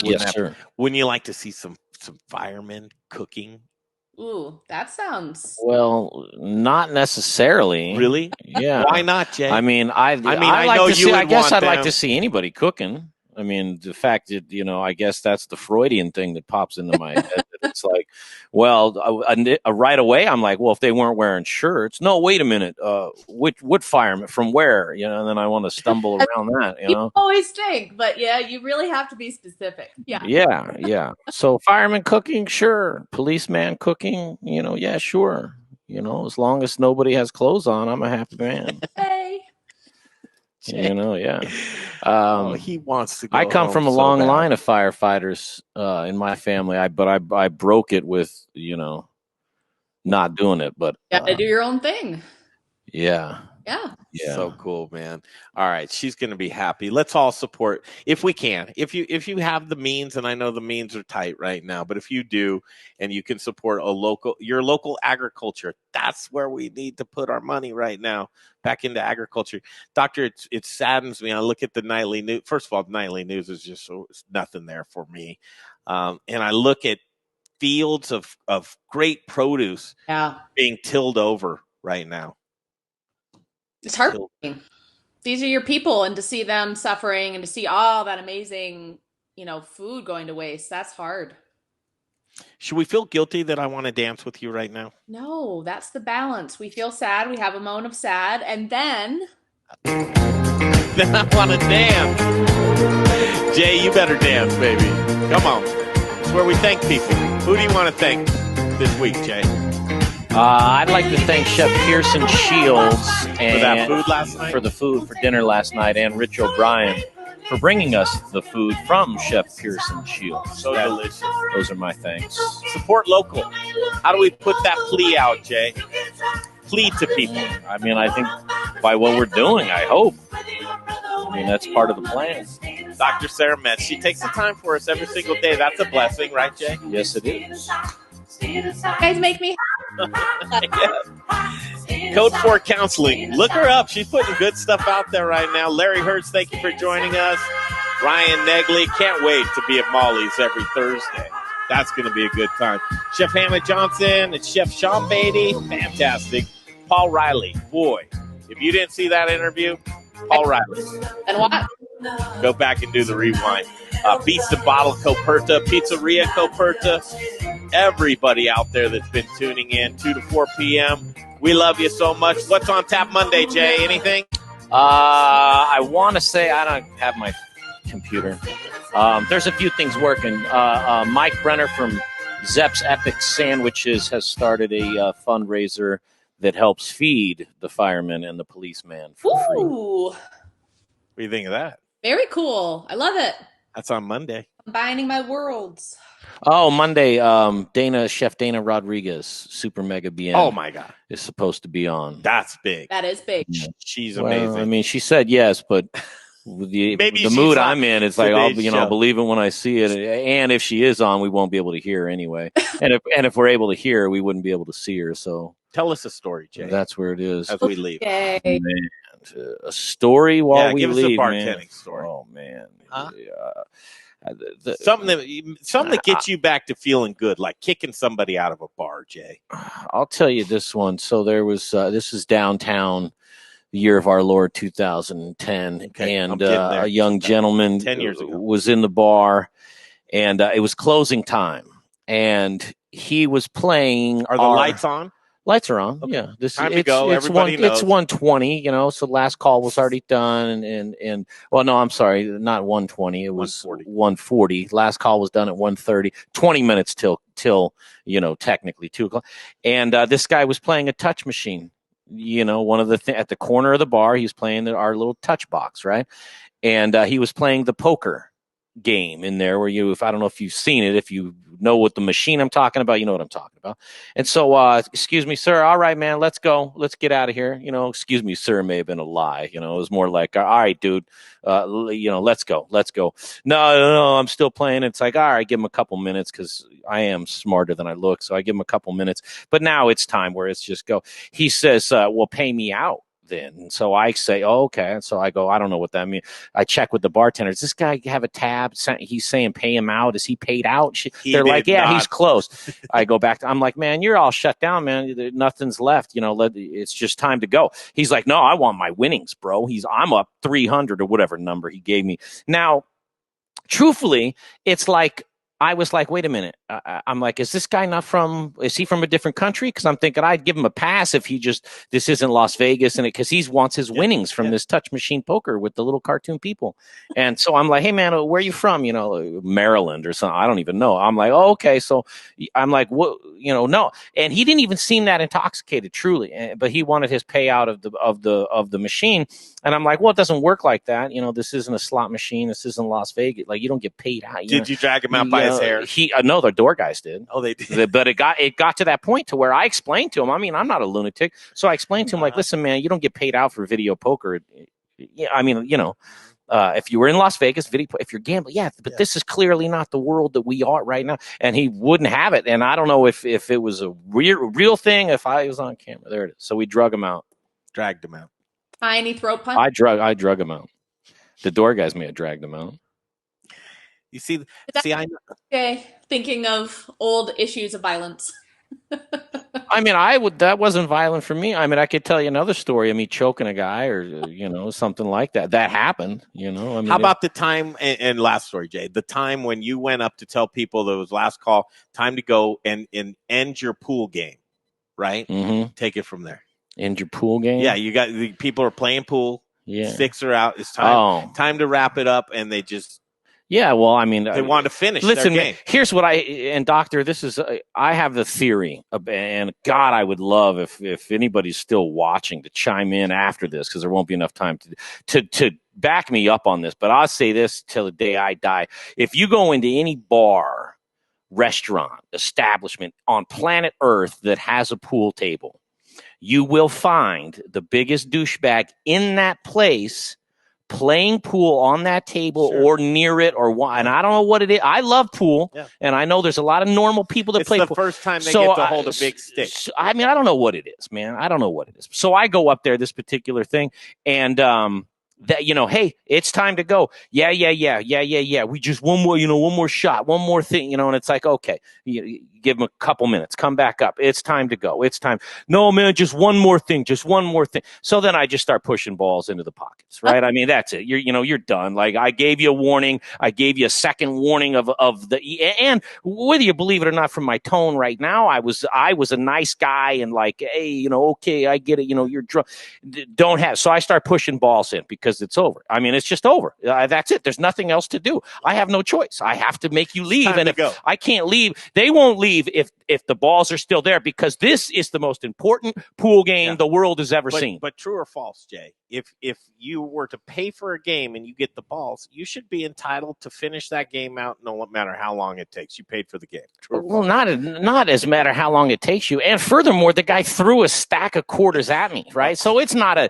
Yes, sir. Wouldn't you like to see some firemen cooking? Ooh, that sounds. Well, not necessarily. Really? Yeah. Why not, Jay? I mean, I guess I'd like to see anybody cooking. I mean, the fact that, I guess that's the Freudian thing that pops into my head. It's like, well, right away, I'm like, well, if they weren't wearing shirts, no, wait a minute. What fireman from where? And then I want to stumble around that, You always think, but yeah, you really have to be specific. Yeah. Yeah. So fireman cooking, sure. Policeman cooking, yeah, sure. As long as nobody has clothes on, I'm a happy man. Hey. Yeah. He wants to go I come home from a so long bad. line of firefighters in my family. I broke it with, not doing it. But you have to do your own thing. Yeah. Yeah. So cool, man. All right. She's going to be happy. Let's all support if we can. If you have the means, and I know the means are tight right now, but if you do and you can support your local agriculture, that's where we need to put our money right now, back into agriculture. Doctor, it saddens me. I look at the nightly news. First of all, the nightly news is just nothing there for me. And I look at fields of great produce being tilled over right now. It's heartbreaking. These are your people, and to see them suffering and to see all that amazing, food going to waste, that's hard. Should we feel guilty that I want to dance with you right now? No, that's the balance. We feel sad. We have a moan of sad, and then I want to dance. Jay, you better dance, baby. Come on. It's where we thank people. Who do you want to thank this week, Jay? I'd like to thank Chef Pearson Shields and For that food last night? for the food for dinner last night, and Rich O'Brien for bringing us the food from Chef Pearson Shields. So delicious. Those are my thanks. Support local. How do we put that plea out, Jay? Plea to people. I mean, I think by what we're doing, I hope. I mean, that's part of the plan. Dr. Sara Metz, she takes the time for us every single day. That's a blessing, right, Jay? Yes, it is. You guys make me Code 4 Counseling. Look her up. She's putting good stuff out there right now. Larry Herz, thank you for joining us. Ryan Negley, can't wait to be at Molly's every Thursday. That's going to be a good time. Chef Hannah Johnson and Chef Sean Beattie, fantastic. Paul Reilly, boy, if you didn't see that interview, Paul Reilly. And what? Go back and do the rewind. Beast and Bottle Coperta, Pizzeria Coperta. Everybody out there that's been tuning in, 2 to 4 p.m. We love you so much. What's on tap Monday, Jay? Anything? I want to say I don't have my computer. There's a few things working. Mike Brenner from Zepp's Epic Sandwiches has started a fundraiser that helps feed the firemen and the policeman for free. Ooh, What do you think of that? very cool. I love it. That's on Monday. Combining my worlds. Oh, Monday, Chef Dana Rodriguez, Super Mega BN. Oh, my God. Is supposed to be on. That's big. That is big. She's Well, amazing. I mean, she said yes, but with the Maybe the she's mood on I'm in, it's like I'll today's you know show. believe it when I see it. And if she is on, we won't be able to hear her anyway. and if we're able to hear her, we wouldn't be able to see her. So Tell us a story, Jay, that's where it is. as we leave. Okay. Man, a story while Yeah, we give us a leave, bartending man. story. Oh man, Huh? Something Something that gets you back to feeling good, like kicking somebody out of a bar, Jay. I'll tell you this one. So there was this is downtown, the year of our Lord 2010, Okay, I'm and getting there. a young gentleman 10 years ago. was in the bar, and it was closing time, and he was playing. Are the lights on? Lights are on. Okay. Yeah, Time to go. Everybody knows. It's 1:20. You know, so last call was already done, and well, no, I'm sorry, not 1:20. It was 1:40. Last call was done at 1:30. 20 minutes till technically 2:00. And this guy was playing a touch machine. You know, one of the at the corner of the bar, he was playing our little touch box, right? And he was playing the poker game in there where I don't know if you've seen it, if you know what the machine I'm talking about, you know what I'm talking about. And so, excuse me, sir. All right, man, let's go. Let's get out of here. You know, excuse me, sir, may have been a lie. You know, it was more like, all right, dude, let's go. No, I'm still playing. It's like, all right, give him a couple minutes because I am smarter than I look. So I give him a couple minutes, but now it's time where it's just go. He says, well, pay me out. Then. And so I say, oh, okay. And so I go, I don't know what that means. I check with the bartender. Does this guy have a tab? He's saying pay him out. Is he paid out? They're like, yeah, not. he's closed. I go back. I'm like, man, you're all shut down, man. Nothing's left. You know, it's just time to go. He's like, no, I want my winnings, bro. I'm up 300 or whatever number he gave me. Now, truthfully, it's like, I was like, wait a minute. I'm like, is he from a different country? Because I'm thinking I'd give him a pass if this isn't Las Vegas, and because he wants his winnings from this touch machine poker with the little cartoon people. And so I'm like, hey man, where are you from? You know, Maryland or something. I don't even know. I'm like, oh, okay. So I'm like, what? You know, no. And he didn't even seem that intoxicated, truly. But he wanted his payout of the machine. And I'm like, well, it doesn't work like that. You know, this isn't a slot machine. This isn't Las Vegas. Like, you don't get paid out. Did you drag him out by his hair? No, the door guys did. Oh, they did. But it got to that point to where I explained to him. I mean, I'm not a lunatic, so I explained to him like, listen, man, you don't get paid out for video poker. Yeah, I mean, you know, if you were in Las Vegas, if you're gambling, but this is clearly not the world that we are right now. And he wouldn't have it. And I don't know if it was a real thing. If I was on camera, there it is. So we dragged him out. Tiny throat punch. I drug him out. The door guys may have dragged him out. You see, I know. Okay, thinking of old issues of violence. I mean, that wasn't violent for me. I mean, I could tell you another story of me choking a guy or, you know, something like that. That happened, you know. I mean, how about the time, and last story, Jay, the time when you went up to tell people that was last call, time to go and end your pool game, right? Mm-hmm. Take it from there. End your pool game? Yeah, you got the people are playing pool. Yeah. Sticks are out. It's time to wrap it up, and they just. Yeah, well, I mean, They want to finish listen, their game. Here's what and doctor, this is, I have the theory, and God, I would love if anybody's still watching to chime in after this, because there won't be enough time to back me up on this. But I'll say this till the day I die. If you go into any bar, restaurant, establishment on planet Earth that has a pool table, you will find the biggest douchebag in that place playing pool on that table or near it, and I don't know what it is. I love pool, and I know there's a lot of normal people that play pool. It's the first time they get to hold a big stick. I mean, I don't know what it is, man. I don't know what it is. So I go up there, this particular thing, and that, hey, it's time to go. Yeah. We just one more shot, one more thing, and it's like, okay, you give them a couple minutes, come back up. It's time to go. It's time. No, man, just one more thing. So then I just start pushing balls into the pockets, right? I mean, that's it. You're done. Like, I gave you a warning. I gave you a second warning of and whether you believe it or not, from my tone right now, I was a nice guy and like, hey, okay, I get it. You're drunk. So I start pushing balls in because it's over. I mean, it's just over. That's it. There's nothing else to do. I have no choice. I have to make you leave. And if I can't leave, they won't leave if the balls are still there, because this is the most important pool game the world has ever seen. But true or false, Jay? If you were to pay for a game and you get the balls, you should be entitled to finish that game out, no matter how long it takes. You paid for the game. True or false? Not as matter how long it takes you. And furthermore, the guy threw a stack of quarters at me, right? So it's not a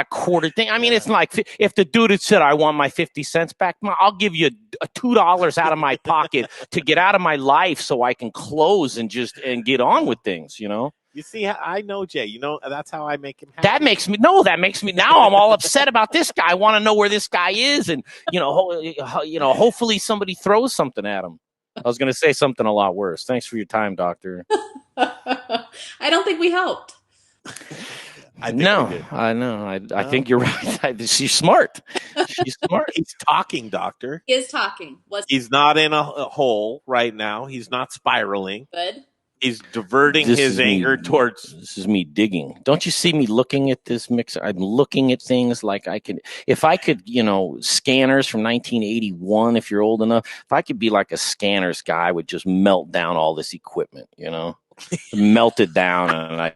quarter thing. I mean, it's like if the dude had said, I want my 50 cents back, I'll give you $2 out of my pocket to get out of my life so I can close and get on with things, You see, I know, Jay. That's how I make him happy. That makes me. Now I'm all upset about this guy. I want to know where this guy is, and hopefully somebody throws something at him. I was going to say something a lot worse. Thanks for your time, doctor. I don't think we helped. I know. I think you're right. She's smart. She's smart. He's talking, doctor. He is talking. He's not in a hole right now. He's not spiraling. Good. He's diverting his anger towards. This is me digging. Don't you see me looking at this mixer? I'm looking at things like I could, if I could, scanners from 1981, if you're old enough, if I could be like a scanners guy, I would just melt down all this equipment, melt it down, and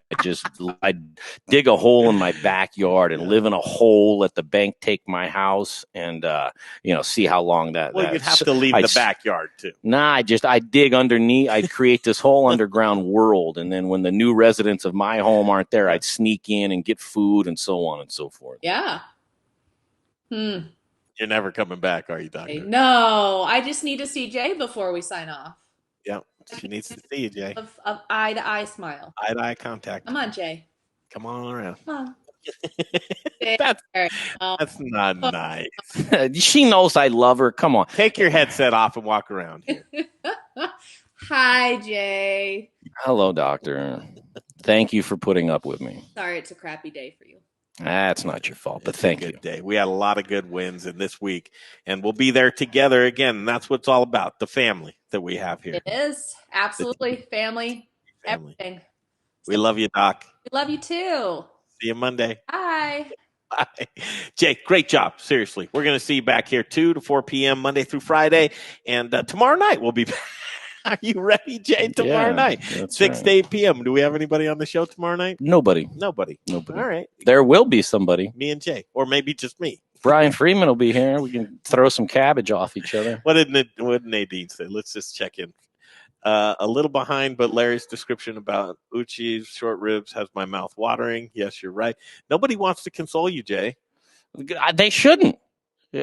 I'd dig a hole in my backyard and live in a hole, let the bank take my house, and see how long that. Well, you'd have to leave the backyard too. Nah, I'd dig underneath. I'd create this whole underground world, and then when the new residents of my home aren't there, I'd sneak in and get food and so on and so forth. Yeah. You're never coming back, are you, doctor? No, I just need to see Jay before we sign off. Yeah. She needs to see you, Jay. Of eye-to-eye smile. Eye-to-eye contact. Come on, Jay. Come on around. Come on. That's not nice. She knows I love her. Come on. Take your headset off and walk around here. Hi, Jay. Hello, doctor. Thank you for putting up with me. Sorry, it's a crappy day for you. That's not your fault, but thank you. Good day. We had a lot of good wins in this week, and we'll be there together again. And that's what it's all about, the family that we have here. It is. Absolutely. Family. Everything. We love you, Doc. We love you too. See you Monday. Bye. Bye. Jay, great job. Seriously. We're going to see you back here 2 to 4 p.m. Monday through Friday. And tomorrow night we'll be back. Are you ready, Jay? Tomorrow night, 6 to 8 p.m. Do we have anybody on the show tomorrow night? Nobody. All right. There will be somebody. Me and Jay, or maybe just me. Brian Freeman will be here. We can throw some cabbage off each other. What did Nadine say? Let's just check in. A little behind, but Larry's description about Uchi's short ribs has my mouth watering. Yes, you're right. Nobody wants to console you, Jay. They shouldn't.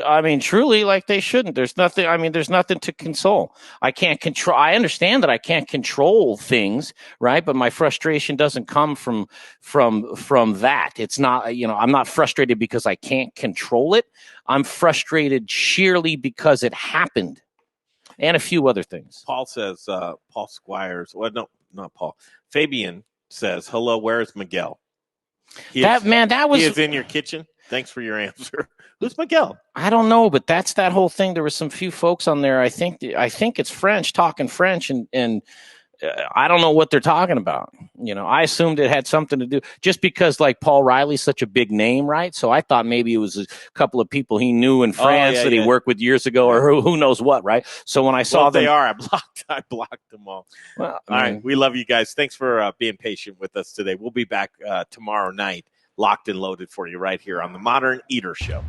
I mean, truly, they shouldn't. There's nothing to console. I can't control. I understand that I can't control things, right? But my frustration doesn't come from that. It's not, I'm not frustrated because I can't control it. I'm frustrated sheerly because it happened, and a few other things. Paul says, Paul Squires. Well, no, not Paul. Fabian says, hello, where's Miguel? He is in your kitchen. Thanks for your answer. Who's Miguel? I don't know, but that's that whole thing. There was some few folks on there. I think it's French, talking French, and I don't know what they're talking about. You know, I assumed it had something to do just because like Paul Reilly's such a big name, right? So I thought maybe it was a couple of people he knew in France that he worked with years ago, or who knows what, right? So when I saw them, I blocked them all. Well, all right, we love you guys. Thanks for being patient with us today. We'll be back tomorrow night, locked and loaded for you right here on the Modern Eater Show.